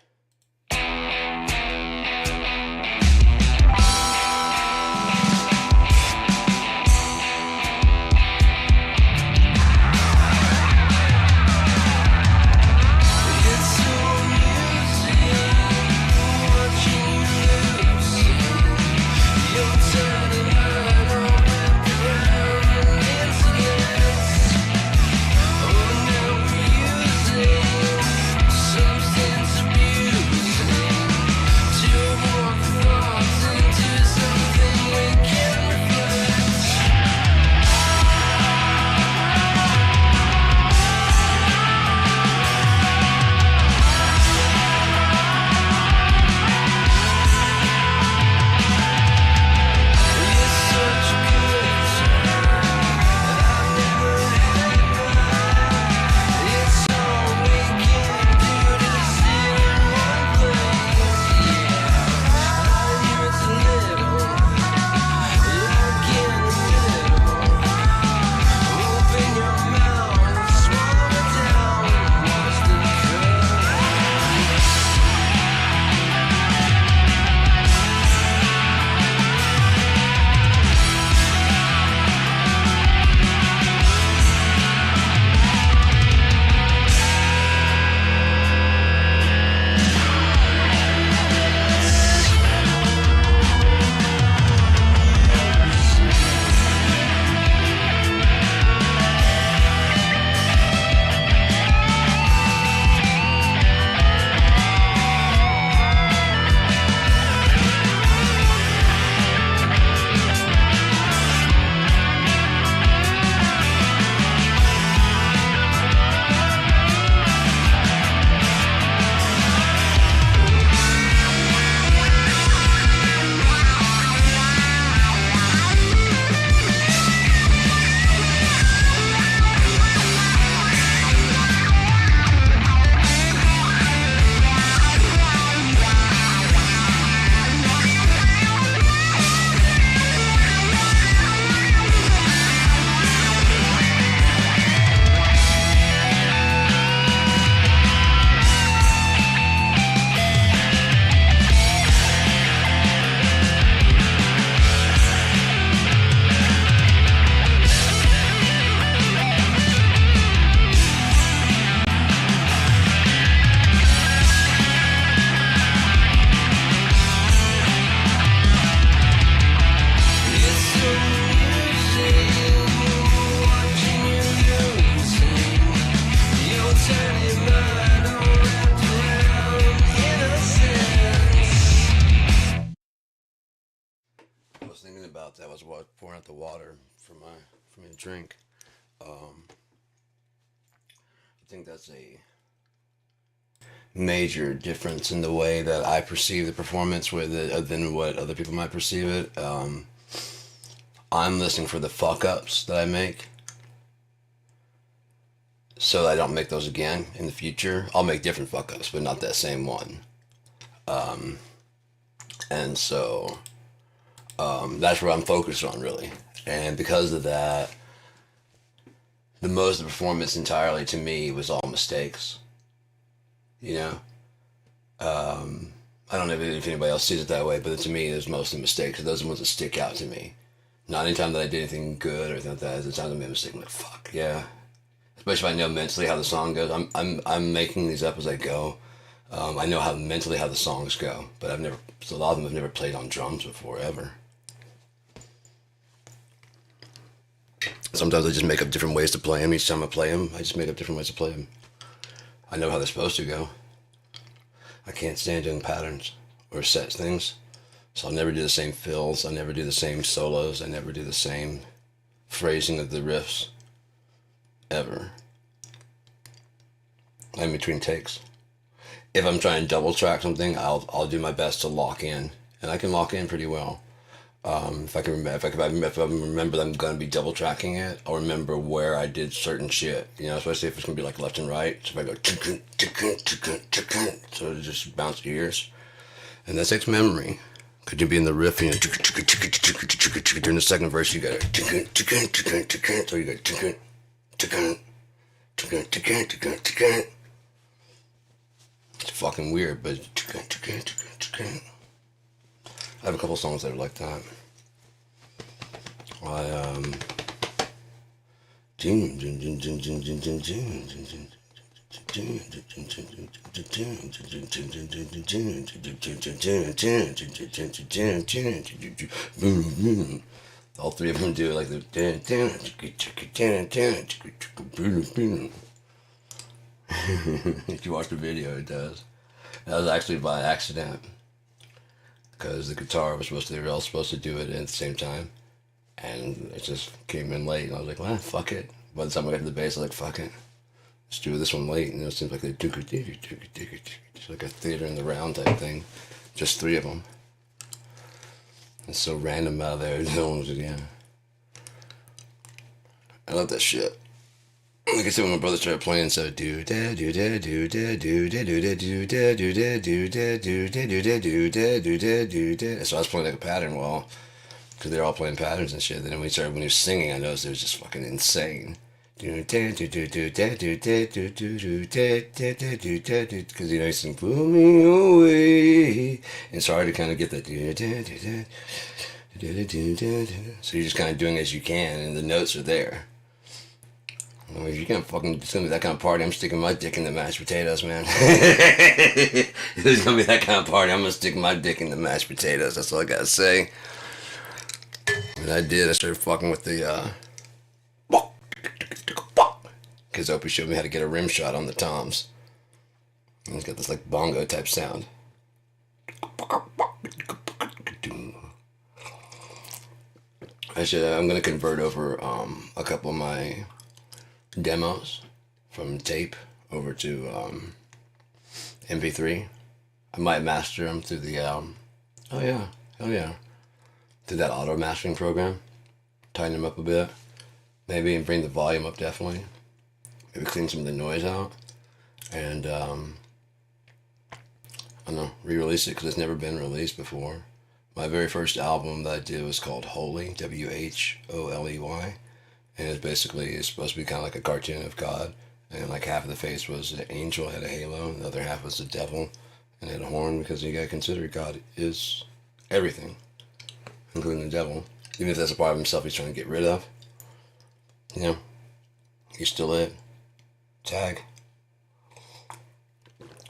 That was what pouring out the water for me to drink. I think that's a major difference in the way that I perceive the performance with it than what other people might perceive it. I'm listening for the fuck ups that I make, so that I don't make those again in the future. I'll make different fuck ups, but not that same one. And so that's what I'm focused on, really. And because of that, the most of the performance entirely to me was all mistakes. You know? I don't know if anybody else sees it that way, but to me, there's mostly mistakes. Those are the ones that stick out to me. Not any time that I did anything good or anything like that. It's the time I made a mistake. I'm like, fuck, yeah. Especially if I know mentally how the song goes. I'm making these up as I go. I know how mentally how the songs go, but so a lot of them have never played on drums before, ever. Sometimes I just make up different ways to play them. Each time I play them, I just make up different ways to play them. I know how they're supposed to go. I can't stand doing patterns or set things, so I'll never do the same fills. I'll never do the same solos. I never do the same phrasing of the riffs, ever. In between takes. If I'm trying to double track something, I'll do my best to lock in, and I can lock in pretty well. If I remember that I'm going to be double tracking it, I'll remember where I did certain shit. You know, especially if it's going to be like left and right. So if I go, so it just bounce ears, and that takes memory. Could you be in the riff and during the second verse you got so you go. It's fucking weird, but I have a couple songs that are like that. All three of them do like the. If you watch the video, it does. That was actually by accident, because the guitar was they were all supposed to do it at the same time, and it just came in late, and I was like, well, fuck it. By the time I got to the bass, I was like, fuck it, let's do this one late. And it seems like it's like a theater in the round type thing, just three of them. It's so random out there. Yeah, I love that shit. Like I said, when my brother started playing, so do da do da do da do da do da do da do da do da do da do da do da do da do da. So I was playing like a pattern wall, because they're all playing patterns and shit. Then when he was singing, I noticed it was just fucking insane. Because you know he's singing "Pull Me Away," and it's hard to kind of get that. So you're just kind of doing as you can, and the notes are there. I mean, if you're gonna it's gonna be that kind of party, I'm sticking my dick in the mashed potatoes, man. If there's gonna be that kind of party, I'm gonna stick my dick in the mashed potatoes. That's all I gotta say. And I did. I started fucking with the, because Opie showed me how to get a rim shot on the toms. And he's got this like bongo type sound. I'm gonna convert over a couple of my demos from tape over to MP3. I might master them through the through that auto mastering program, tighten them up a bit, maybe, and bring the volume up, definitely, maybe clean some of the noise out, and I don't know, re-release it, because it's never been released before. My very first album that I did was called Holy, WHOLEY. And it's supposed to be kind of like a cartoon of God. And like half of the face was an angel, had a halo, and the other half was the devil, and had a horn, because you gotta consider God is everything, including the devil. Even if that's a part of himself he's trying to get rid of. You know, he's still it. Tag.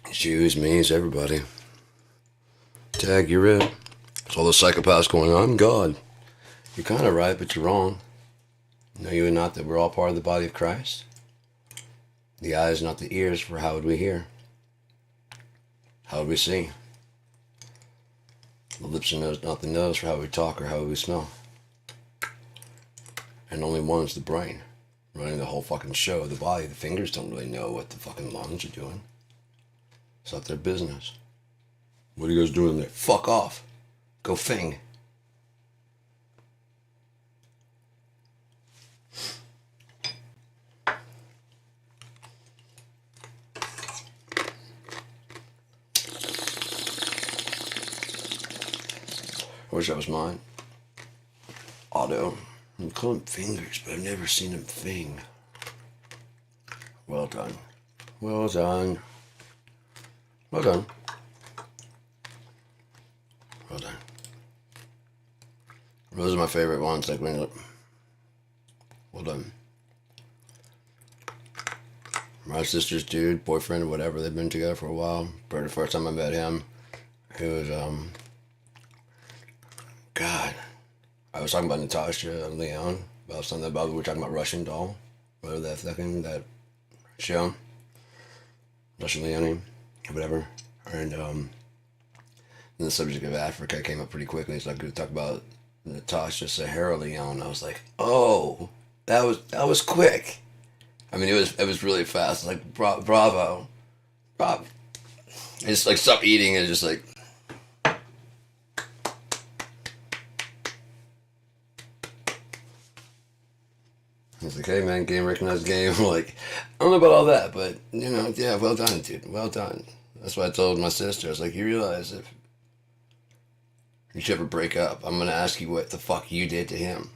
It's you, it's me, it's everybody. Tag, you're it. It's all the psychopaths going, I'm God. You're kind of right, but you're wrong. Know you not that we're all part of the body of Christ? The eyes, not the ears, for how would we hear? How would we see? The lips and nose, not the nose, for how would we talk or how would we smell? And only one is the brain, running the whole fucking show of the body. The fingers don't really know what the fucking lungs are doing. It's not their business. What are you guys doing there? Fuck off. Go fing. I wish that was mine. Auto. I call them fingers, but I've never seen them fing. Well done. Well done. Well done. Well done. Those are my favorite ones. Like when you look. Well done. My sister's dude, boyfriend or whatever, they've been together for a while. But the first time I met him, he was, God. I was talking about Natasha Leone, about something about, we were talking about Russian Doll. Whatever that show. Natasha Leone, whatever. And, then the subject of Africa came up pretty quickly. So I could talk about Natasha Sahara Leone. I was like, oh, that was quick. I mean, it was really fast. Like, bravo. I just like stopped eating and just like. He's like, hey man, game recognized game. I'm like, I don't know about all that, but you know, yeah, well done, dude. Well done. That's what I told my sister. I was like, you realize if you should ever break up, I'm gonna ask you what the fuck you did to him.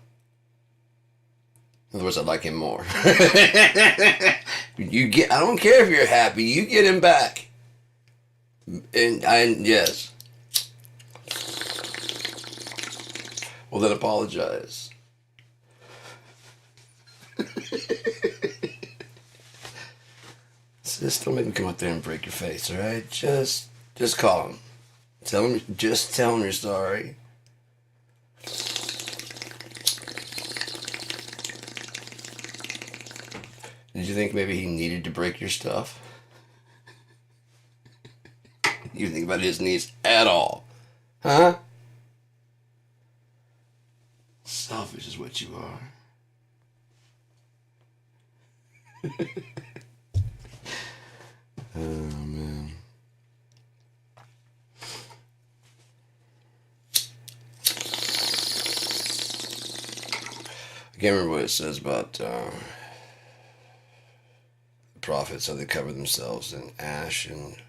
In other words, I'd like him more. I don't care if you're happy, you get him back. And yes. Well then apologize. Sis, don't make me come out there and break your face, alright? Just call him. Tell him you're sorry. Did you think maybe he needed to break your stuff? You think about his needs at all? Huh? Selfish is what you are. Oh, man. I can't remember what it says about the prophets, how they cover themselves in ash and it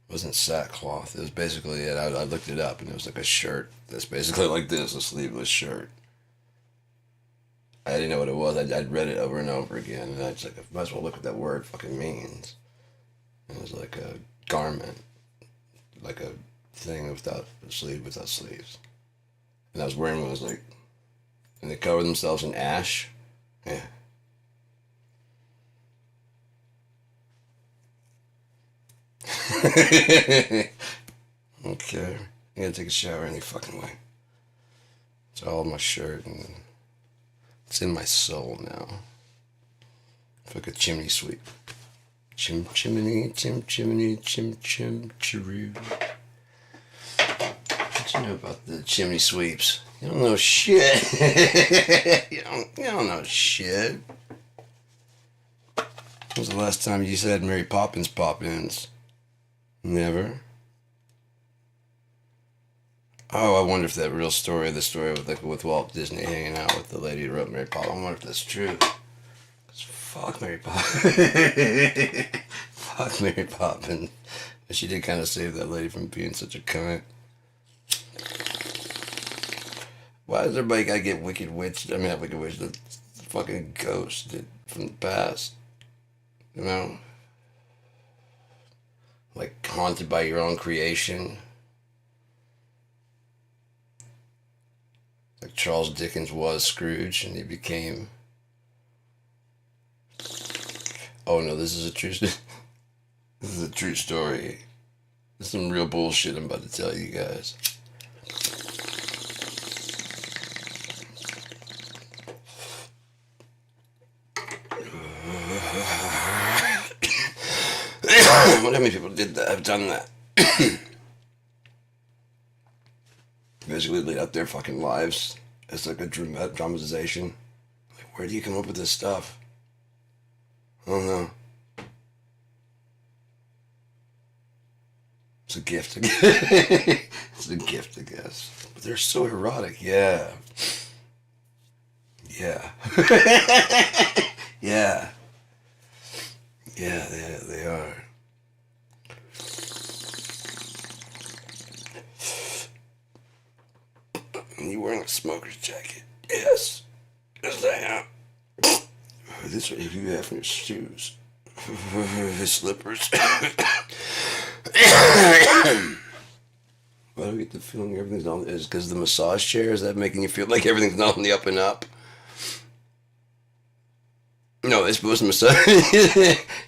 wasn't sackcloth. It was basically it. I looked it up and it was like a shirt that's basically like this, a sleeveless shirt. I didn't know what it was. I'd read it over and over again, and I was like, I might as well look what that word fucking means. And it was like a garment, like a thing without a sleeve, without sleeves. And I was wearing one. I was like, and they cover themselves in ash. Yeah. Okay. I'm gonna take a shower any fucking way. It's all my shirt and it's in my soul now. It's like a chimney sweep. Chimney, chimney, chiroo. What you know about the chimney sweeps? You don't know shit. you don't know shit. When was the last time you said Mary Poppins pop-ins? Never. Oh, I wonder if that real story, the story with Walt Disney hanging out with the lady who wrote Mary Poppins, I wonder if that's true. 'Cause fuck Mary Poppins. Fuck Mary Poppins. But she did kind of save that lady from being such a cunt. Why does everybody gotta get wicked witched? I mean, not wicked witched, the fucking ghost from the past. You know? Like haunted by your own creation. Like Charles Dickens was Scrooge and he became... Oh no, this is a true This is a true story. This is some real bullshit I'm about to tell you guys. I wonder how many people have done that. Basically laid out their fucking lives as like a dramatization. Like, where do you come up with this stuff? I don't know. It's a gift. It's a gift, I guess. But they're so erotic. Yeah. Yeah. Yeah. Yeah, they are. And you wearing a smoker's jacket? Yes. Yes, I am. This is what you have from your shoes. His slippers. Why do we get the feeling everything's on? Is because the massage chair? Is that making you feel like everything's on the up and up? No, it's supposed to massage.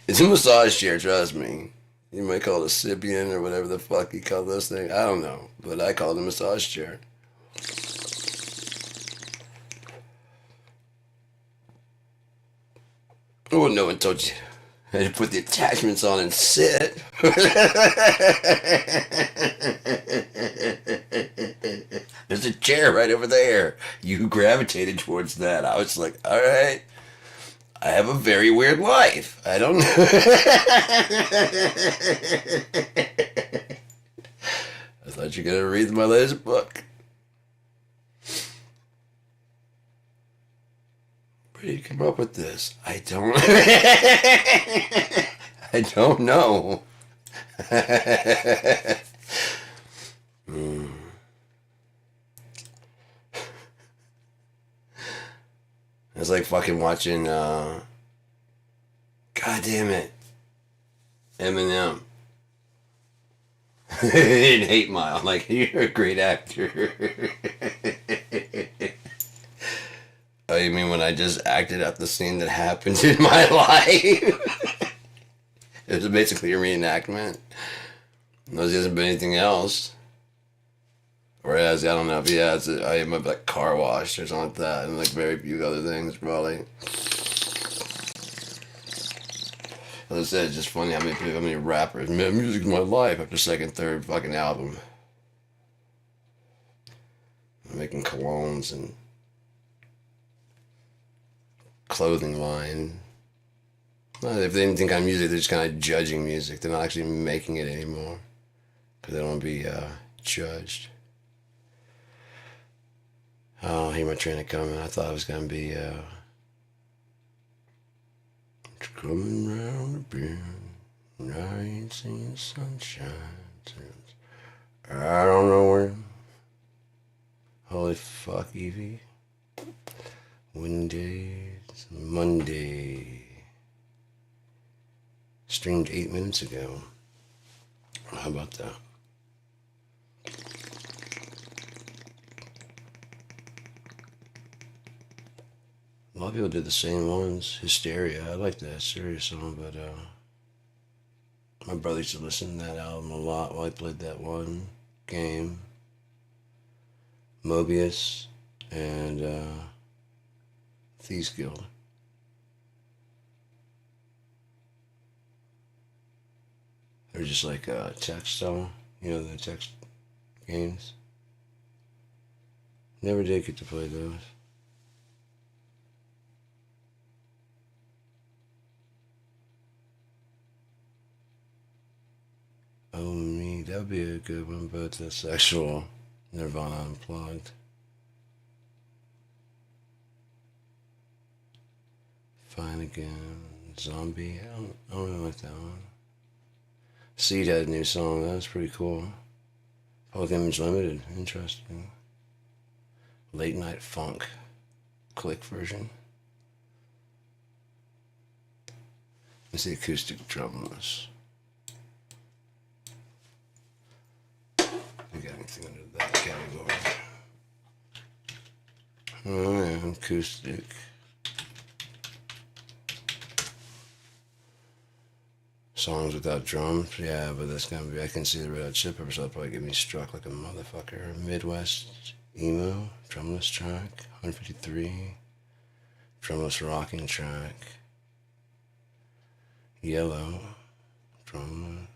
It's a massage chair, trust me. You might call it a Sibian or whatever the fuck you call those things. I don't know, but I call it a massage chair. Oh, no one told you. I had to put the attachments on and sit. There's a chair right over there. You gravitated towards that. I was like, all right. I have a very weird life. I don't know. I thought you were going to read my latest book. Where did you come up with this? I don't. I don't know. It's like fucking watching, God damn it, Eminem in 8 Mile. I'm like, you're a great actor. Oh, you mean when I just acted out the scene that happened in my life? It was basically a reenactment. No, there hasn't been anything else. Or as, I don't know if he has it. I might be like car wash or something like that. And like very few other things, probably. As I said, it's just funny how many people, how many rappers. Man, music's my life after second, third fucking album. Making colognes and clothing line. Well, if they didn't think I'm music, they're just kind of judging music. They're not actually making it anymore. Because they don't want to be judged. Oh, I hear my train coming. I thought it was going to be, it's coming round the bend, and I ain't seen the sunshine since I don't know when. Holy fuck, Evie. Wednesday's Monday. Streamed 8 minutes ago. How about that? A lot of people did the same ones. Hysteria. I like the Hysteria song, but my brother used to listen to that album a lot while I played that one game. Mobius and Thieves Guild. They're just like text though. You know, the text games. Never did get to play those. Oh me, that'd be a good one, but that's actual Nirvana Unplugged. Fine Again, Zombie, I don't really like that one. Seed had a new song, that was pretty cool. Public Image Limited, interesting. Late Night Funk, click version. It's the acoustic drumless. You got anything under that category? Oh yeah, acoustic. Songs without drums, yeah, but that's gonna be, I can see the Red Hot Chili Peppers, so that'll probably get me struck like a motherfucker. Midwest Emo, drumless track, 153. Drumless rocking track. Yellow, drumless.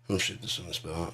I'm gonna shoot this on the spot.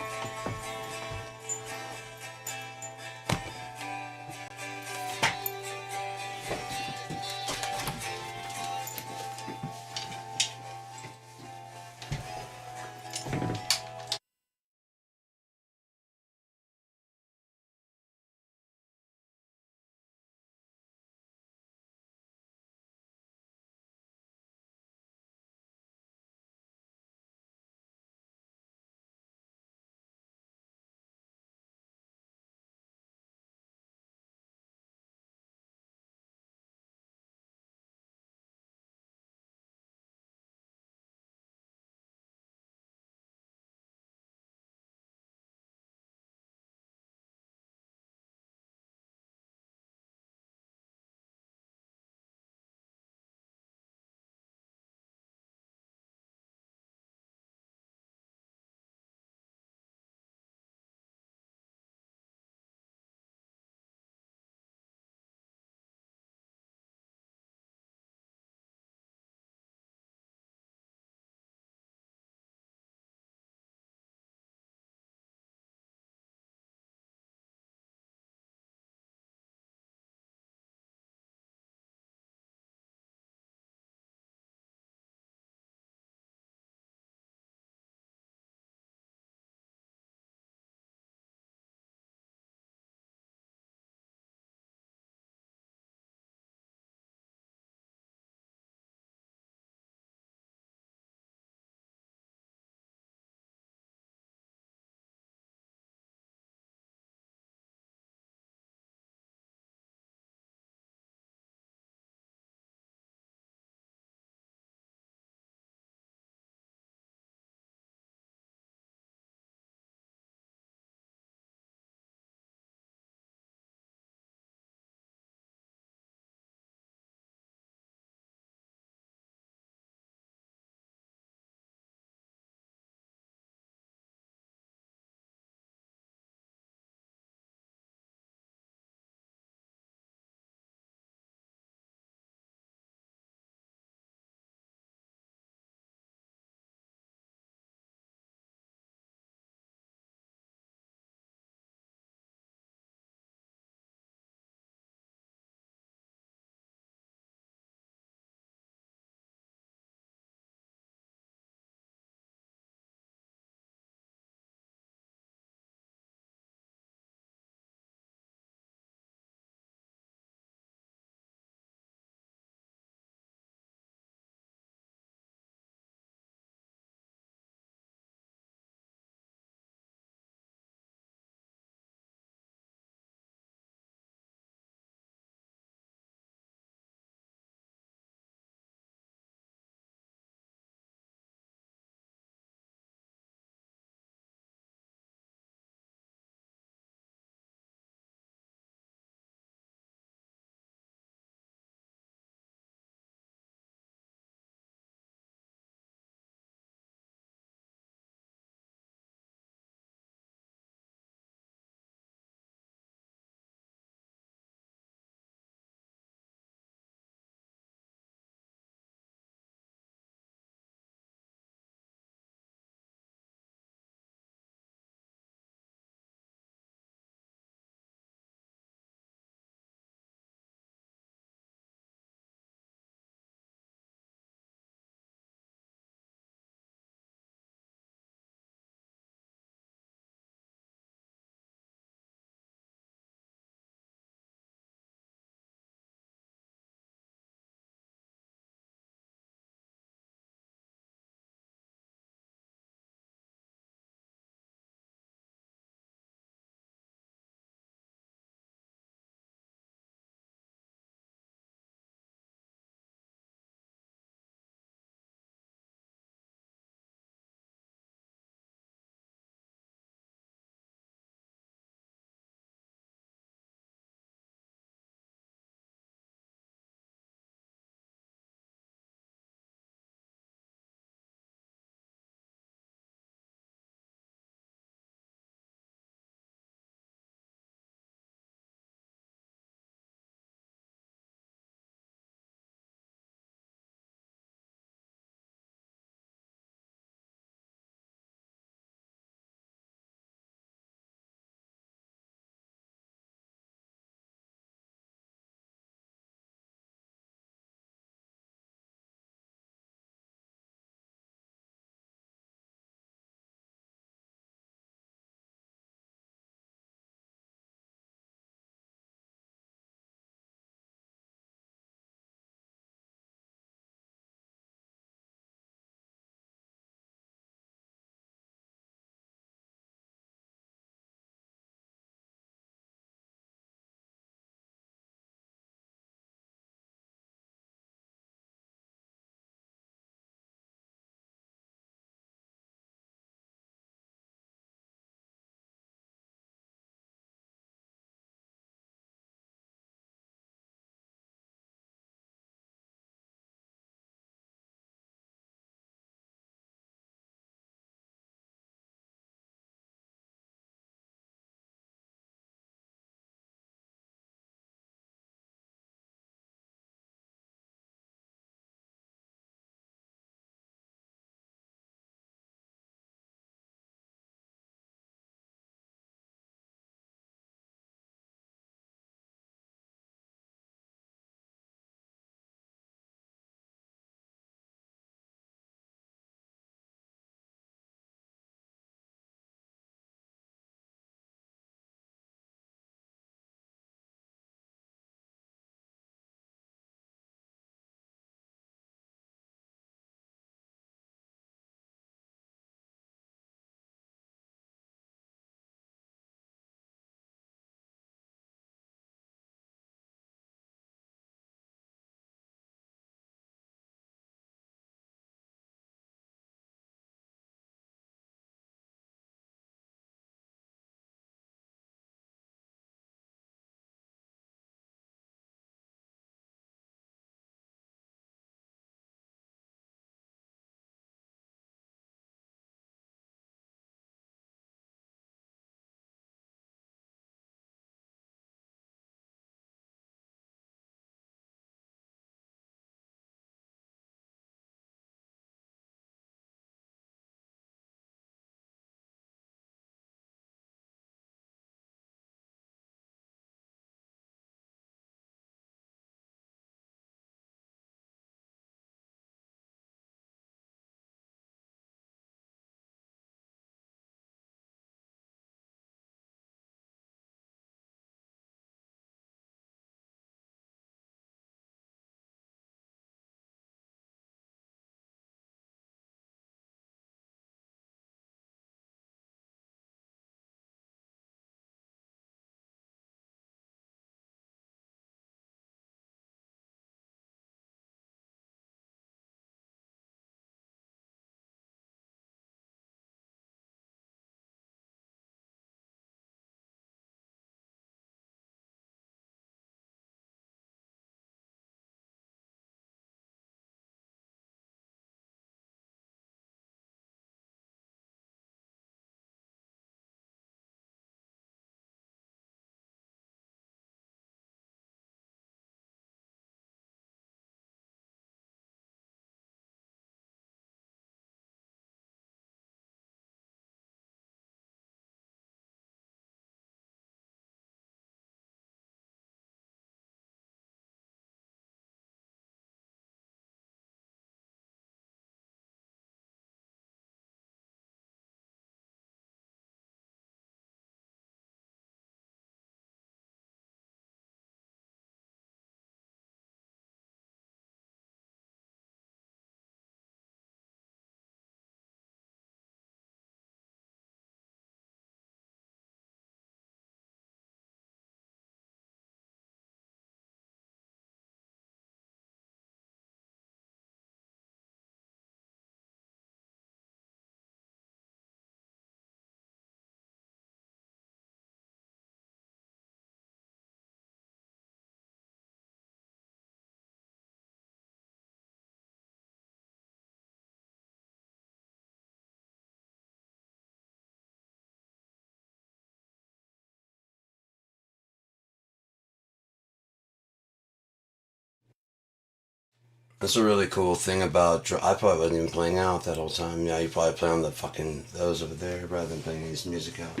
That's a really cool thing about. I probably wasn't even playing out that whole time. Yeah, you probably play on the fucking those over there rather than playing his music out.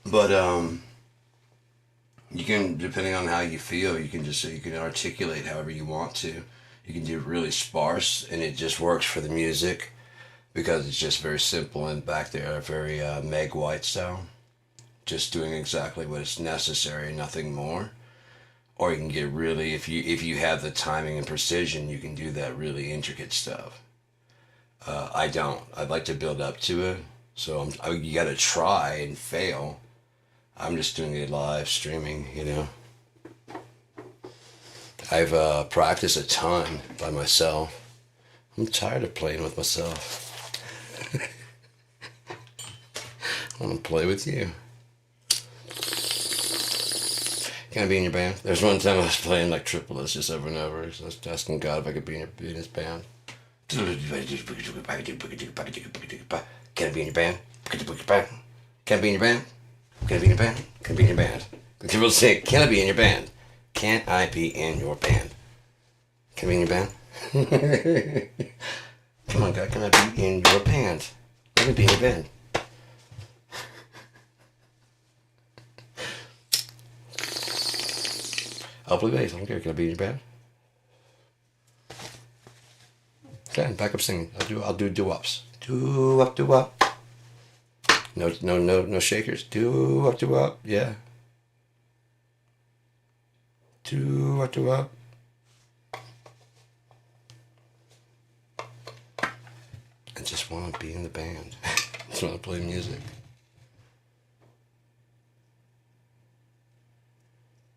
But you can, depending on how you feel, you can articulate however you want to. You can do really sparse, and it just works for the music because it's just very simple and back there, very Meg White style, just doing exactly what is necessary, nothing more. Or you can get really, if you have the timing and precision, you can do that really intricate stuff. I don't. I'd like to build up to it, so you got to try and fail. I'm just doing it live streaming, you know. I've practiced a ton by myself. I'm tired of playing with myself. I want to play with you. Can I be in your band? There's one time I was playing like triplets just over and over. So I was asking God if I could be in his band. Can I be in your band? Can I be in your band? Can I be in your band? Can I be in your band? Can I be in your band? People say, can I be in your band? Can I be in your band? Can I be in your band? Come on, God, can I be in your band? Let me be in your band. I'll play bass. I don't care. Can I be in your band? Okay, back up singing. I'll do doo-wops. Doo-wop, doo-wop. No shakers. Doo-wop, doo-wop. Yeah. Doo-wop, doo-wop. I just want to be in the band. I just want to play music.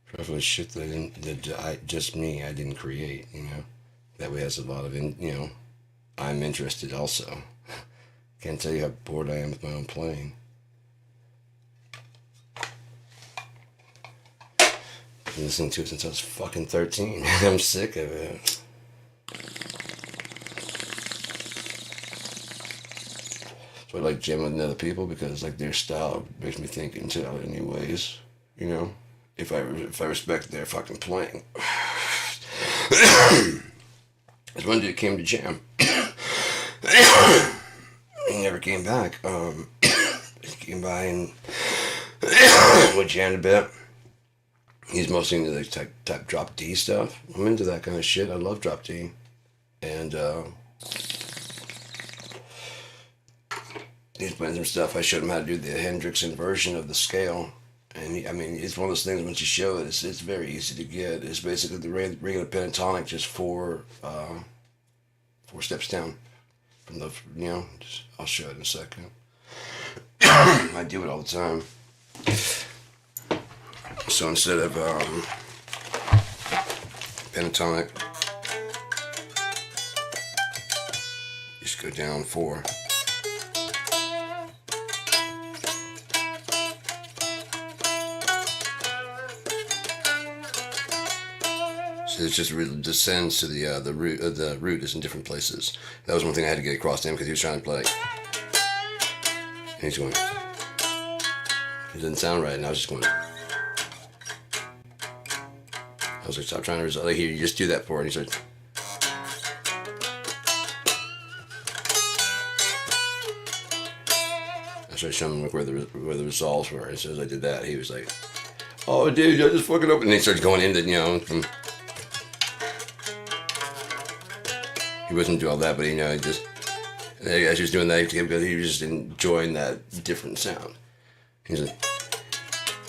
Preferably shit that just me, I didn't create, you know. That way has a lot of, I'm interested also. Can't tell you how bored I am with my own playing. Been listening to it since I was fucking 13. I'm sick of it. So I like jamming with other people because like their style makes me think in totally new ways, you know. If I respect their fucking playing. There's one dude came to jam. He never came back. He came by and we jammed a bit. He's mostly into the type drop D stuff. I'm into that kind of shit. I love drop D. And he's playing some stuff. I showed him how to do the Hendrix inversion of the scale. And it's one of those things, once you show it, it's very easy to get. It's basically the regular pentatonic, just four steps down from the, I'll show it in a second. I do it all the time. So instead of pentatonic, just go down 4. So it just really descends to the root. The root is in different places. That was one thing I had to get across to him because he was trying to play. And he's going. It didn't sound right, and I was just going. I was like, stop trying to resolve. Like, here, you just do that for it. And he's like. I started showing him where the resolves were. As soon as I did that, he was like, "Oh, dude, I just fucking opened." And he started going into, from. He wasn't doing all that, but he just, as he was doing that, because he was just enjoying that different sound. He's like,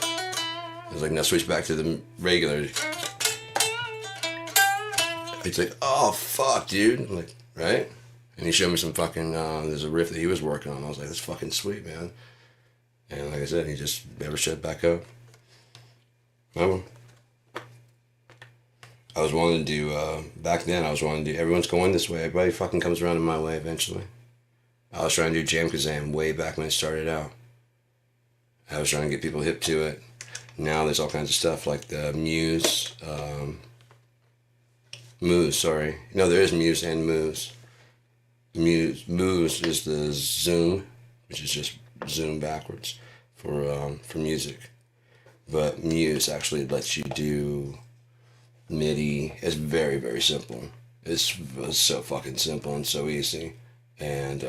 I was like, now switch back to the regular. He's like, oh fuck, dude. I'm like, right? And he showed me some fucking, there's a riff that he was working on. I was like, that's fucking sweet, man. And like I said, he just never shut back up. Well, I was wanting to do, back then I was wanting to do, everyone's going this way, everybody fucking comes around in my way eventually. I was trying to do Jam Kazam way back when it started out. I was trying to get people hip to it. Now there's all kinds of stuff like the Muse, sorry. No, there is Muse and Moose. Moose is the Zoom, which is just Zoom backwards for music. But Muse actually lets you do MIDI. It's very, very simple. It's so fucking simple and so easy. And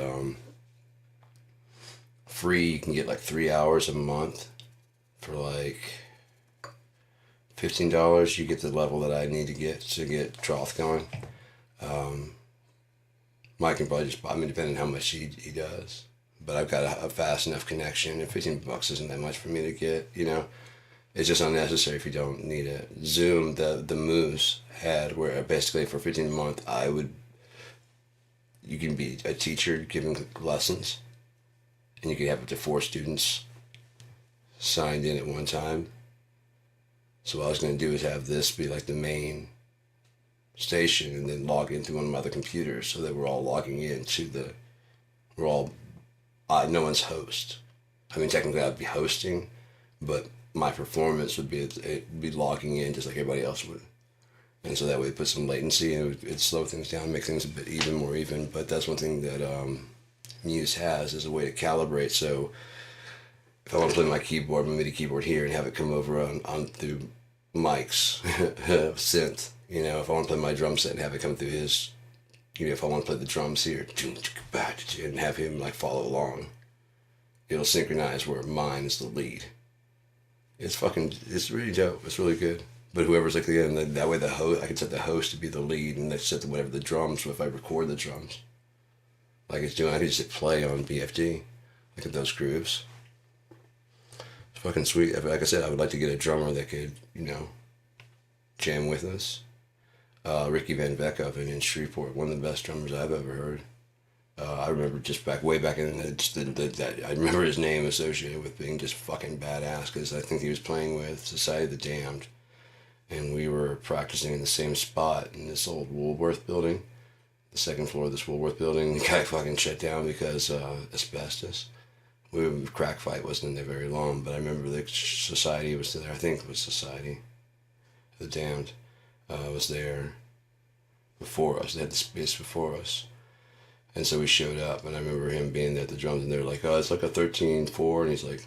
free, you can get like 3 hours a month for like $15. You get the level that I need to get Troth going. Mike can probably just, I mean, depending on how much he does. But I've got a fast enough connection, and $15 isn't that much for me to get, you know. It's just unnecessary if you don't need it. Zoom, the Moose had where basically for 15 a month, you can be a teacher giving lessons, and you can have up to 4 students signed in at one time. So what I was going to do is have this be like the main station, and then log in through one of my other computers, so that we're all logging in to no one's host. I mean, technically I'd be hosting, but my performance would be logging in just like everybody else would. And so that way it put some latency, and it'd slow things down, make things a bit more even. But that's one thing that Muse has, is a way to calibrate. So if I want to play my keyboard, my MIDI keyboard here, and have it come over on through Mike's synth, you know, if I want to play my drum set and have it come through his, you know, if I want to play the drums here and have him like follow along, it'll synchronize where mine is the lead. It's really dope. It's really good. But whoever's like the end, that way the host, I can set the host to be the lead, and they set whatever the drums. So if I record the drums, like it's doing, I can just hit play on BFD, like at those grooves. It's fucking sweet. Like I said, I would like to get a drummer that could, you know, jam with us. Ricky Van Veckhoven in Shreveport, one of the best drummers I've ever heard. I remember just way back in I remember his name associated with being just fucking badass, because I think he was playing with Society of the Damned, and we were practicing in the same spot in this old Woolworth building, the second floor of this Woolworth building. The guy fucking shut down because asbestos. Crack fight wasn't in there very long, but I remember the Society was there. I think it was Society of the Damned was there before us. They had the space before us. And so we showed up, and I remember him being there at the drums, and they're like, "Oh, it's like a 13/4," and he's like,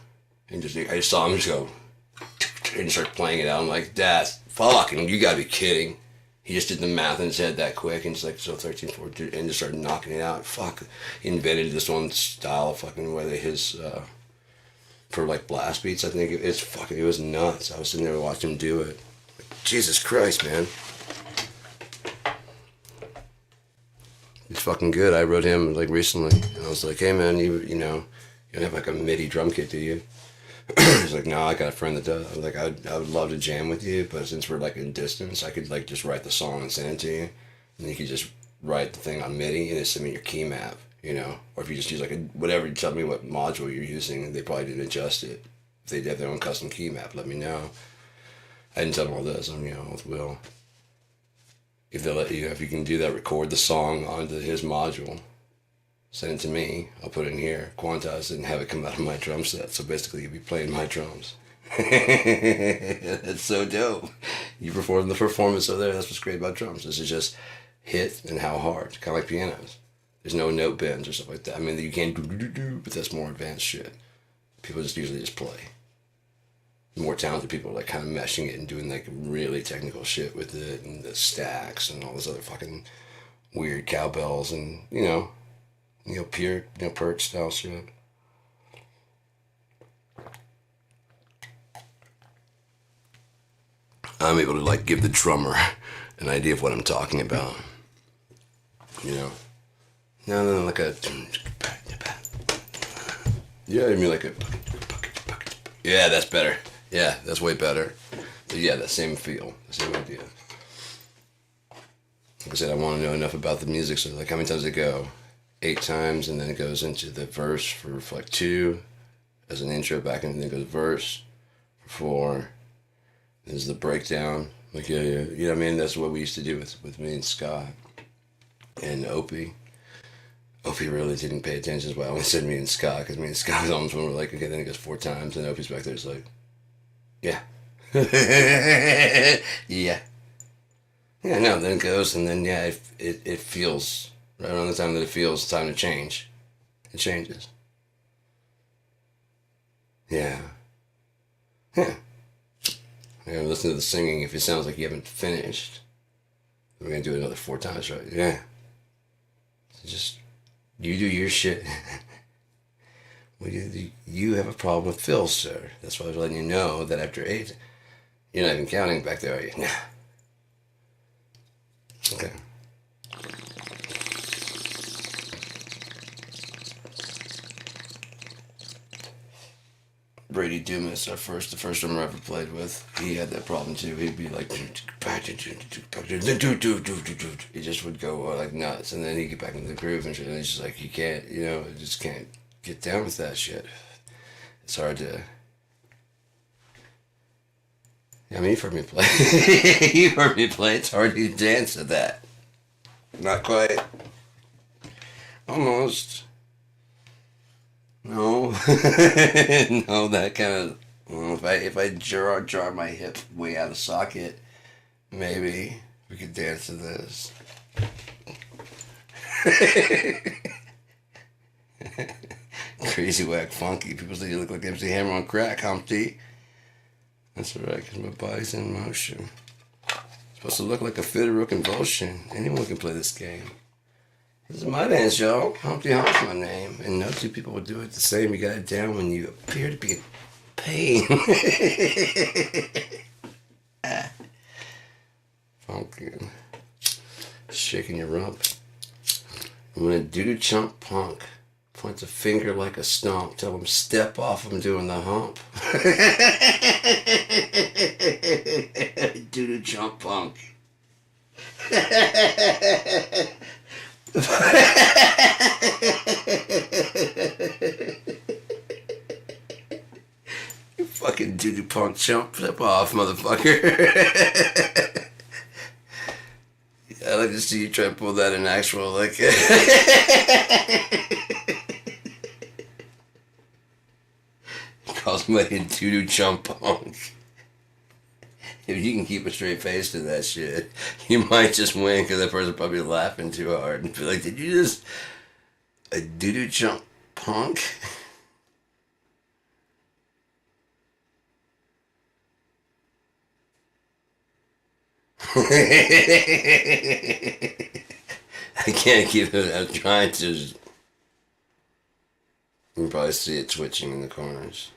I just saw him just go, and start playing it out. I'm like, "That's fucking, you gotta be kidding." He just did the math in his head that quick, and just like, so 13/4, and just started knocking it out. Fuck, he invented this one style of fucking, whether his, for like blast beats, I think it was nuts. I was sitting there watching him do it. Like, Jesus Christ, man. He's fucking good. I wrote him like recently, and I was like, "Hey man, you know, you don't have like a MIDI drum kit, do you?" He's like, "No, I got a friend that does." I was like, I would love to jam with you, but since we're like in distance, I could like just write the song and send it to you, and you could just write the thing on MIDI and just send me your key map, you know. Or if you just use like whatever, you tell me what module you're using, they probably didn't adjust it. If they have their own custom key map, let me know. I didn't tell them all this, you know, with Will. If they let you, if you can do that, record the song onto his module, send it to me, I'll put it in here, quantize it, and have it come out of my drum set. So basically you'll be playing my drums. That's so dope. You perform the performance over there. That's what's great about drums. This is just hit and how hard, kind of like pianos. There's no note bends or stuff like that. I mean, you can do, but that's more advanced shit. People just usually just play. More talented people are like kind of meshing it and doing like really technical shit with it, and the stacks and all this other fucking weird cowbells and pure perch style shit. I'm able to like give the drummer an idea of what I'm talking about. You know, no, like a I mean like a that's better. Yeah, that's way better. But yeah, that same feel, the same idea. Like I said, I want to know enough about the music, so like how many times it go? 8 times, and then it goes into the verse for like 2 as an intro back, and then it goes verse for 4. There's the breakdown. Like you know what I mean? That's what we used to do with me and Scott and Opie. Opie really didn't pay attention as well. I only said me and Scott, because me and Scott was almost when we're like, okay, then it goes 4 times, and Opie's back there, it's like, yeah. Yeah. Yeah, no, then it goes, and then, yeah, it feels, right around the time that it feels time to change, it changes. Yeah. Yeah. Yeah, listen to the singing. If it sounds like you haven't finished, We're gonna do it another 4 times, right? Yeah. Just, you do your shit. Well, you have a problem with Phil, sir. That's why I was letting you know that after 8, you're not even counting back there, are you? Nah. Okay. Brady Dumas, the first drummer I ever played with, he had that problem too. He'd be like, he just would go like nuts, and then he'd get back into the groove and shit. And it's just like, you can't, just can't get down with that shit. It's hard to. I mean, you've heard me play. You've heard me play. It's hard to dance to that. Not quite. Almost. No. No, that kind of. Well, if I jar my hip way out of socket, maybe we could dance to this. Crazy whack funky. People say you look like MC Hammer on crack, Humpty. That's alright, because my body's in motion. It's supposed to look like a fit or a convulsion. Anyone can play this game. This is my band show. Humpty Hump's my name. And no two people will do it the same. You got it down when you appear to be in pain. Funky. Shaking your rump. I'm gonna doo-doo chump punk. Points a finger like a stomp. Tell him step off, I'm doing the hump. Doo-doo chump punk. You fucking doo-doo punk chump. Step off, motherfucker. I'd like to see you try to pull that in actual, like... Call somebody a doo-doo chump punk. If you can keep a straight face to that shit, you might just win, because that person's probably laughing too hard and be like, did you just... a doo-doo chump punk? I can't keep it. I'm trying to. You can probably see it twitching in the corners.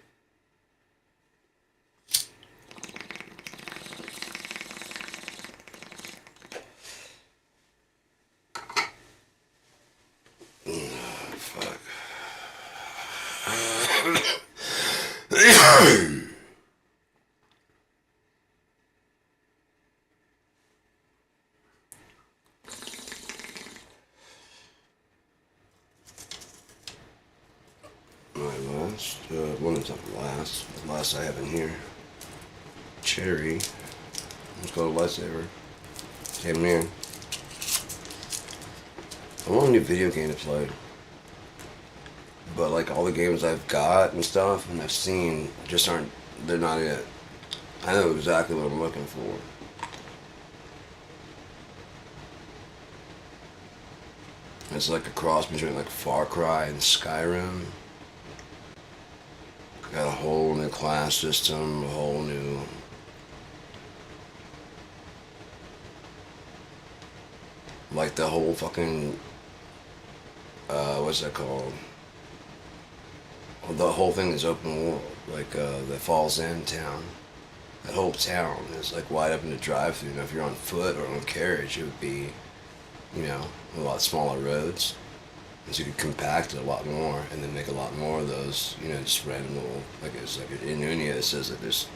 Oh, fuck. One of the last I have in here. Cherry. Let's go to lightsaber. Damn near. I want a new video game to play. But like all the games I've got and stuff and I've seen just aren't, they're not it. I know exactly what I'm looking for. It's like a cross between like Far Cry and Skyrim. Got a whole new class system, a whole new... Like the whole fucking... what's that called? Well, the whole thing is open world. Like, the Falls End town. That whole town is like wide open to drive through. Now, if you're on foot or on carriage, it would be, a lot smaller roads. And so you could compact it a lot more and then make a lot more of those, just random little, like it's like in Unia it says that there's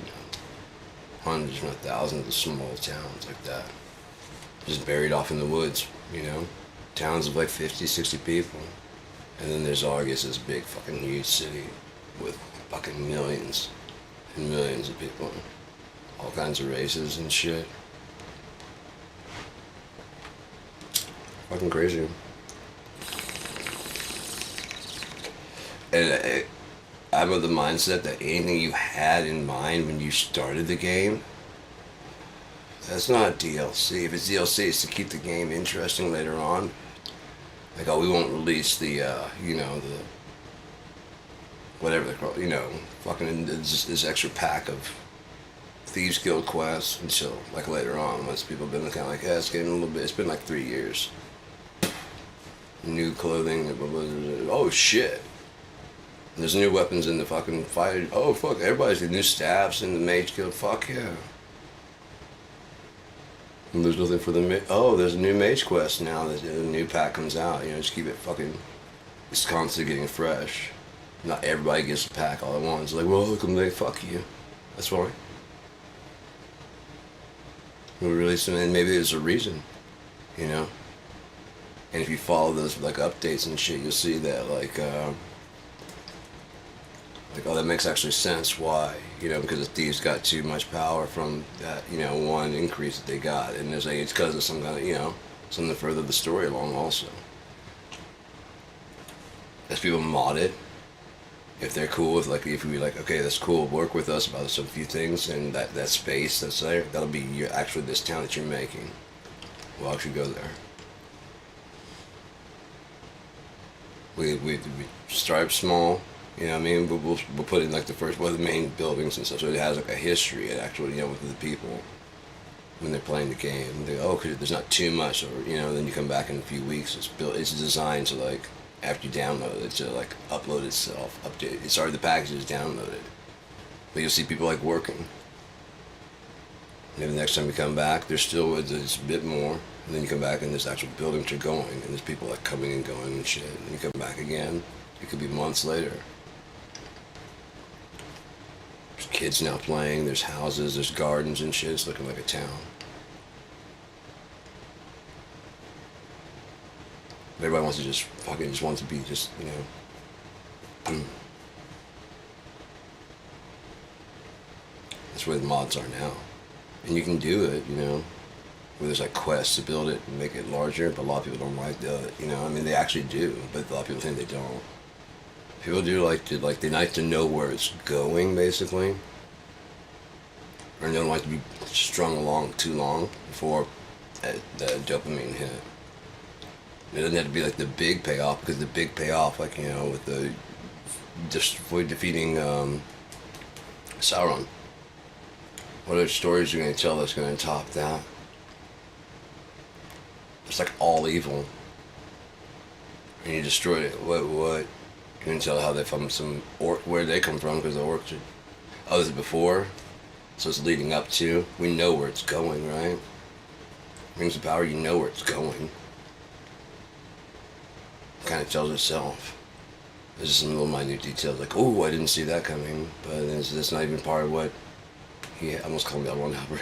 hundreds, if not thousands of small towns like that. Just buried off in the woods, towns of like 50, 60 people. And then there's August, this big fucking huge city with fucking millions and millions of people. All kinds of races and shit. Fucking crazy. And I'm of the mindset that anything you had in mind when you started the game, that's not DLC. If it's DLC, it's to keep the game interesting later on. Like, we won't release the, the, whatever they're called, fucking this extra pack of Thieves Guild quests until like later on, once people have been kind of like, yeah, it's getting a little bit. It's been like 3 years. New clothing. Oh shit. There's new weapons in the fucking fight. Oh fuck, everybody's got new staffs in the Mage Guild. Fuck yeah. And there's nothing for the oh, there's a new Mage quest now. That a new pack comes out. You know, just keep it fucking. It's constantly getting fresh. Not everybody gets a pack all at once. Like, well, look, they fuck you. That's why. We'll release them, and maybe there's a reason, you know. And if you follow those like updates and shit, you'll see that like oh, that makes actually sense. Why? You know, because the thieves got too much power from that, you know, one increase that they got, and there's like it's because of some kind of, you know, something to further the story along also. As people mod it, if they're cool with like, if we like, okay, that's cool, work with us about some few things, and that space that's there, that'll be your actually this town that you're making. We'll actually go there. We start small, you know what I mean? But we'll put in like the first one of the main buildings and stuff, so it has like a history and actually, you know, with the people when they're playing the game. They go, oh, cause there's not too much, or you know, then you come back in a few weeks. It's built. It's designed to like after you download it to like upload itself, update. It's already the package is downloaded, but you'll see people like working. Maybe the next time you come back, there's still it's a bit more, and then you come back and there's actual buildings are going, and there's people like coming and going and shit. And you come back again, it could be months later. There's kids now playing. There's houses. There's gardens and shit. It's looking like a town. Everybody wants to just fucking just wants to be just, you know. That's where the mods are now. And you can do it, you know, where there's like quests to build it and make it larger, but a lot of people don't like it, you know. I mean, they actually do, but a lot of people think they don't. People do like to, like, they like to know where it's going, basically. Or they don't like to be strung along too long before the dopamine hit. It doesn't have to be like the big payoff, because the big payoff, like, you know, with the defeating Sauron. What other stories are you going to tell that's going to top that? It's like all evil. And you destroyed it. What? You can tell how they from some orc, where they come from, because the orcs are. Oh, is it before? So it's leading up to. We know where it's going, right? Rings of Power, you know where it's going. It kind of tells itself. There's just some little minute details, like, oh, I didn't see that coming, but it's not even part of what. He almost called me out one Albert.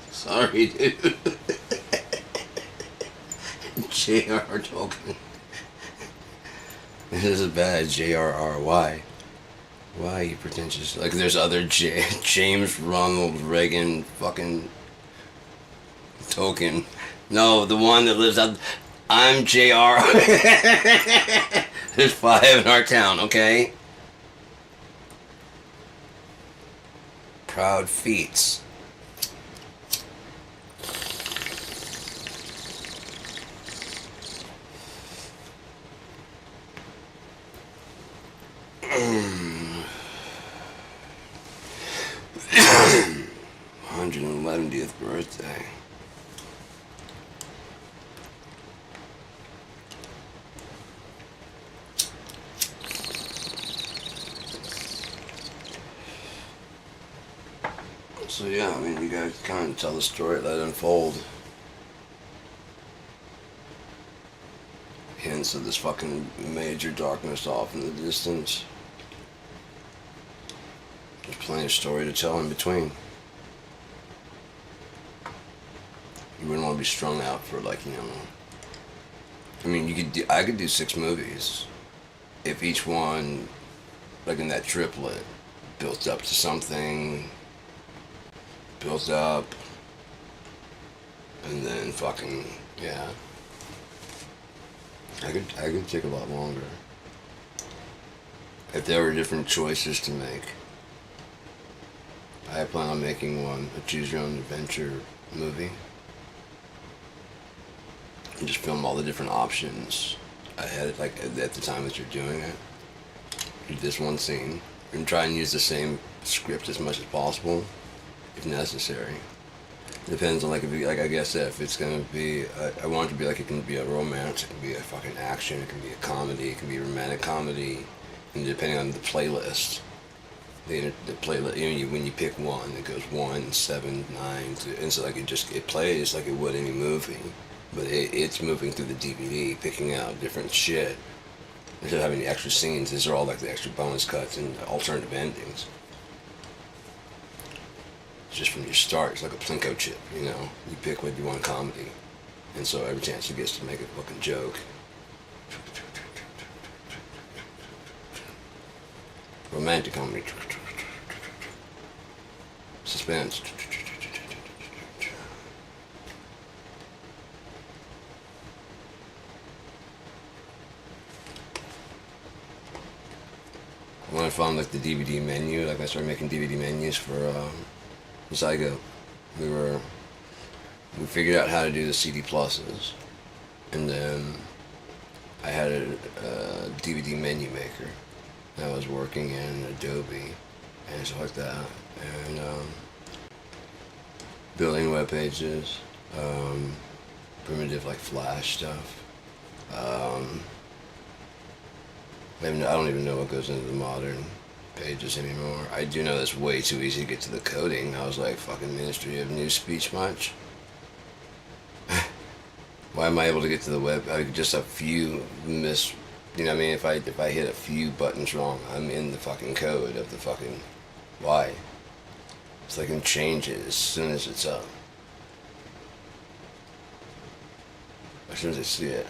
Sorry, dude. J.R.R. Tolkien. This is bad. J.R.R. Why? Why are you pretentious? Like, there's other James Ronald Reagan fucking Tolkien. No, the one that lives out. I'm J.R. There's 5 in our town, okay? Proud feats. $111th birthday. So yeah, I mean, you guys kind of tell the story, let it unfold. Hints of this fucking major darkness off in the distance. There's plenty of story to tell in between. You wouldn't want to be strung out for, like, you know. I mean, I could do 6 movies if each one, like in that triplet, built up to something. Built up, and then fucking, yeah. I could take a lot longer. If there were different choices to make. I plan on making one, a choose your own adventure movie. And just film all the different options ahead, like at the time that you're doing it. Do this one scene, and try and use the same script as much as possible, if necessary. Depends on like if you, like I guess if it's gonna be I want it to be like it can be a romance, it can be a fucking action, it can be a comedy, it can be a romantic comedy, and depending on the playlist, the playlist when you pick one, it goes 1, 7, 9, and so like it plays like it would any movie, but it's moving through the DVD, picking out different shit. Instead of having the extra scenes, these are all like the extra bonus cuts and alternative endings. Just from your start, it's like a Plinko chip, you know? You pick what you want comedy. And so every chance he gets to make a fucking joke. Romantic comedy. Suspense. When I found like the DVD menu, like I started making DVD menus for Zygo. We figured out how to do the CD pluses, and then I had a DVD menu maker that was working in Adobe and stuff like that, and building web pages, primitive like Flash stuff. I don't even know what goes into the modern pages anymore. I do know that's way too easy to get to the coding. I was like, fucking Ministry of New Speech much? Why am I able to get to the web? Just a few you know what I mean? If I hit a few buttons wrong, I'm in the fucking code of the fucking, why? So I can change it as soon as it's up. As soon as I see it.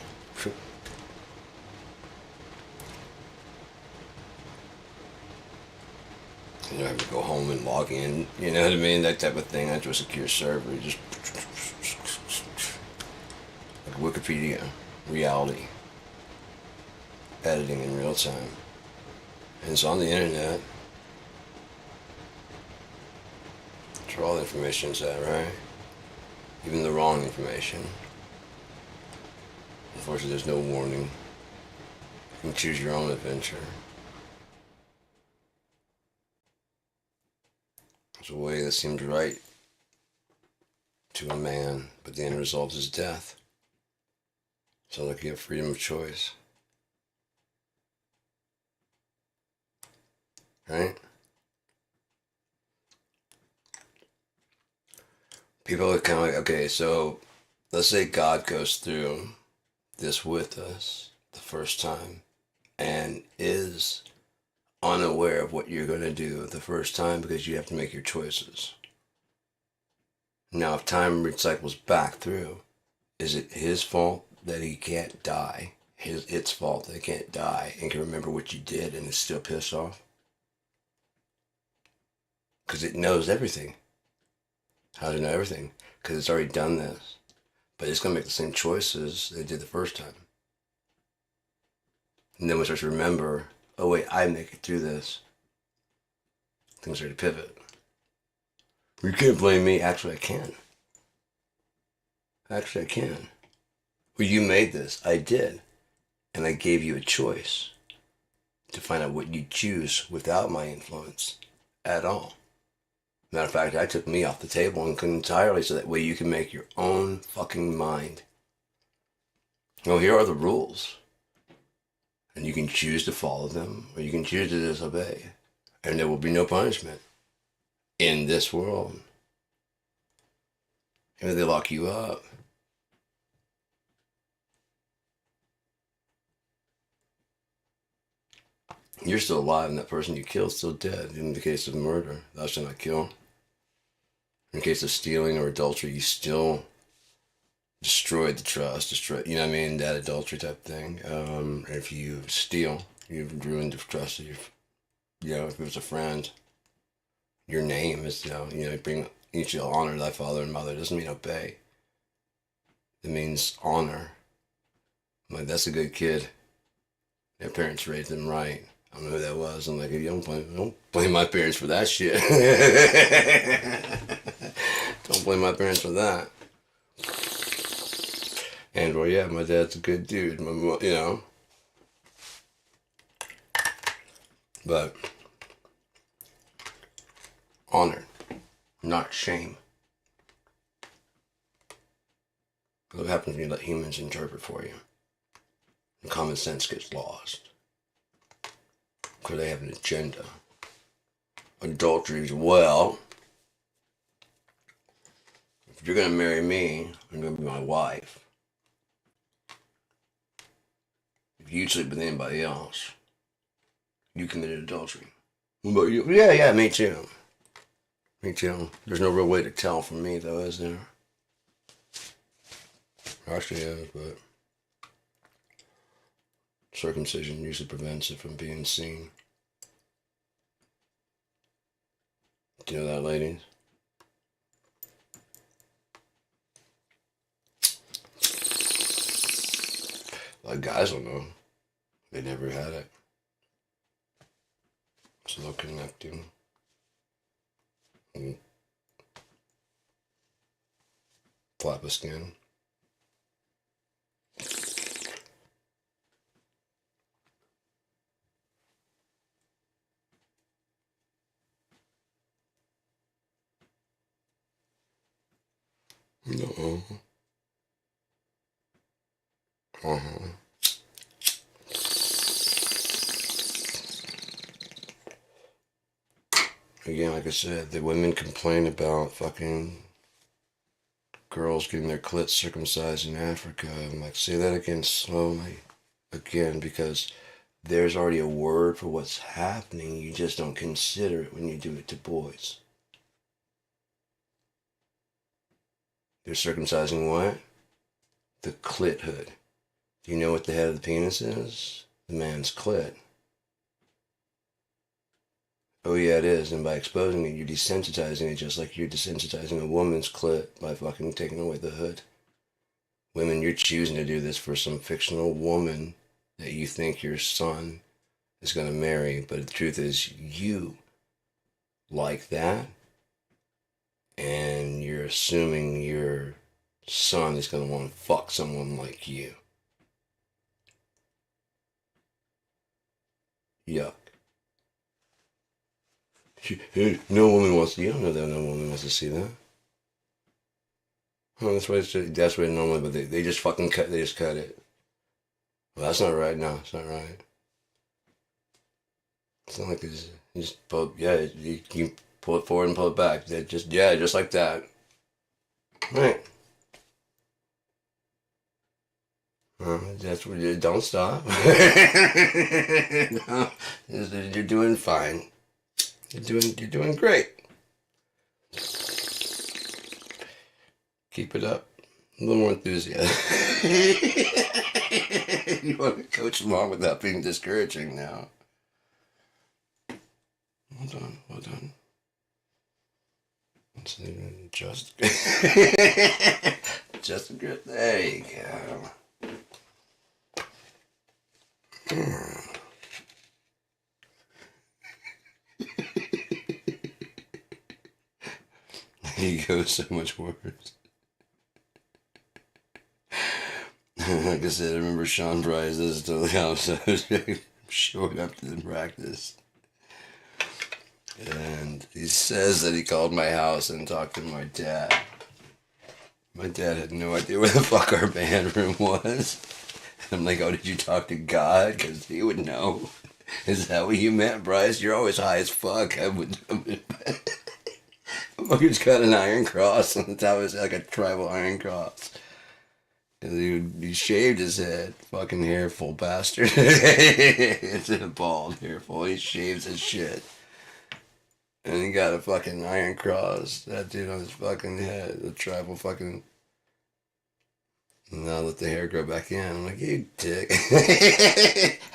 You know, I have to go home and log in, you know what I mean? That type of thing onto a secure server. Just like Wikipedia, reality, editing in real time. And it's on the internet. That's where all the information's at, right? Even the wrong information. Unfortunately, there's no warning. You can choose your own adventure. It's a way that seemed right to a man, but the end result is death. So like you have freedom of choice. Right? People are kind of like, okay, so let's say God goes through this with us the first time and is unaware of what you're going to do the first time because you have to make your choices. Now, if time recycles back through, is it his fault that he can't die? Its fault that he can't die and can remember what you did and is still pissed off? Because it knows everything. How does it know everything? Because it's already done this. But it's going to make the same choices they did the first time. And then we start to remember, oh wait, I make it through this. Things are to pivot. You can't blame me. Actually, I can. Actually, I can. Well, you made this. I did. And I gave you a choice to find out what you choose without my influence at all. Matter of fact, I took me off the table entirely so that way you can make your own fucking mind. Well, here are the rules. And you can choose to follow them, or you can choose to disobey. And there will be no punishment in this world. Maybe they lock you up. You're still alive, and that person you killed is still dead. In the case of murder, thou shalt not kill. In the case of stealing or adultery, you still destroyed the trust, you know what I mean, that adultery type thing. If you steal, you've ruined the trust of if it was a friend, your name is, you shall honor thy father and mother. It doesn't mean obey. It means honor. I'm like, that's a good kid. Their parents raised them right. I don't know who that was. I'm like, you don't blame my parents for that shit. Don't blame my parents for that. And well, yeah, my dad's a good dude, But Honor, not shame. What happens when you let humans interpret for you? And common sense gets lost. Because they have an agenda. Adultery as well. If you're going to marry me, I'm going to be my wife. If you sleep with anybody else, you committed adultery. What about you? Yeah, me too. Me too. There's no real way to tell from me, though, is there? Actually is, but circumcision usually prevents it from being seen. Do you know that, ladies? A lot of guys don't know. They never had it. So they'll connect you. And flap a skin. No. Again, like I said, the women complain about fucking girls getting their clits circumcised in Africa. I'm like, say that again slowly. Again, because there's already a word for what's happening. You just don't consider it when you do it to boys. They're circumcising what? The clit hood. Do you know what the head of the penis is? The man's clit. Oh yeah, it is. And by exposing it, you're desensitizing it just like you're desensitizing a woman's clit by fucking taking away the hood. Women, you're choosing to do this for some fictional woman that you think your son is going to marry. But the truth is, you like that. And you're assuming your son is going to want to fuck someone like you. Yuck. No woman wants to, you don't know that no woman wants to see that. Oh, that's why normally, but they just fucking cut it. Well, that's not right. No, it's not right. It's not like it's, you just pull, yeah, you can pull it forward and pull it back. Just like that. Right. That's what you don't stop. No, you're doing fine. You're doing great. Keep it up. A little more enthusiasm. You want to coach them on without being discouraging now. Well done. Just a good. There you go. He goes so much worse. Like I said, I remember Sean Bryce. This is totally how I was showing up to the practice. And he says that he called my house and talked to my dad. My dad had no idea where the fuck our band room was. And I'm like, oh, did you talk to God? Because he would know. Is that what you meant, Bryce? You're always high as fuck. He's got an iron cross on the top of his head, like a tribal iron cross. And he shaved his head. Fucking hairful bastard. It's a bald hairful. He shaves his shit. And he got a fucking iron cross. That dude on his fucking head. The tribal fucking... And I'll let the hair grow back in. I'm like, you dick.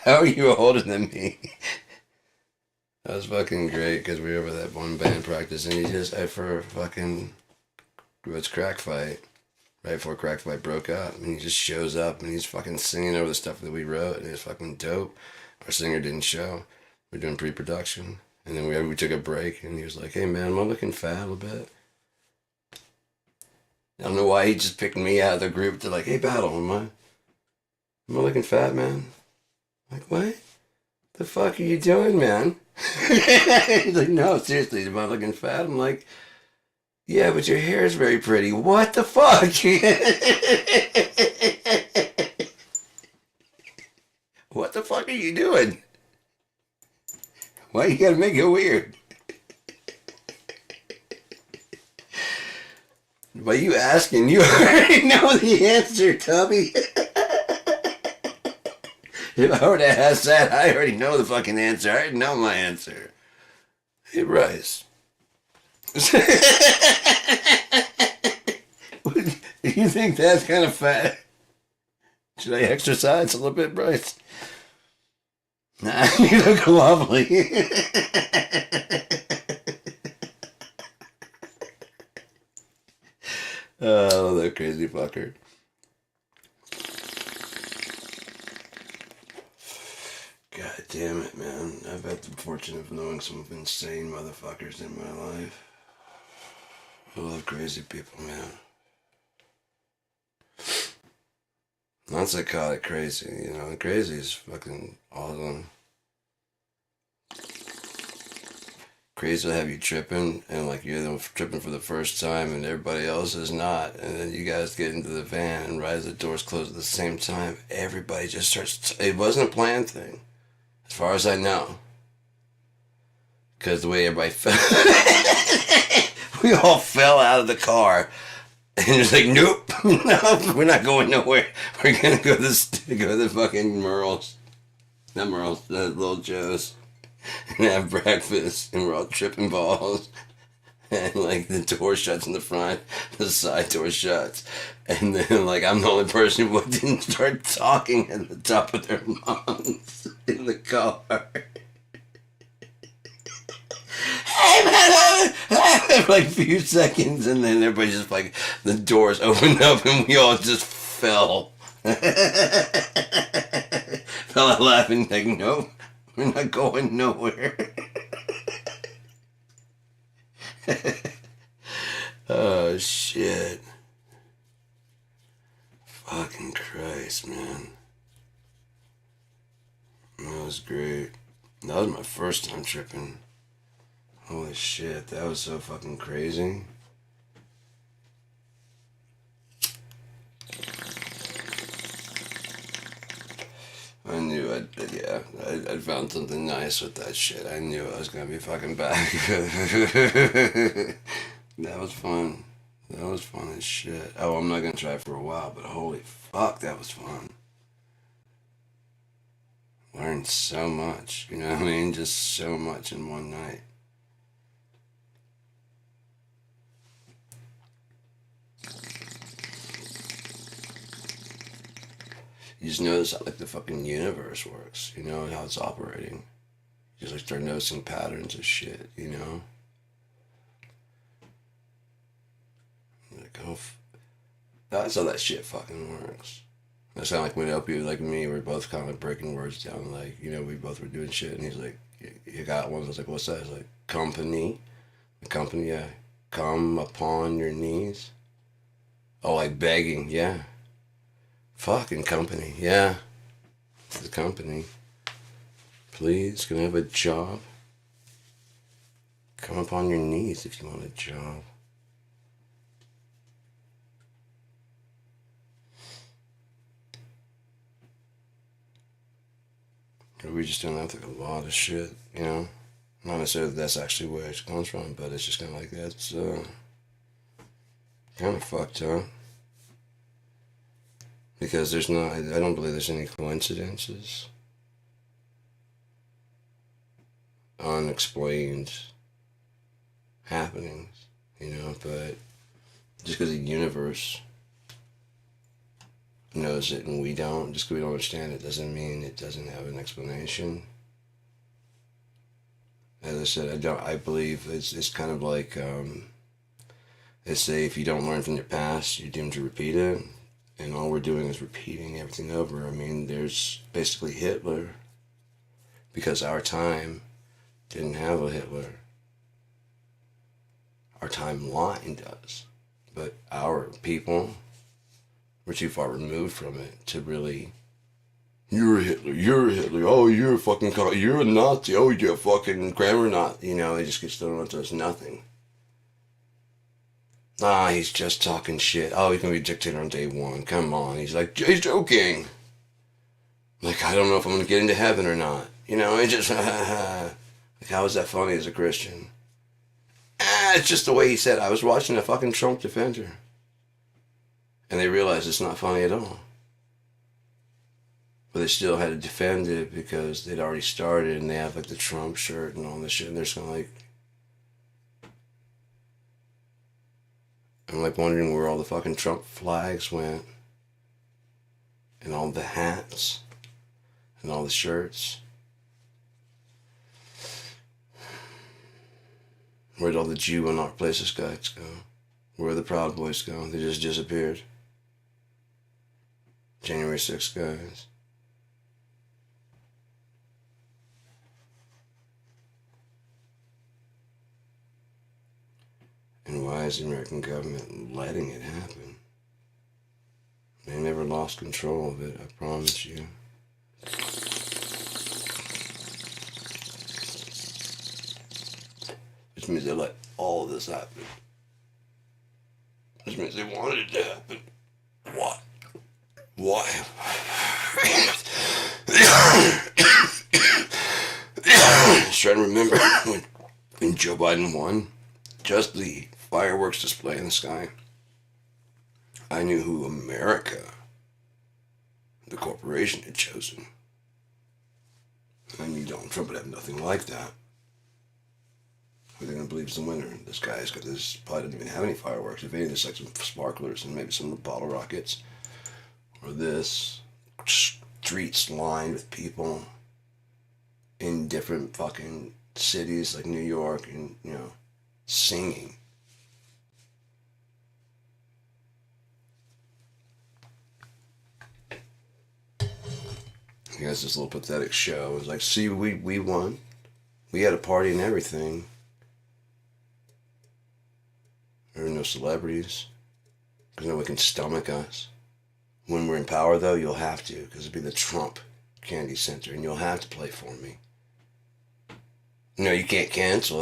How are you older than me? That was fucking great because we were over that one band practice and he just, for fucking, it's Crack Fight, right before Crack Fight broke up, and he just shows up and he's fucking singing over the stuff that we wrote and it's fucking dope. Our singer didn't show. We're doing pre-production. And then we took a break and he was like, hey man, am I looking fat a little bit? I don't know why he just picked me out of the group to like, hey Battle, am I looking fat, man? I'm like, what? The fuck are you doing, man? He's like, no, seriously, am I looking fat? I'm like, yeah, but your hair is very pretty. What the fuck? What the fuck are you doing? Why you gotta make it weird? By you asking, you already know the answer, Tubby. If I were to ask that, I already know the fucking answer. I already know my answer. Hey, Bryce. Do you think that's kind of fat? Should I exercise a little bit, Bryce? Nah, you look lovely. Oh, that crazy fucker. God damn it, man. I've had the fortune of knowing some insane motherfuckers in my life. I love crazy people, man. Not psychotic crazy, you know. Crazy is fucking awesome. Crazy will have you tripping, and like you're tripping for the first time, and everybody else is not. And then you guys get into the van, and right as the doors close at the same time, everybody just starts. It wasn't a planned thing, as far as I know. Because the way everybody fell, we all fell out of the car. And it's like, nope, no, we're not going nowhere. We're gonna go to the fucking Merle's, not Merle's, the Little Joe's, and have breakfast. And we're all tripping balls. And like the door shuts in the front, the side door shuts, and then like I'm the only person who didn't start talking at the top of their lungs in the car. For like a few seconds, and then everybody just like the doors opened up and we all just fell. Fell out laughing like, nope, we're not going nowhere. Oh shit. Fucking Christ, man. That was great. That was my first time tripping. Holy shit, that was so fucking crazy. I knew I found something nice with that shit. I knew I was gonna be fucking back. That was fun. That was fun as shit. Oh, I'm not gonna try it for a while, but holy fuck, that was fun. Learned so much, you know what I mean? Just so much in one night. You just notice how like the fucking universe works, you know, and how it's operating. You just like start noticing patterns of shit, you know? Like, oh, that's how that shit fucking works. That's kind of like when LP, like me, we're both kind of like breaking words down, like, you know, we both were doing shit, and he's like, you got one. I was like, what's that? He's like, company. The company, yeah. Come upon your knees. Oh, like begging, yeah. Fucking company, yeah. It's the company. Please, can I have a job? Come upon your knees if you want a job. We just don't have like a lot of shit, you know? Not necessarily that's actually where it comes from, but it's just kind of like that's kind of fucked up. Because there's not, I don't believe there's any coincidences. Unexplained happenings, you know, but just because the universe knows it and we don't, just because we don't understand it doesn't mean it doesn't have an explanation. As I said, I believe it's kind of like, they say if you don't learn from your past, you're doomed to repeat it. And all we're doing is repeating everything over. I mean, there's basically Hitler. Because our time didn't have a Hitler. Our timeline does. But our people, we're too far removed from it to really You're Hitler. You're Hitler. Oh, you're a fucking you're a Nazi. Oh, you're a fucking grammar Nazi. You know, he just gets thrown into us nothing. Ah, he's just talking shit. Oh, he's gonna be a dictator on day one. Come on. He's like, he's joking. Like, I don't know if I'm gonna get into heaven or not. You know, it just, like, how is that funny as a Christian? It's just the way he said it. I was watching a fucking Trump defender. And they realized it's not funny at all. But they still had to defend it because they'd already started and they have like the Trump shirt and all this shit. And they're just kind of like, I'm like wondering where all the fucking Trump flags went. And all the hats. And all the shirts. Where'd all the Jew and Art Places guys go? Where'd the Proud Boys go? They just disappeared. January 6th guys. And why is the American government letting it happen? They never lost control of it, I promise you. Which means they let all of this happen. Which means they wanted it to happen. What? Why? Just trying to remember when Joe Biden won, just the fireworks display in the sky. I knew who America, the corporation, had chosen. I knew Donald Trump would have nothing like that. Who are they going to believe is the winner? This guy's got this, probably doesn't even have any fireworks. If anything, there's like some sparklers and maybe some of the bottle rockets. Or this, streets lined with people in different fucking cities like New York and, you know, singing. He has this little pathetic show. It's like, see, we won. We had a party and everything. There are no celebrities. Because no one can stomach us. When we're in power, though, you'll have to. Because it'll be the Trump Candy Center. And you'll have to play for me. No, you can't cancel.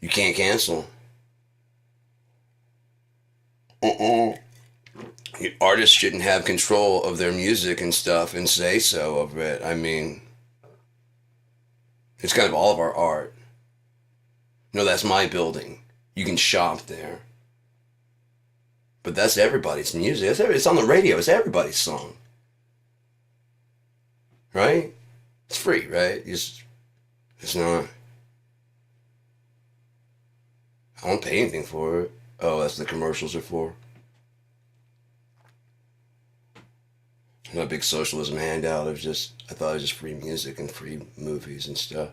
You can't cancel. Artists shouldn't have control of their music and stuff and say so of it. I mean, it's kind of all of our art. No, that's my building. You can shop there. But that's everybody's music. It's on the radio. It's everybody's song. Right? It's free, right? It's not. I won't pay anything for it. Oh, that's what the commercials are for. Not a big socialism handout of just, I thought it was just free music and free movies and stuff.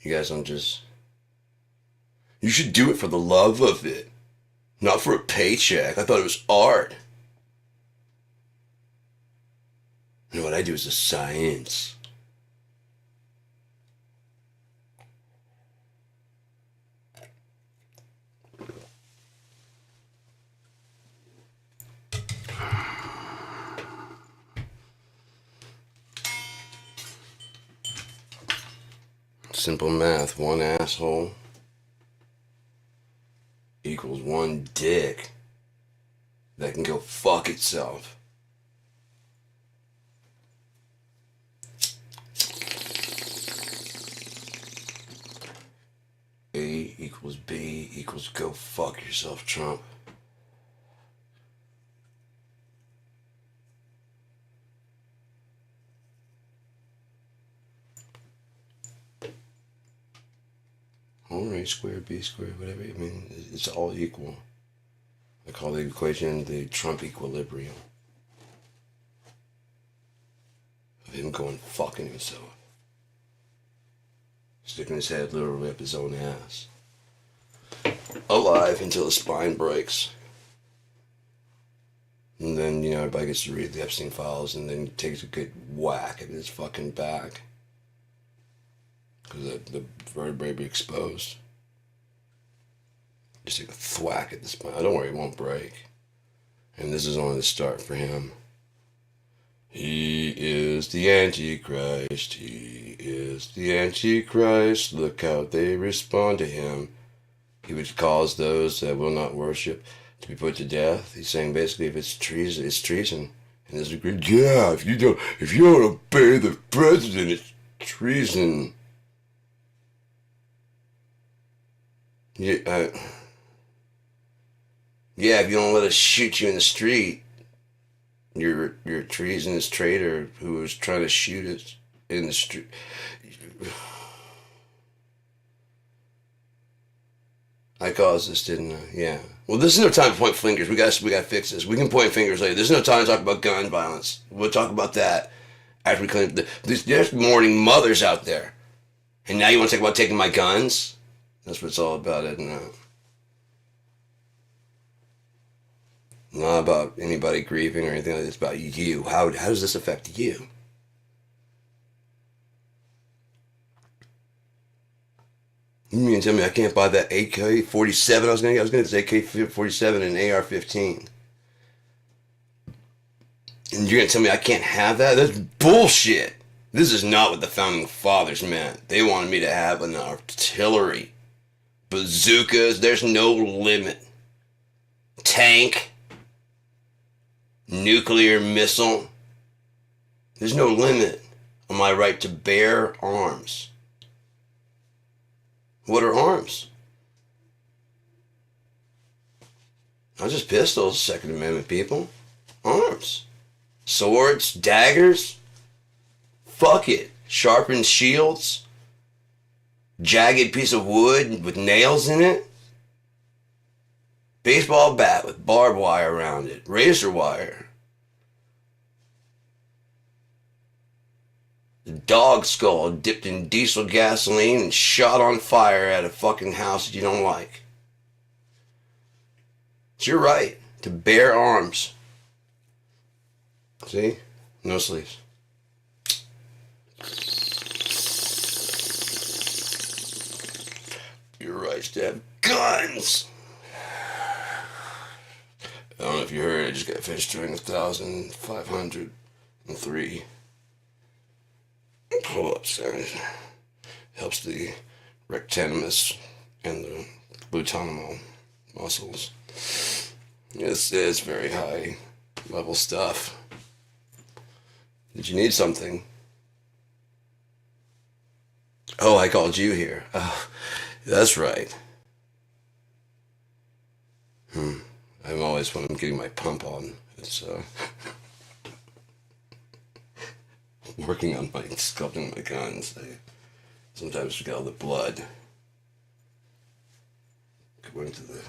You guys don't just, you should do it for the love of it, not for a paycheck. I thought it was art. You know what I do is a science. Simple math. One asshole equals one dick that can go fuck itself. A equals B equals go fuck yourself, Trump. Or A squared, B squared, whatever. I mean, it's all equal. I call the equation the Trump equilibrium. Of him going fucking himself. Sticking his head literally up his own ass. Alive until his spine breaks. And then, you know, everybody gets to read the Epstein files and then takes a good whack at his fucking back. Because the vertebrae be exposed. Just take a thwack at the spine. Don't worry, it won't break. And this is only the start for him. He is the Antichrist. He is the Antichrist. Look how they respond to him. He would cause those that will not worship to be put to death. He's saying basically if it's treason, it's treason. And there's a great, yeah, if you don't obey the president, it's treason. Yeah, yeah, if you don't let us shoot you in the street, you're a treasonous traitor who was trying to shoot us in the street. I caused this, didn't I? Yeah. Well, this is no time to point fingers. We got to fix this. We can point fingers later. There's no time to talk about gun violence. We'll talk about that after we clean up. There's mourning mothers out there, and now you want to talk about taking my guns? That's what it's all about, isn't it? Not about anybody grieving or anything like that. It's about you. How does this affect you? You mean to tell me I can't buy that AK-47 I was gonna get? I was gonna get this AK-47 and an AR-15. And you're gonna tell me I can't have that? That's bullshit. This is not what the founding fathers meant. They wanted me to have an artillery. Bazookas, there's no limit. Tank. Nuclear missile. There's no limit on my right to bear arms. What are arms? Not just pistols, Second Amendment people. Arms. Swords, daggers. Fuck it. Sharpened shields. Jagged piece of wood with nails in it. Baseball bat with barbed wire around it. Razor wire. The dog skull dipped in diesel gasoline and shot on fire at a fucking house that you don't like. It's your right to bear arms. See? No sleeves. Your rights to have guns. I don't know if you heard, I just got finished doing 1,503 pull-ups. Helps the rectanimus and the gluteal muscles. It's very high level stuff. Did you need something? Oh, I called you here. Oh, that's right. I'm always when I'm getting my pump on. It's working on sculpting my guns. I sometimes forget all the blood going to the.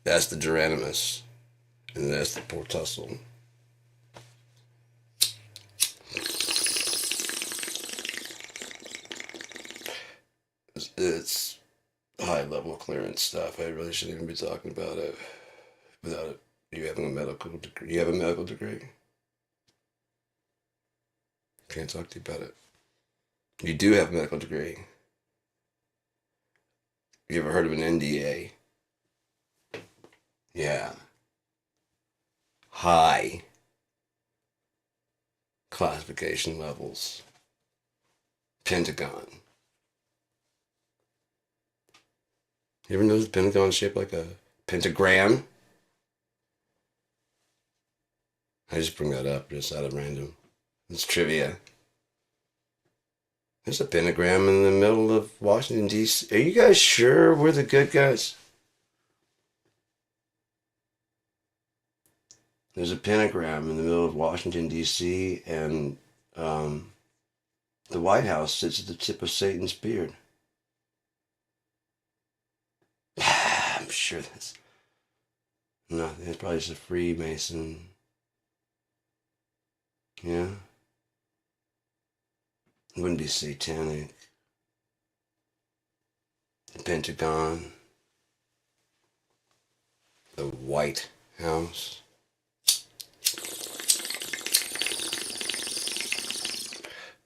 That's the geranimus, and that's the portussel. It's high level clearance stuff. I really shouldn't even be talking about it without it. You having a medical degree? You have a medical degree? Can't talk to you about it. You do have a medical degree. You ever heard of an NDA? Yeah. High classification levels. Pentagon. You ever notice the Pentagon shaped like a pentagram? I just bring that up just out of random. It's trivia. There's a pentagram in the middle of Washington, D.C. Are you guys sure we're the good guys? There's a pentagram in the middle of Washington, D.C., and the White House sits at the tip of Satan's beard. I'm sure that's nothing. It's probably just a Freemason. Yeah. It wouldn't be satanic. The Pentagon. The White House.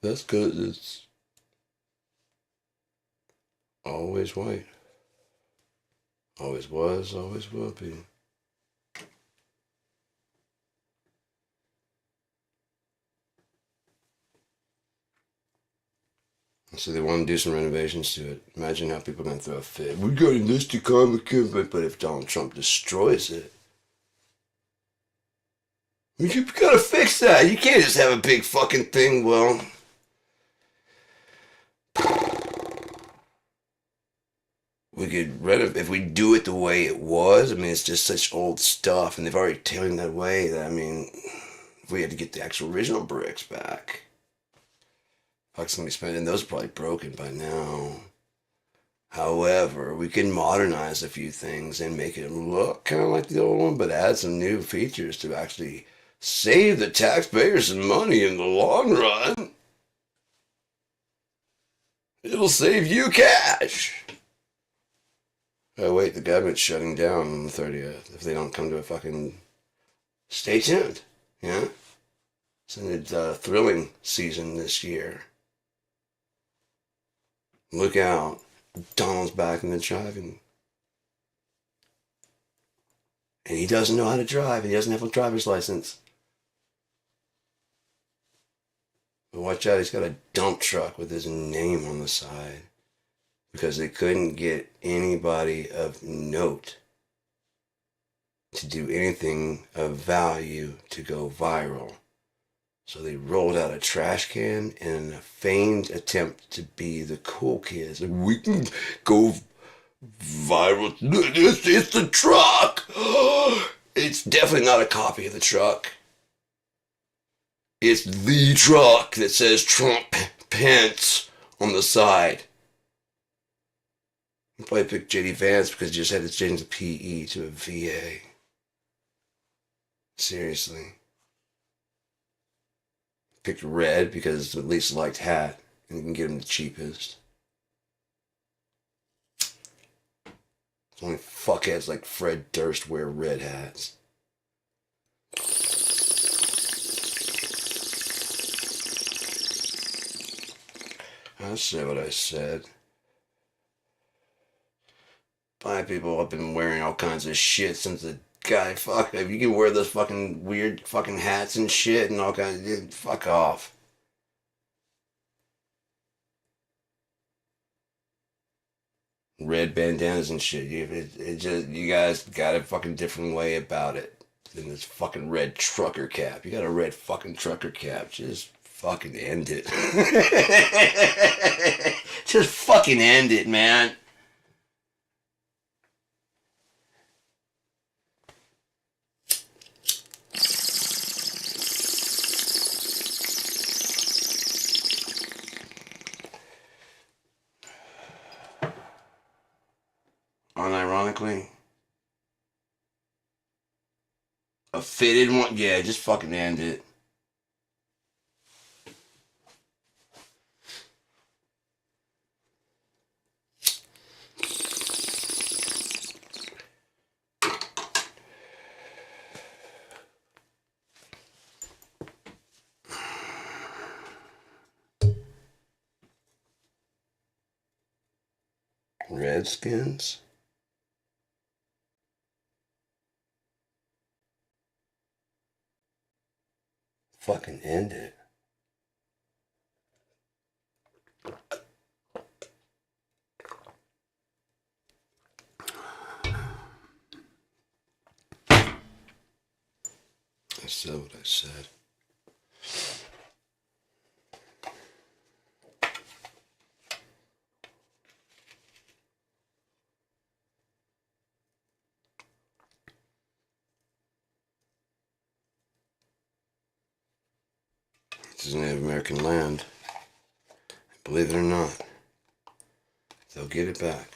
That's good. It's always white. Always was, always will be. So they want to do some renovations to it. Imagine how people are going to throw a fit. We got a list of comic book, but if Donald Trump destroys it, you gotta fix that. You can't just have a big fucking thing. Well, we could if we do it the way it was. I mean, it's just such old stuff, and they've already taken that away. That I mean, if we had to get the actual original bricks back, fuck's gonna be spent, and those are probably broken by now. However, we can modernize a few things and make it look kind of like the old one, but add some new features to actually save the taxpayers some money in the long run. It'll save you cash. Oh wait, the government's shutting down on the 30th. If they don't come to a fucking... Stay tuned, yeah? It's a thrilling season this year. Look out. Donald's back in the driving. And he doesn't know how to drive, and he doesn't have a driver's license. But watch out, he's got a dump truck with his name on the side. Because they couldn't get anybody of note to do anything of value to go viral. So they rolled out a trash can in a feigned attempt to be the cool kids. Like, we can go viral. It's the truck. It's definitely not a copy of the truck. It's the truck that says Trump Pence on the side. You probably picked JD Vance because he just had to change the PE to a VA. Seriously. Picked red because it's the least liked hat and you can get them the cheapest. Only fuckheads like Fred Durst wear red hats. I said what I said. Black people have been wearing all kinds of shit since the guy, fuck, if you can wear those fucking weird fucking hats and shit and all kinds of, fuck off. Red bandanas and shit, you guys got a fucking different way about it than this fucking red trucker cap. You got a red fucking trucker cap, just fucking end it. Just fucking end it, man. Unironically, a fitted one, yeah, just fucking end it. Redskins? Fucking end it. I said what I said. This is Native American land. Believe it or not, they'll get it back.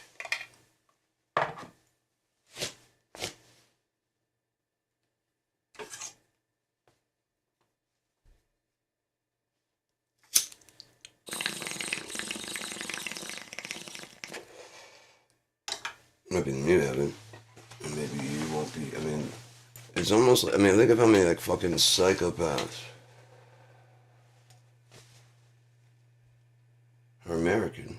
Might be the new heaven. And maybe you won't be. I mean, it's almost like, I mean, think of how many like fucking psychopaths are American.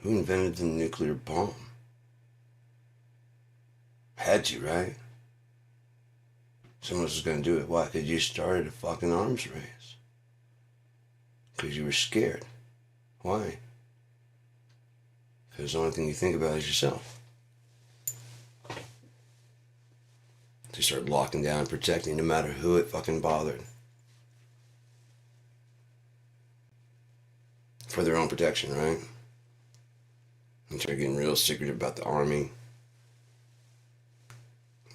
Who invented the nuclear bomb? Had you, right? Someone else is going to do it. Why? Because you started a fucking arms race. Because you were scared. Why? Because the only thing you think about is yourself. So you start locking down and protecting no matter who it fucking bothered. For their own protection, right? And start getting real secretive about the army.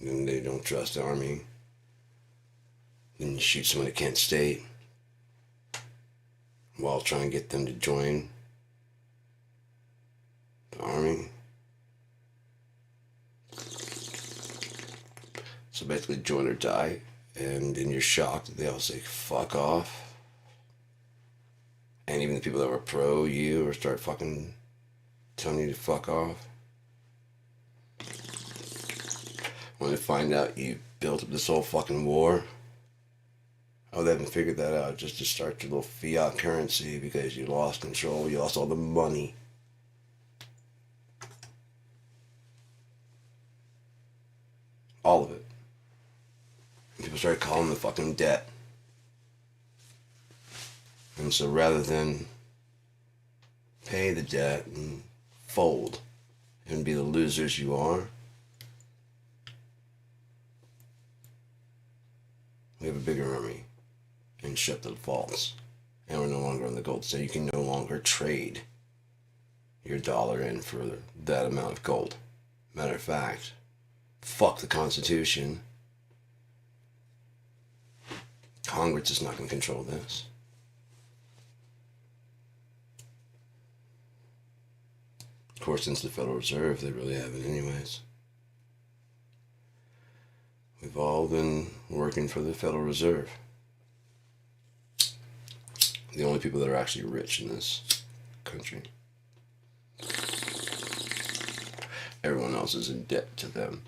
Then they don't trust the army. Then you shoot someone at Kent State while trying to get them to join the army. So basically join or die, and then you're shocked that they all say fuck off. And even the people that were pro you or start fucking telling you to fuck off. When they find out you built up this whole fucking war, oh, they haven't figured that out just to start your little fiat currency because you lost control, you lost all the money. All of it. And people started calling the fucking debt. And so rather than pay the debt and fold and be the losers you are, we have a bigger army and shut the defaults. And we're no longer on the gold standard. You can no longer trade your dollar in for that amount of gold. Matter of fact, fuck the Constitution. Congress is not going to control this. Of course, since the Federal Reserve, they really haven't anyways. We've all been working for the Federal Reserve. The only people that are actually rich in this country. Everyone else is in debt to them.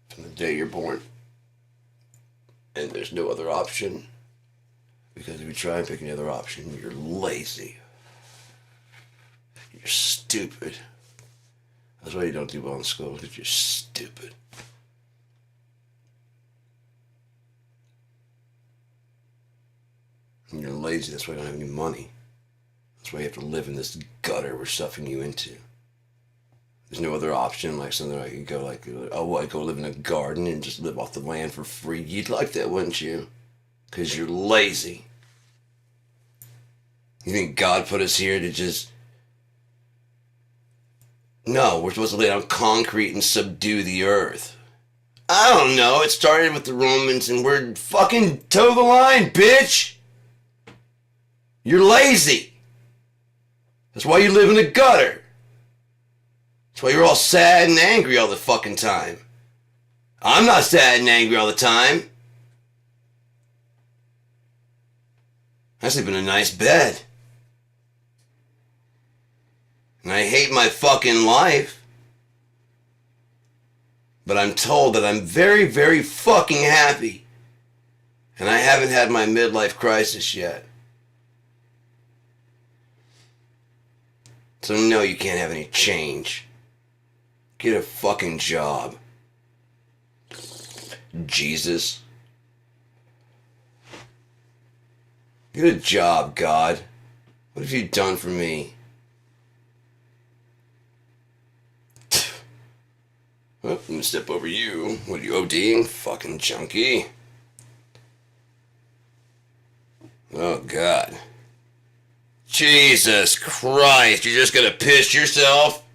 From the day you're born. And there's no other option. Because if you try and pick any other option, you're lazy. You're stupid. That's why you don't do well in school, because you're stupid. And you're lazy, that's why you don't have any money. That's why you have to live in this gutter we're stuffing you into. There's no other option, like something like you go like, oh, what, go live in a garden and just live off the land for free. You'd like that, wouldn't you? Because you're lazy. You think God put us here to just... No, we're supposed to lay down concrete and subdue the earth. I don't know, it started with the Romans and we're fucking toe the line, bitch! You're lazy. That's why you live in the gutter. That's why you're all sad and angry all the fucking time. I'm not sad and angry all the time. I sleep in a nice bed. And I hate my fucking life. But I'm told that I'm very, very fucking happy. And I haven't had my midlife crisis yet. So no, you can't have any change. Get a fucking job. Jesus. Get a job, God. What have you done for me? Well, I'm gonna step over you. What are you, ODing? Fucking junkie. Oh, God. Jesus Christ, you're just gonna piss yourself?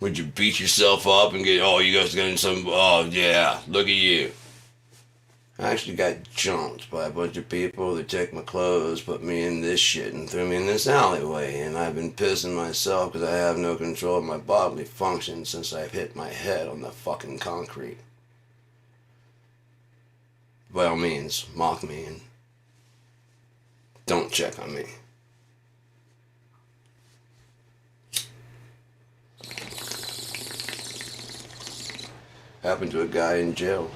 Would you beat yourself up and get, oh, you guys got in some, oh, yeah, look at you. I actually got jumped by a bunch of people that took my clothes, put me in this shit, and threw me in this alleyway. And I've been pissing myself because I have no control of my bodily functions since I've hit my head on the fucking concrete. By all means, mock me and don't check on me. Happened to a guy in jail.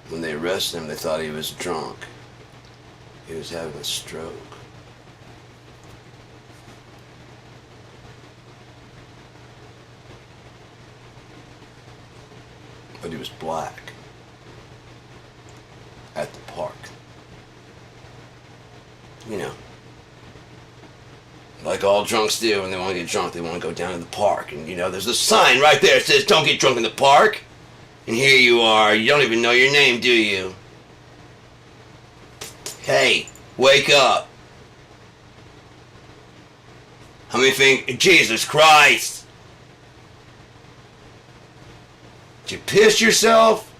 When they arrested him, they thought he was drunk. He was having a stroke. But he was black. At the park. You know. Like all drunks do when they want to get drunk, they want to go down to the park. And you know, there's a sign right there that says, don't get drunk in the park. And here you are, you don't even know your name, do you? Hey, wake up. How many think, Jesus Christ? Did you piss yourself?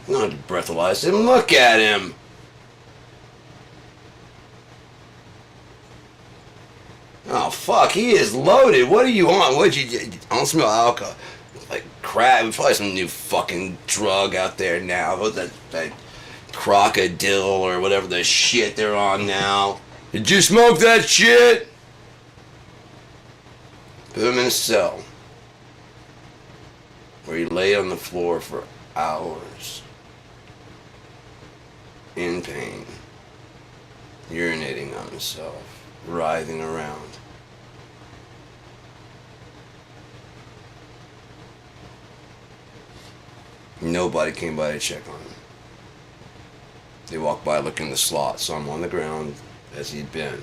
Not to breathalyze him, look at him. Oh fuck, he is loaded. What are you on? What'd you do? I don't smell alcohol. Like crap, probably some new fucking drug out there now. What's that crocodile or whatever the shit they're on now? Did you smoke that shit? Put him in a cell. Where he lay on the floor for hours. In pain. Urinating on himself. Writhing around. Nobody came by to check on him. They walked by looking in the slot, saw him on the ground as he'd been.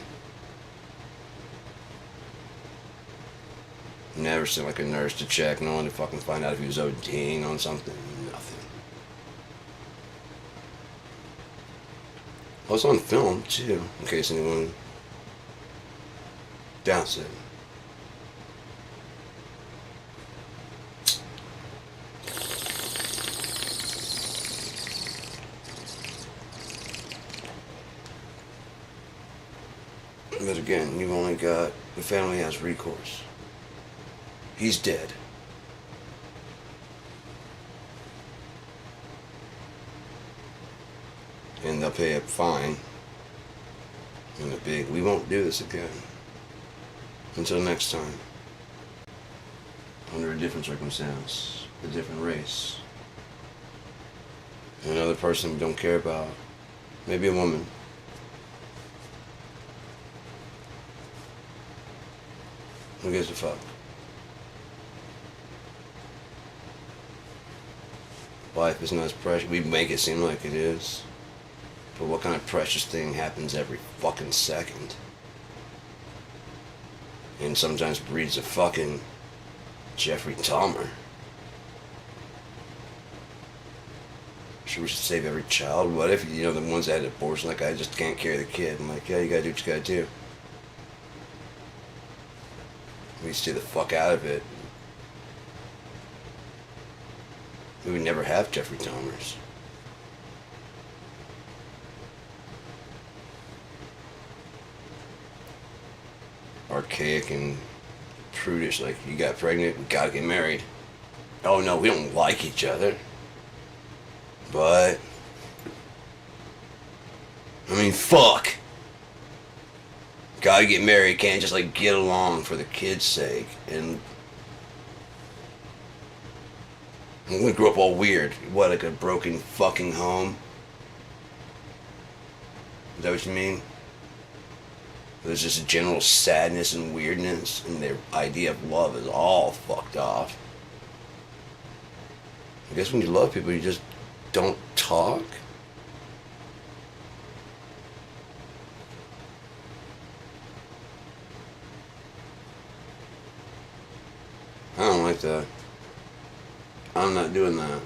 Never sent like a nurse to check, no one to fucking find out if he was ODing on something, nothing. I was on film too, in case anyone doubts it. But again, you've only got, the family has recourse. He's dead. And they'll pay a fine. And a big, we won't do this again. Until next time. Under a different circumstance. A different race. Another person we don't care about. Maybe a woman. Who gives a fuck? Life is not as precious. We make it seem like it is. But what kind of precious thing happens every fucking second? And sometimes breeds a fucking Jeffrey Dahmer. Sure, we should save every child. What if, you know, the ones that had abortion, like, I just can't carry the kid. I'm like, yeah, you gotta do what you gotta do. We stay the fuck out of it. We would never have Jeffrey Dahmers. Archaic and prudish, like, you got pregnant, we gotta get married. Oh no, we don't like each other. But, I mean, fuck. Gotta get married, can't just like get along for the kid's sake. And we grew up all weird. What, like a broken fucking home? Is that what you mean? There's just a general sadness and weirdness, and their idea of love is all fucked off. I guess when you love people, you just don't talk. I don't like that. I'm not doing that.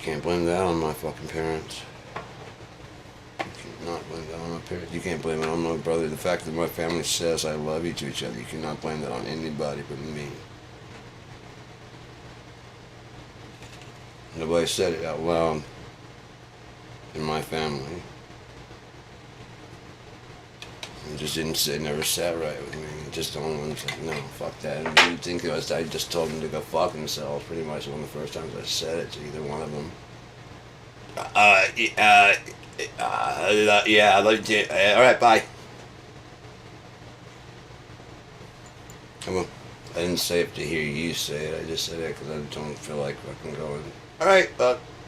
Can't blame that on my fucking parents. You cannot blame that on my parents. You can't blame it on my brother. The fact that my family says I love you to each other, you cannot blame that on anybody but me. Nobody said it out loud in my family. It just didn't sit, never sat right with me. It just don't want to say, no, fuck that. And you'd think it was, I just told them to go fuck themselves pretty much one of the first times I said it to either one of them. Yeah, I'd like to, alright, bye. Well, I didn't say it to hear you say it. I just said it because I don't feel like fucking going. All right,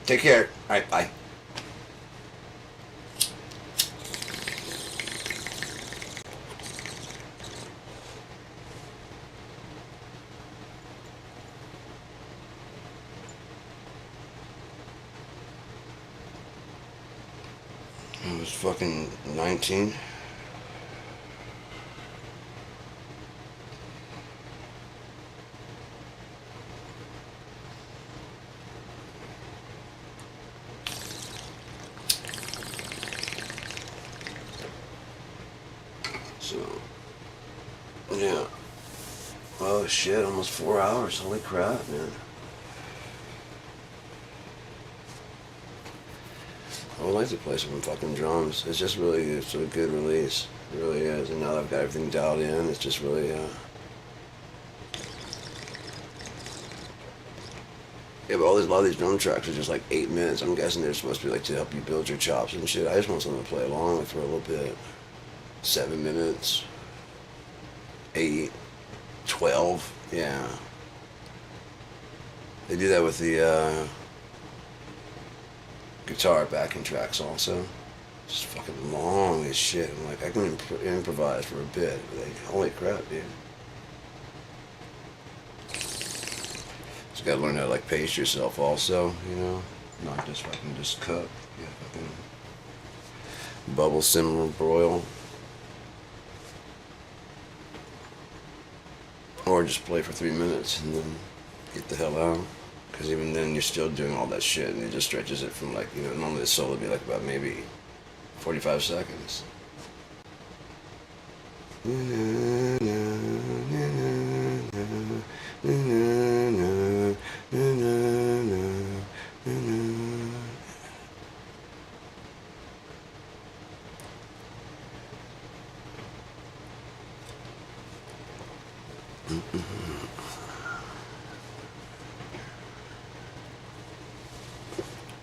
take care. All right, bye. I was fucking 19. So, yeah. Oh shit, almost 4 hours. Holy crap, man. I would like to play some fucking drums. It's just really, it's a good release. It really is. And now that I've got everything dialed in, it's just really, yeah, but a lot of these drum tracks are just like 8 minutes. I'm guessing they're supposed to be like to help you build your chops and shit. I just want something to play along with for a little bit. 7 minutes. 8. 12. Yeah. They do that with the, guitar backing tracks also. Just fucking long as shit. I'm like, I can improvise for a bit. But like, holy crap, dude. Just gotta learn how to like pace yourself also, you know? Not just fucking just cook. Yeah, fucking bubble, simmer, broil. Or just play for 3 minutes and then get the hell out. Because even then you're still doing all that shit and it just stretches it from like, you know, normally the solo would be like about maybe 45 seconds.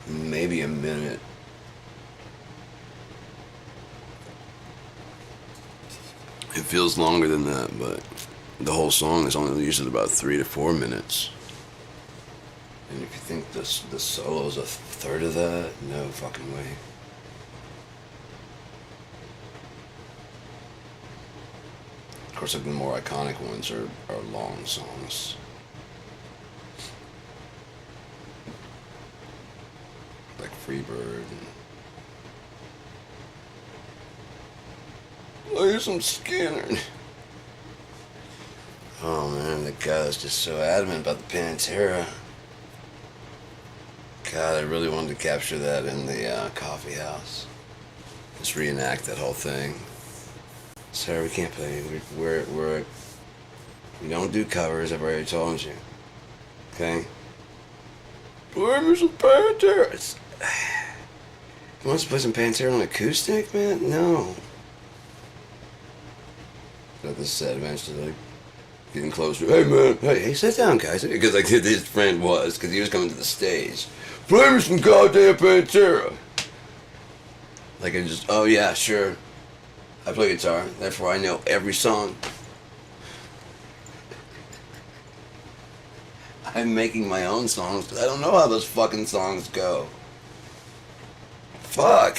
Maybe a minute. It feels longer than that, but the whole song is only usually about 3 to 4 minutes. And if you think the solo is a third of that, no fucking way. Of course, like the more iconic ones are long songs. Like Freebird and play some Skinner. Oh man, the guy was just so adamant about the Pantera. God, I really wanted to capture that in the coffee house. Just reenact that whole thing. Sorry, we can't play. We don't do covers. I've already told you. Okay. Play me some Pantera. You want us to play some Pantera on acoustic, man? No. Got this sad eventually, like, getting closer. Hey, man. Hey, sit down, guys. Because, like, his friend was, because he was coming to the stage. Play me some goddamn Pantera. Like, I just, oh, yeah, sure. I play guitar, therefore I know every song. I'm making my own songs, because I don't know how those fucking songs go. Fuck.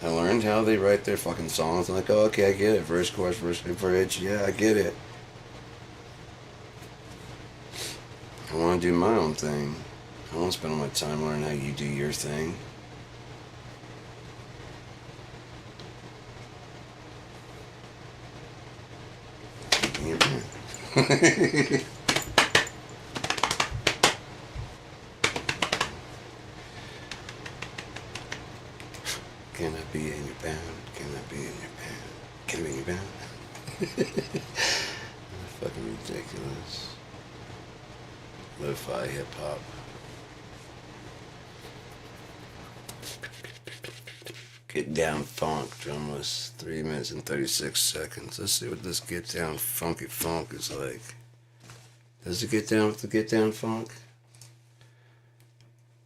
I learned how they write their fucking songs. I'm like, oh, okay, I get it. Verse, chorus, bridge. Yeah, I get it. I want to do my own thing. I want to spend all my time learning how you do your thing. Your band. Can I be in your band? Can I be in your band? Can I be in your band? Fucking ridiculous. Lo-fi hip-hop. Get Down Funk, drumless, 3 minutes and 36 seconds. Let's see what this Get Down Funky Funk is like. Does it get down with the Get Down Funk?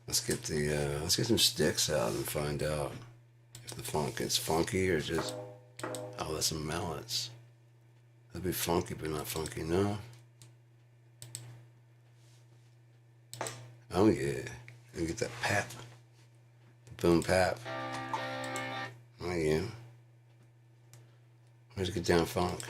Let's get some sticks out and find out If the funk gets funky or just, oh, that's some mallets. That'd be funky, but not funky, no. Oh yeah, and get that pap, the boom pap. Oh yeah. Where's get down funk?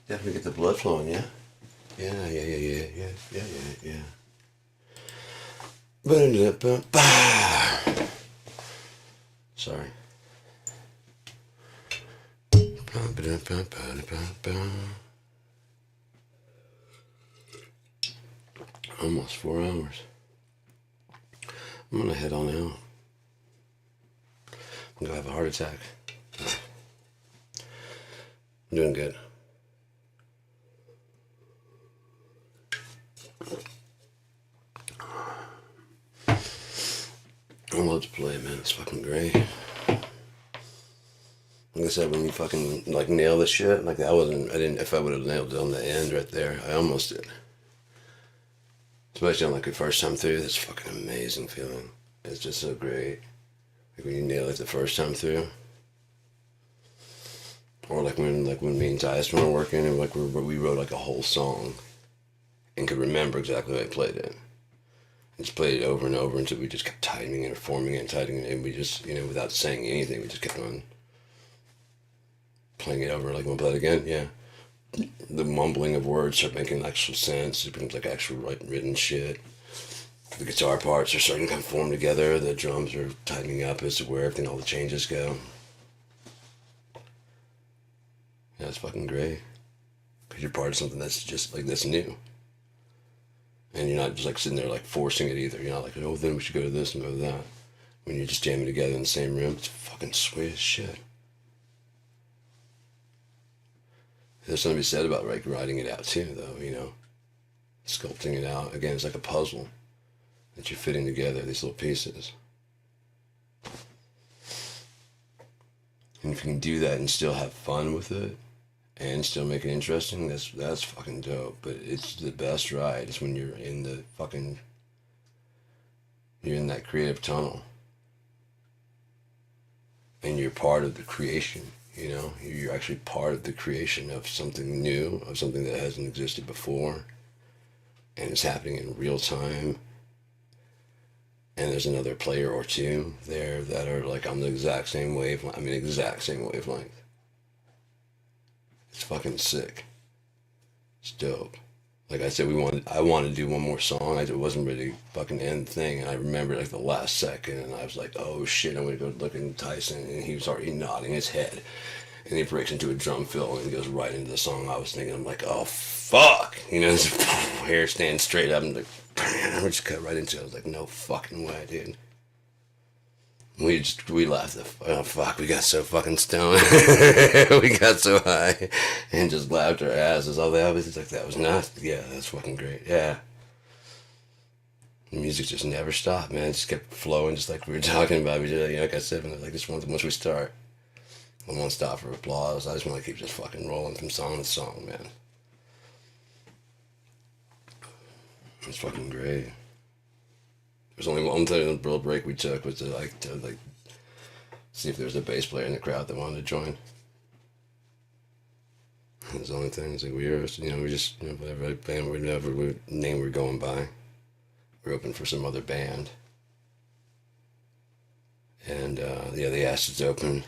Definitely get the blood flowing, yeah? Yeah. Sorry. Almost 4 hours. I'm gonna head on out. I'm gonna have a heart attack. I'm doing good. I love to play, man. It's fucking great. Like I said, when you fucking like nail the shit, like I didn't. If I would have nailed it on the end right there, I almost did. Especially on like the first time through, that's fucking amazing feeling. It's just so great. Like when you nail it the first time through. Or like when me and Tyson were working and like we wrote like a whole song and could remember exactly how I played it. And just played it over and over until we just kept tightening it or forming it and tightening it, and we just, without saying anything, we just kept on playing it over. Like, we'll play it again? Yeah. The mumbling of words start making actual sense. It becomes like actual written shit. The guitar parts are starting to kind of form together. The drums are tightening up as to where everything, all the changes go. Yeah, it's fucking great. Because you're part of something that's just like that's new. And you're not just like sitting there like forcing it either. You're not like, oh, then we should go to this and go to that. When you're just jamming together in the same room, it's fucking sweet as shit. There's something to be said about like writing it out too, though, sculpting it out. Again, it's like a puzzle that you're fitting together, these little pieces. And if you can do that and still have fun with it and still make it interesting, that's fucking dope. But it's the best ride. It's when you're in that creative tunnel. And you're part of the creation, You're actually part of the creation of something new, of something that hasn't existed before. And it's happening in real time. And there's another player or two there that are like on the exact same wavelength. It's fucking sick. It's dope. Like I said, I wanted to do one more song. I wasn't ready to fucking end the thing. And I remember like the last second, and I was like, oh shit, I'm gonna go look at Tyson, and he was already nodding his head. And he breaks into a drum fill and goes right into the song I was thinking. I'm like, oh fuck, hair stands straight up and like, I just cut right into it. I was like, no fucking way, dude. We laughed. Oh fuck, we got so fucking stoned. We got so high and just laughed our asses. All that was like, that was nuts. Yeah, that's fucking great. Yeah. The music just never stopped, man. It just kept flowing, just like we were talking about. We did, like I said, like this once we start, I won't stop for applause. I just want to keep just fucking rolling from song to song, man. It's fucking great. There's only one little break we took was to see if there was a bass player in the crowd that wanted to join. That's the only thing. It's like we just whatever band whatever name we're going by. We're open for some other band. And they asked us to open.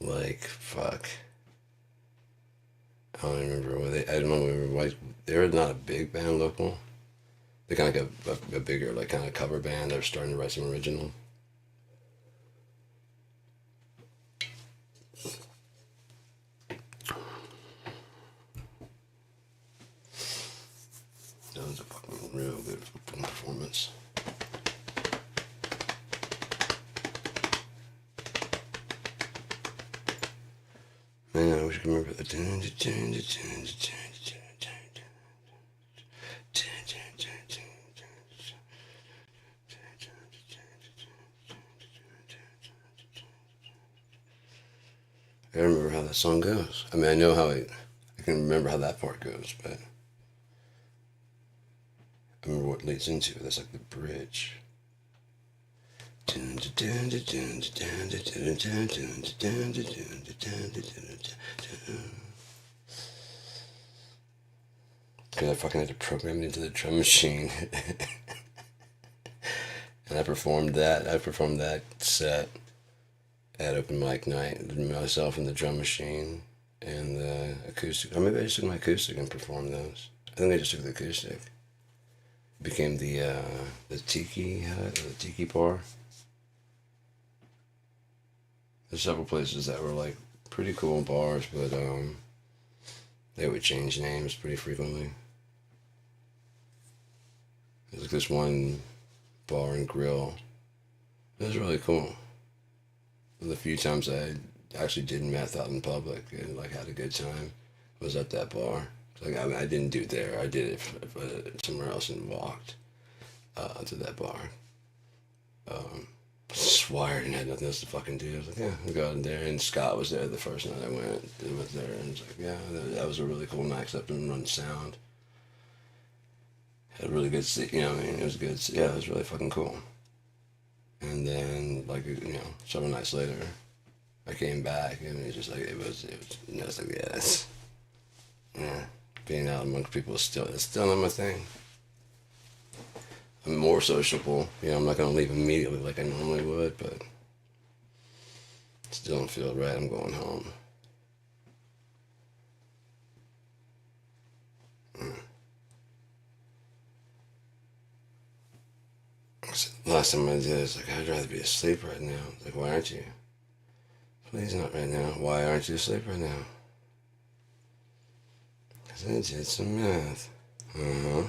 Like fuck. I don't remember I don't know why they're not a big band local. They kind of like a bigger like kind of cover band. They're starting to write some original. That was a fucking real good performance. Man, I wish I could remember the I don't remember how that song goes. I mean, I know how I can remember how that part goes, but I remember what leads into it. That's like the bridge. Because I fucking had to program it into the drum machine. And I performed that set at open mic night, myself and the drum machine and the acoustic. Or maybe I just took my acoustic and performed those. I think I just took the acoustic. It became the tiki hut, or the tiki bar. There's several places that were like pretty cool bars, but they would change names pretty frequently. There's like this one bar and grill. It was really cool. The few times I actually did meth out in public and like had a good time was at that bar. Like I didn't do it there. I did it somewhere else and walked to that bar. Just wired and had nothing else to fucking do. I was like, yeah, I'll go out there. And Scott was there the first night I went. He was there, and it's like, yeah, that was a really cool night. Except didn't run sound. Had a really good seat, you know. I mean, it was good. Yeah, it was really fucking cool. And then, like, you know, several nights later, I came back, and it was just like it was. You know, it's like, yeah, that's, yeah, being out amongst people it's still not my thing. I'm more sociable. You know, I'm not gonna leave immediately like I normally would, but still don't feel right. I'm going home. Last time I did, it's like, I'd rather be asleep right now. It's like, why aren't you? Please not right now. Why aren't you asleep right now? Because I did some math. Uh-huh.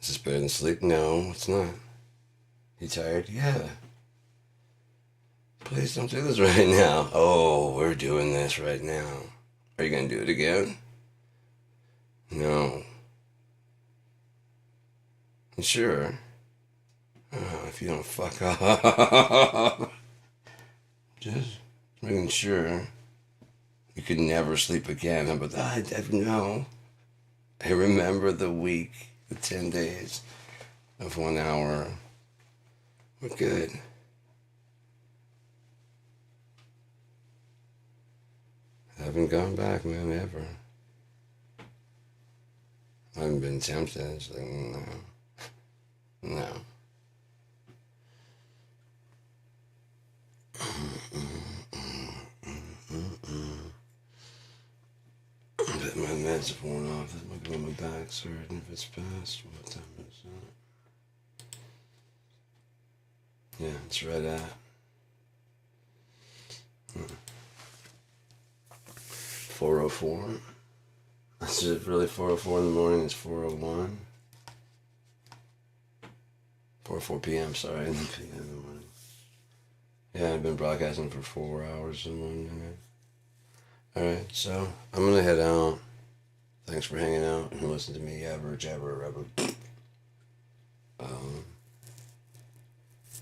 Is this better than sleep? No, it's not. You tired? Yeah. Please don't do this right now. Oh, we're doing this right now. Are you going to do it again? No. You sure? If you don't fuck off. Just making sure. You could never sleep again. How about that? I know. I remember the week, the 10 days of 1 hour. We're good. I haven't gone back, man, ever. I haven't been tempted. It's like, no. No. But my meds have worn off. My back's hurting. If it's past, what time is it? Yeah, it's right at 4:04. Is it really 4:04 in the morning? It's 4:01. 4:04 p.m. Sorry, in the morning. Yeah, I've been broadcasting for 4 hours in 1 minute. Alright, so I'm gonna head out. Thanks for hanging out and listening to me ever, jabber, rubber.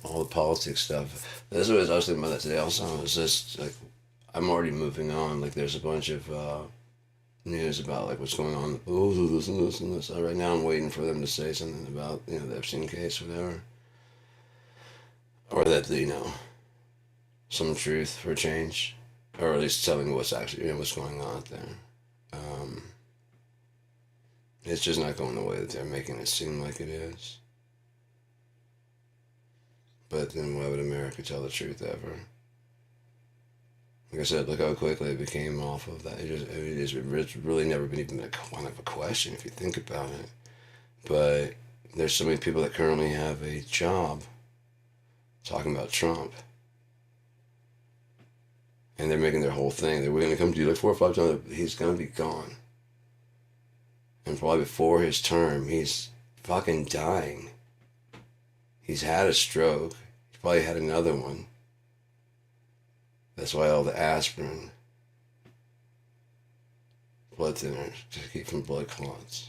All the politics stuff. This was I was thinking about that today also. It's just like I'm already moving on. Like there's a bunch of news about like what's going on. Oh, this and this and this. Right now I'm waiting for them to say something about, you know, the Epstein case or whatever. Or that, you know, some truth for change. Or at least telling what's actually, you know, what's going on out there. It's just not going the way that they're making it seem like it is. But then why would America tell the truth ever? Like I said, look how quickly it became off of that. It's really never been even a kind of a question if you think about it. But there's so many people that currently have a job talking about Trump. And they're making their whole thing. We're going to come to you like 4 or 5 times. He's going to be gone. And probably before his term, he's fucking dying. He's had a stroke. He's probably had another one. That's why all the aspirin, blood thinners to keep from blood clots,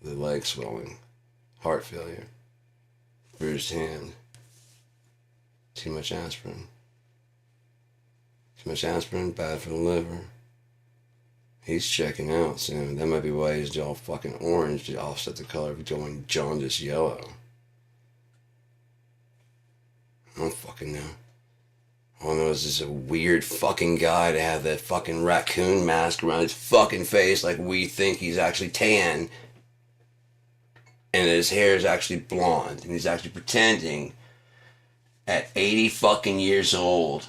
the leg swelling, heart failure, bruised hand, too much aspirin. Too much aspirin, bad for the liver. He's checking out soon. That might be why he's all fucking orange to offset the color of going jaundice yellow. I don't fucking know. All I know is this is a weird fucking guy to have that fucking raccoon mask around his fucking face like we think he's actually tan. And his hair is actually blonde. And he's actually pretending at 80 fucking years old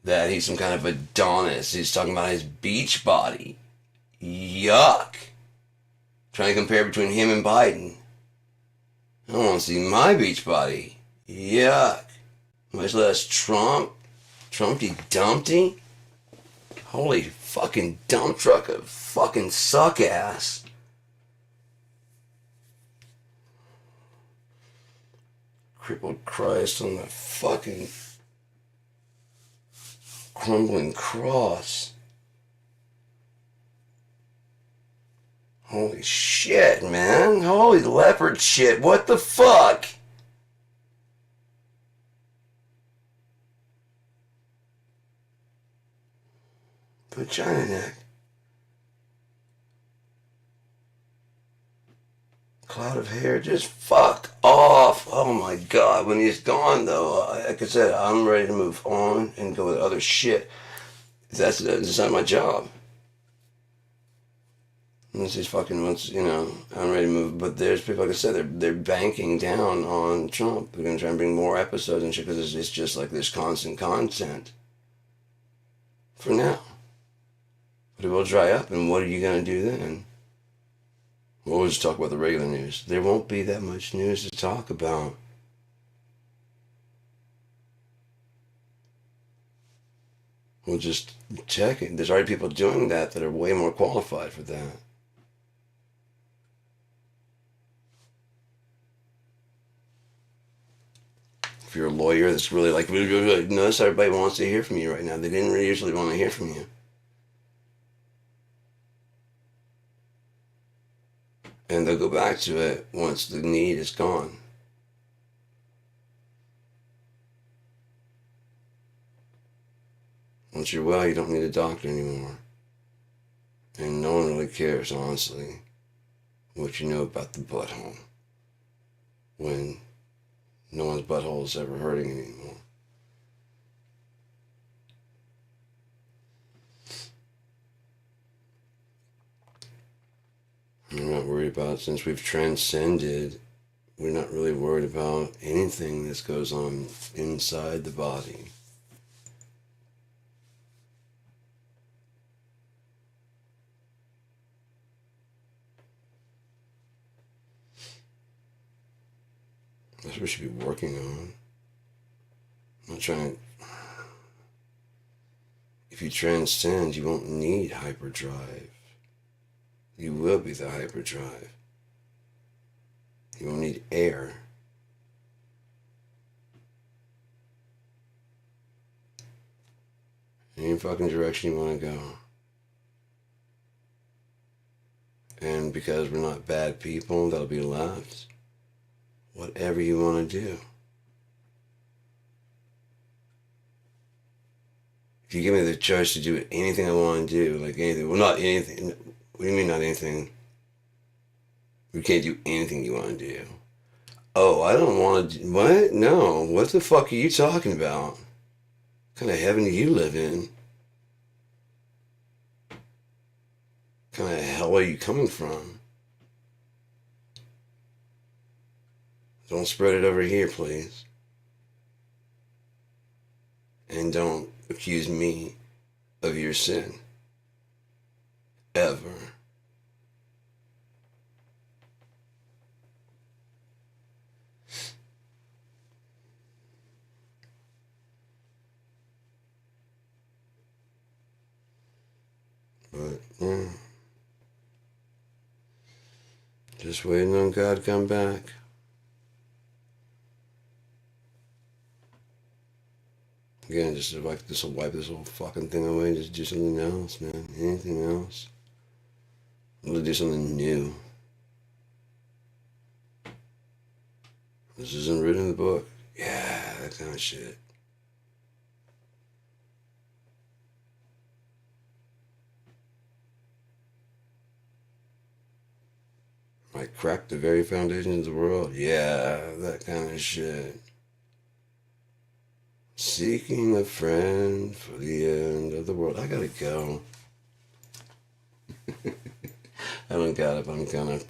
that he's some kind of Adonis. He's talking about his beach body. Yuck. Trying to compare between him and Biden. I don't want to see my beach body. Yuck. Much less Trump. Trumpty Dumpty. Holy fucking dump truck of fucking suck ass. Crippled Christ on the fucking crumbling cross. Holy shit, man. Holy leopard shit. What the fuck? Vagina neck. Cloud of hair, just fuck off. Oh my god, when he's gone though, like I said, I'm ready to move on and go with other shit. That's not my job. Unless he's fucking wants, I'm ready to move. But there's people, like I said, they're banking down on Trump. They're gonna try and bring more episodes and shit because it's just like this constant content. For now. But it will dry up, and what are you gonna do then? We'll just talk about the regular news. There won't be that much news to talk about. We'll just check it. There's already people doing that are way more qualified for that. If you're a lawyer that's really like, notice everybody wants to hear from you right now. They didn't really usually want to hear from you. And they'll go back to it once the need is gone. Once you're well, you don't need a doctor anymore. And no one really cares, honestly, what you know about the butthole. When no one's butthole is ever hurting anymore. We're not worried about, since we've transcended, we're not really worried about anything that goes on inside the body. That's what we should be working on. I'm not trying to... If you transcend, you won't need hyperdrive. You will be the hyperdrive. You won't need air. Any fucking direction you want to go. And because we're not bad people that'll be left, whatever you want to do. If you give me the choice to do anything I want to do, like anything, well, not anything. What do you mean not anything? We can't do anything you want to do. Oh, I don't want to do... What? No. What the fuck are you talking about? What kind of heaven do you live in? What kind of hell are you coming from? Don't spread it over here, please. And don't accuse me of your sin. Ever. But, just waiting on God to come back. Again, just like this will wipe this whole fucking thing away and just do something else, man. Anything else. We'll do something new. This isn't written in the book. Yeah, that kind of shit. Might crack the very foundations of the world. Yeah, that kind of shit. Seeking a friend for the end of the world. I gotta go. I don't got it, but I'm gonna...